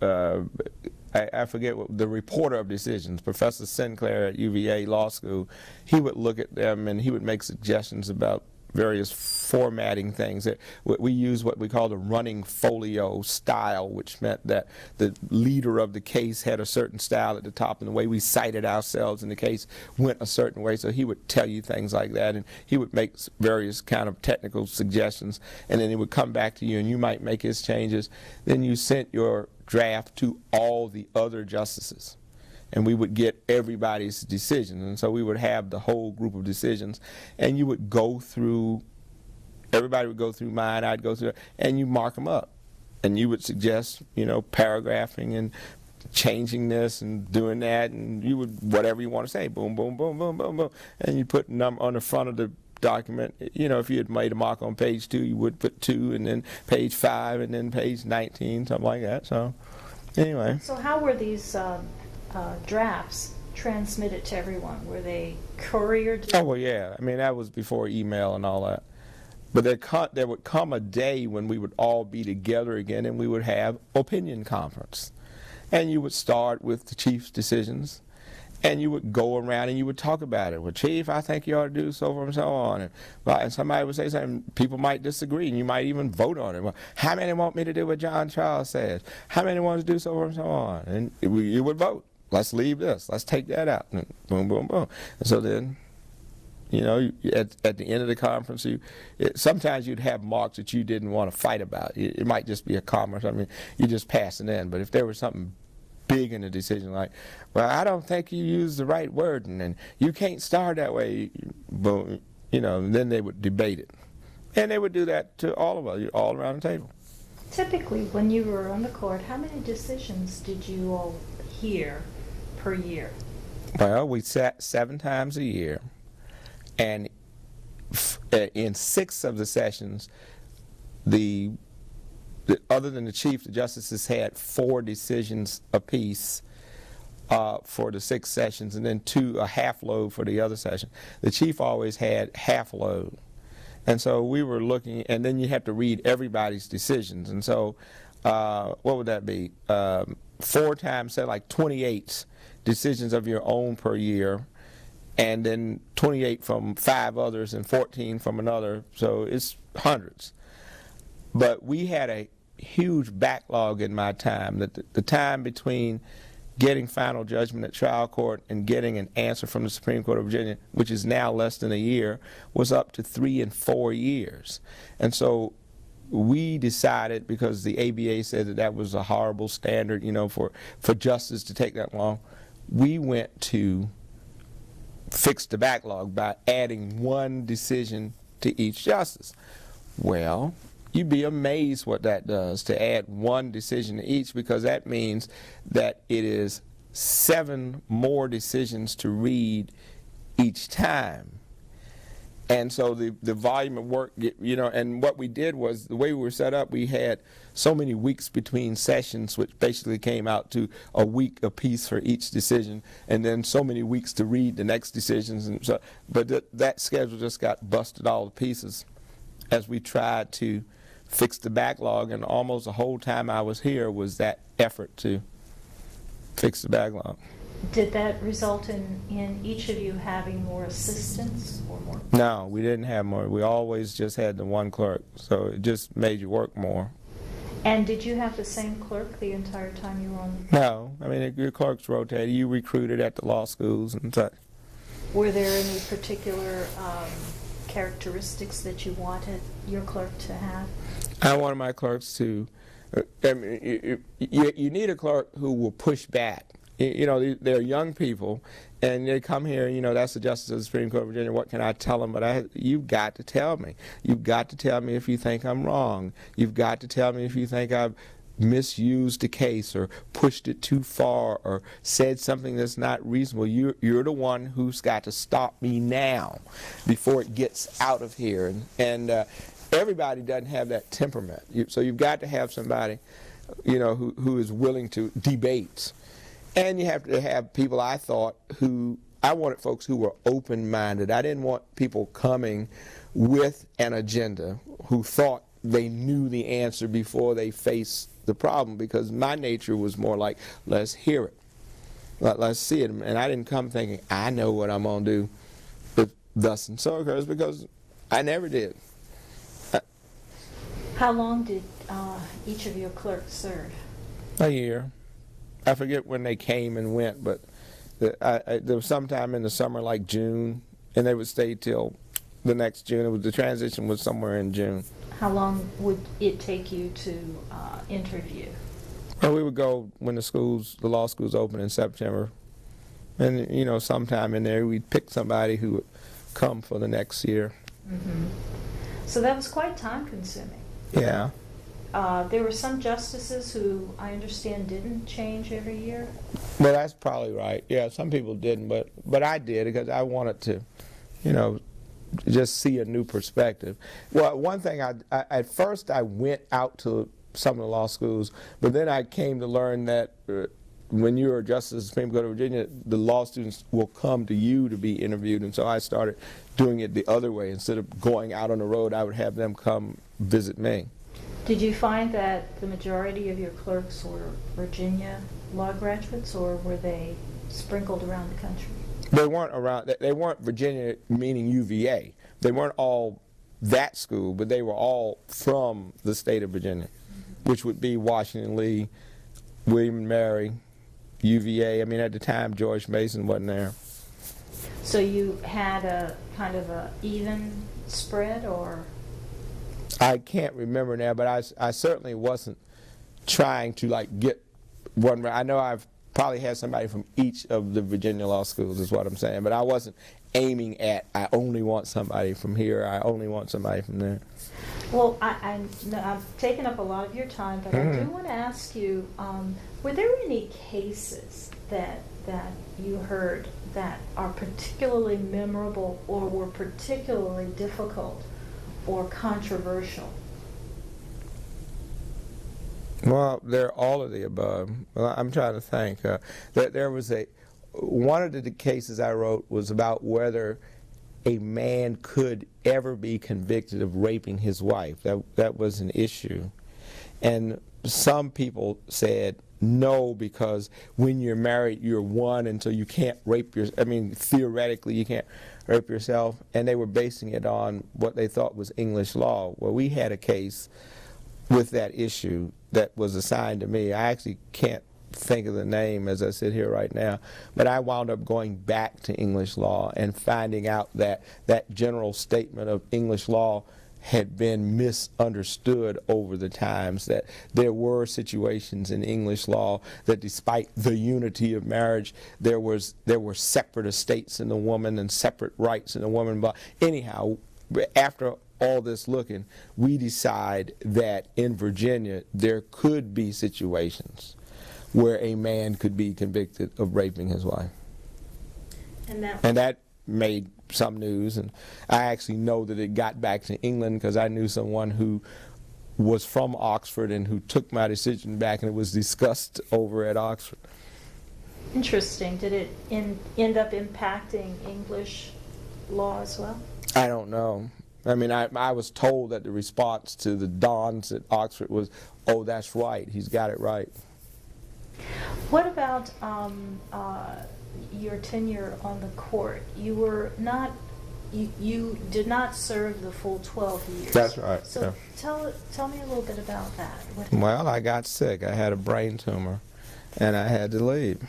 I forget what, the reporter of decisions, Professor Sinclair at UVA Law School. He would look at them and he would make suggestions about various formatting things. We use what we call the running folio style, which meant that the leader of the case had a certain style at the top, and the way we cited ourselves in the case went a certain way. So he would tell you things like that, and he would make various kind of technical suggestions, and then he would come back to you, and you might make his changes. Then you sent your draft to all the other justices, and we would get everybody's decisions. And so we would have the whole group of decisions, and you would go through, everybody would go through mine, I'd go through, and you mark them up. And you would suggest, paragraphing and changing this and doing that, and you would, whatever you want to say, boom, boom, boom, boom, boom, boom. And you put number on the front of the document. If you had made a mark on page 2, you would put 2, and then page 5, and then page 19, something like that. So, anyway.
So how were these drafts transmitted to everyone? Were they couriered?
Oh, well, yeah. I mean, that was before email and all that. But there would come a day when we would all be together again, and we would have opinion conference. And you would start with the chief's decisions, and you would go around and you would talk about it. Well, Chief, I think you ought to do so forth and so on. And somebody would say something, people might disagree, and you might even vote on it. Well, how many want me to do what John Charles says? How many want to do so forth and so on? And you would vote. Let's leave this. Let's take that out. And boom, boom, boom. And so then, at the end of the conference, sometimes you'd have marks that you didn't want to fight about. It might just be a comment. I mean, you just pass it in. But if there was something big in the decision, like, well, I don't think you used the right word, and you can't start that way, boom, then they would debate it. And they would do that to all of us, all around the table.
Typically, when you were on the court, how many decisions did you all hear per year?
Well, we sat 7 times a year, and in 6 of the sessions, other than the chief, the justices had 4 decisions apiece for the 6 sessions, and then a half load for the other session. The chief always had half load. And so we were looking, and then you have to read everybody's decisions. And so what would that be? 4 times, say like 28 decisions of your own per year, and then 28 from 5 others and 14 from another. So it's hundreds. But we had a huge backlog in my time. The time between getting final judgment at trial court and getting an answer from the Supreme Court of Virginia, which is now less than a year, was up to 3 and 4 years. And so we decided, because the ABA said that was a horrible standard, for justice to take that long, we went to fix the backlog by adding 1 decision to each justice. Well, you'd be amazed what that does to add one decision to each, because that means that it is 7 more decisions to read each time. And so the volume of work, you know, and what we did was, the way we were set up, we had so many weeks between sessions, which basically came out to a week apiece for each decision, and then so many weeks to read the next decisions. And so, but that schedule just got busted all to pieces as we tried to fix the backlog, and almost the whole time I was here was that effort to fix the backlog.
Did that result in each of you having more assistants or more?
No, we didn't have more. We always just had the one clerk, so it just made you work more.
And did you have the same clerk the entire time you were on?
No, I mean, your clerks rotated. You recruited at the law schools and such.
Were there any particular characteristics that you wanted your clerk to have?
I wanted my clerks to, I mean, you need a clerk who will push back. You know, they're young people, and they come here, you know, that's the Justice of the Supreme Court of Virginia, what can I tell them? But you've got to tell me. You've got to tell me if you think I'm wrong. You've got to tell me if you think I've misused the case or pushed it too far or said something that's not reasonable. You're the one who's got to stop me now before it gets out of here. And everybody doesn't have that temperament. So you've got to have somebody, you know, who is willing to debate. And you have to have people, I wanted folks who were open-minded. I didn't want people coming with an agenda who thought they knew the answer before they faced the problem, because my nature was more like, let's hear it. Let's see it. And I didn't come thinking, I know what I'm going to do if thus and so occurs, because I never did.
How long did each of your clerks serve?
A year. I forget when they came and went, but there was sometime in the summer, like June, and they would stay till the next June. The transition was somewhere in June.
How long would it take you to interview?
Well, we would go when the law schools open in September, and you know, sometime in there we'd pick somebody who would come for the next year.
Mm-hmm. So that was quite time-consuming.
Yeah.
There were some justices who I understand didn't change every year.
Well, that's probably right. Yeah, some people didn't, but I did, because I wanted to, you know, just see a new perspective. Well, one thing, at first I went out to some of the law schools, but then I came to learn that when you're a justice of the Supreme Court of Virginia, the law students will come to you to be interviewed, and so I started doing it the other way. Instead of going out on the road, I would have them come visit me.
Did you find that the majority of your clerks were Virginia law graduates, or were they sprinkled around the country?
They weren't around. They weren't Virginia, meaning UVA. They weren't all that school, but they were all from the state of Virginia, which would be Washington Lee, William and Mary, UVA. I mean, at the time, George Mason wasn't there.
So you had a kind of a even spread, or?
I can't remember now, but I certainly wasn't trying to like get one. I know I've probably had somebody from each of the Virginia law schools, is what I'm saying, but I wasn't aiming at, I only want somebody from here, I only want somebody from there.
Well, I've taken up a lot of your time, but I do want to ask you, were there any cases that you heard that are particularly memorable or were particularly difficult or controversial?
Well, they're all of the above. Well, I'm trying to think. There was one of the cases I wrote was about whether a man could ever be convicted of raping his wife. That was an issue. And some people said no, because when you're married, you're one, and so you can't rape theoretically you can't rape yourself. And they were basing it on what they thought was English law. Well, we had a case with that issue that was assigned to me. I actually can't think of the name as I sit here right now, but I wound up going back to English law and finding out that that general statement of English law had been misunderstood over the times, that there were situations in English law that despite the unity of marriage, there were separate estates in the woman and separate rights in the woman. But anyhow, after all this looking, we decide that in Virginia there could be situations where a man could be convicted of raping his wife. And that made some news, and I actually know that it got back to England because I knew someone who was from Oxford and who took my decision back, and it was discussed over at Oxford.
Interesting. Did it end up impacting English law as well?
I don't know. I mean, I was told that the response to the dons at Oxford was, oh, that's right, he's got it right.
What about your tenure on the court? You were not, you did not serve the full 12 years.
That's right.
So yeah. Tell me a little bit about that.
Well, I got sick. I had a brain tumor, and I had to leave.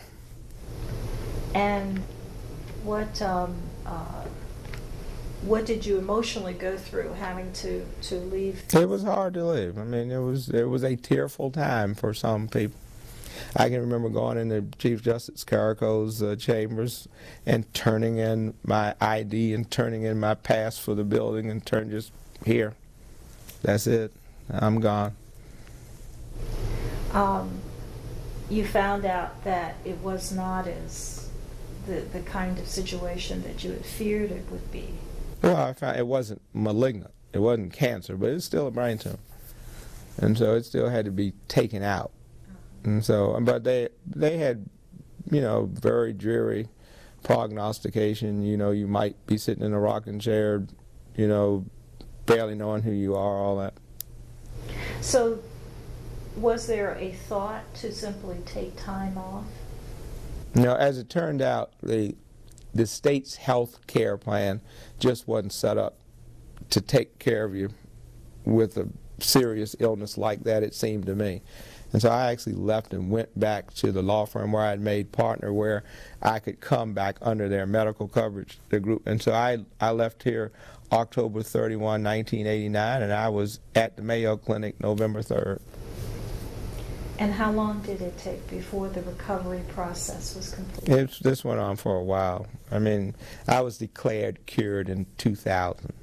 And what did you emotionally go through having to leave?
It was hard to leave. I mean, it was a tearful time for some people. I can remember going into Chief Justice Carrico's chambers and turning in my ID and turning in my pass for the building and turning just here. That's it. I'm gone.
You found out that it was not as the kind of situation that you had feared it would be.
Well, I found it wasn't malignant. It wasn't cancer, but it's still a brain tumor. And so it still had to be taken out. And so, but they had, very dreary prognostication. You might be sitting in a rocking chair, barely knowing who you are, all that.
So, was there a thought to simply take time off?
As it turned out, the state's health care plan just wasn't set up to take care of you with a serious illness like that, it seemed to me. And so I actually left and went back to the law firm where I had made partner, where I could come back under their medical coverage, the group. And so I left here October 31, 1989, and I was at the Mayo Clinic November 3rd.
And how long did it take before the recovery process was complete?
This went on for a while. I mean, I was declared cured in 2000.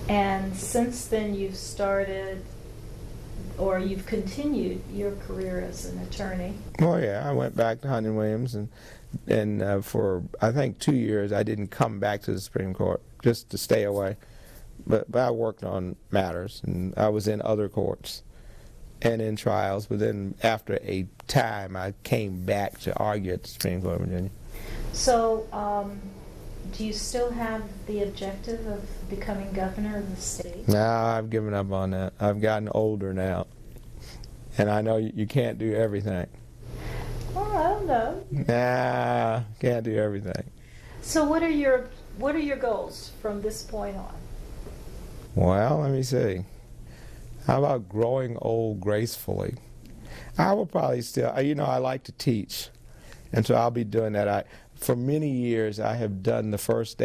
And since then you've started, or you've continued your career as an attorney?
Oh yeah, I went back to Hunton and Williams, and for I think 2 years I didn't come back to the Supreme Court, just to stay away. But I worked on matters, and I was in other courts and in trials, but then after a time I came back to argue at the Supreme Court of Virginia.
So do you still have the objective of becoming governor of the state?
No, I've given up on that. I've gotten older now, and I know you can't do everything.
Well, I don't know.
Nah, can't do everything.
So what are your goals from this point on?
Well, let me see. How about growing old gracefully? I will probably still, I like to teach, and so I'll be doing that. For many years, I have done the first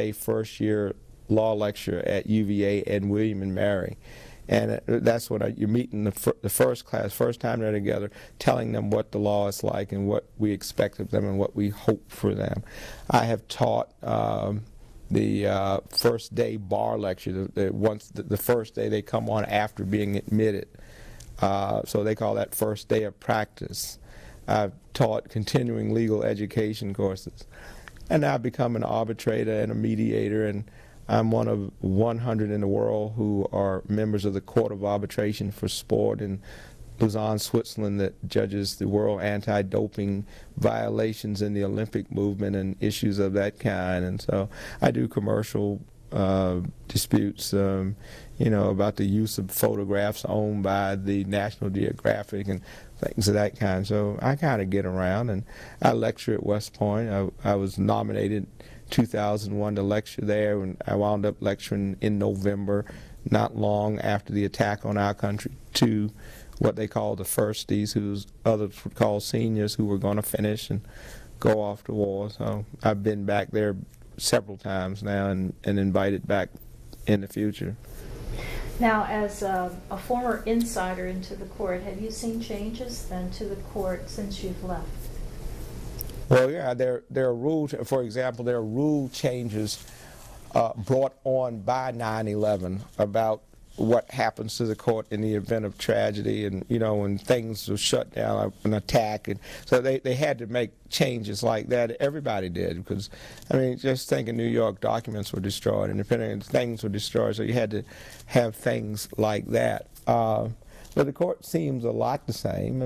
year law lecture at UVA and William and Mary. And that's when you're meeting the first class, first time they're together, telling them what the law is like and what we expect of them and what we hope for them. I have taught the first day bar lecture, the first day they come on after being admitted. So they call that first day of practice. I've taught continuing legal education courses. And I've become an arbitrator and a mediator, and I'm one of 100 in the world who are members of the Court of Arbitration for Sport in Lausanne, Switzerland, that judges the world anti-doping violations in the Olympic movement and issues of that kind. And so I do commercial disputes, about the use of photographs owned by the National Geographic and things of that kind. So I kind of get around, and I lecture at West Point. I was nominated 2001 to lecture there, and I wound up lecturing in November, not long after the attack on our country, to what they call the firsties, who others would call seniors, who were going to finish and go off to war. So I've been back there several times now, and invited back in the future.
Now, as a former insider into the court, have you seen changes then to the court since you've left?
Well, yeah, there are rules. For example, there are rule changes brought on by 9/11 about what happens to the court in the event of tragedy, and when things were shut down, like an attack, and so they had to make changes like that. Everybody did, because just think in New York, documents were destroyed, independent things were destroyed, so you had to have things like that. But the court seems a lot the same.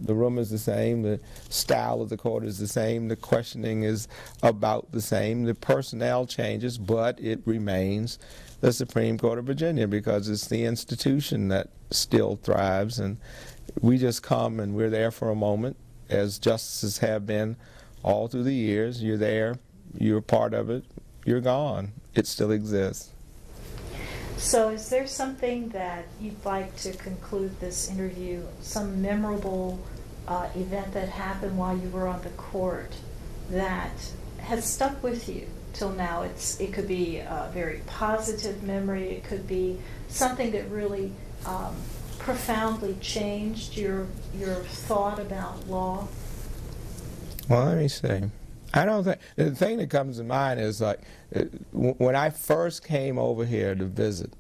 The room is the same, the style of the court is the same, the questioning is about the same, the personnel changes, but it remains the Supreme Court of Virginia, because it's the institution that still thrives, and we just come and we're there for a moment, as justices have been all through the years. You're there, you're a part of it, you're gone. It still exists.
So is there something that you'd like to conclude this interview, some memorable event that happened while you were on the court that has stuck with you till now? It could be a very positive memory. It could be something that really profoundly changed your thought about law.
Well, let me see. I don't think, the thing that comes to mind is when I first came over here to visit,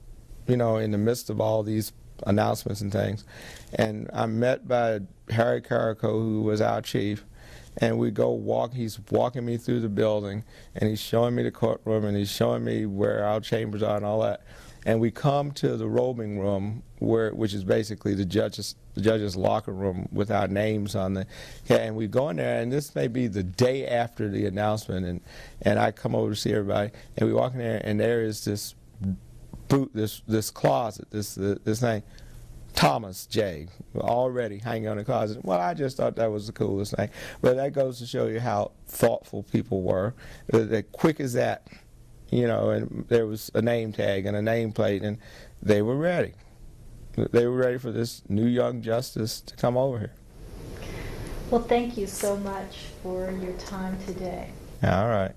in the midst of all these announcements and things, and I'm met by Harry Carrico, who was our chief, and we go walk. He's walking me through the building, and he's showing me the courtroom, and he's showing me where our chambers are and all that. And we come to the robing room, which is basically the judge's locker room with our names on the. And we go in there, and this may be the day after the announcement, and I come over to see everybody, and we walk in there, and there is this this closet, this thing, Thomas J, already hanging on the closet. Well, I just thought that was the coolest thing. But that goes to show you how thoughtful people were. They're quick as that. And there was a name tag and a nameplate, and they were ready. They were ready for this new young justice to come over here.
Well, thank you so much for your time today.
All right.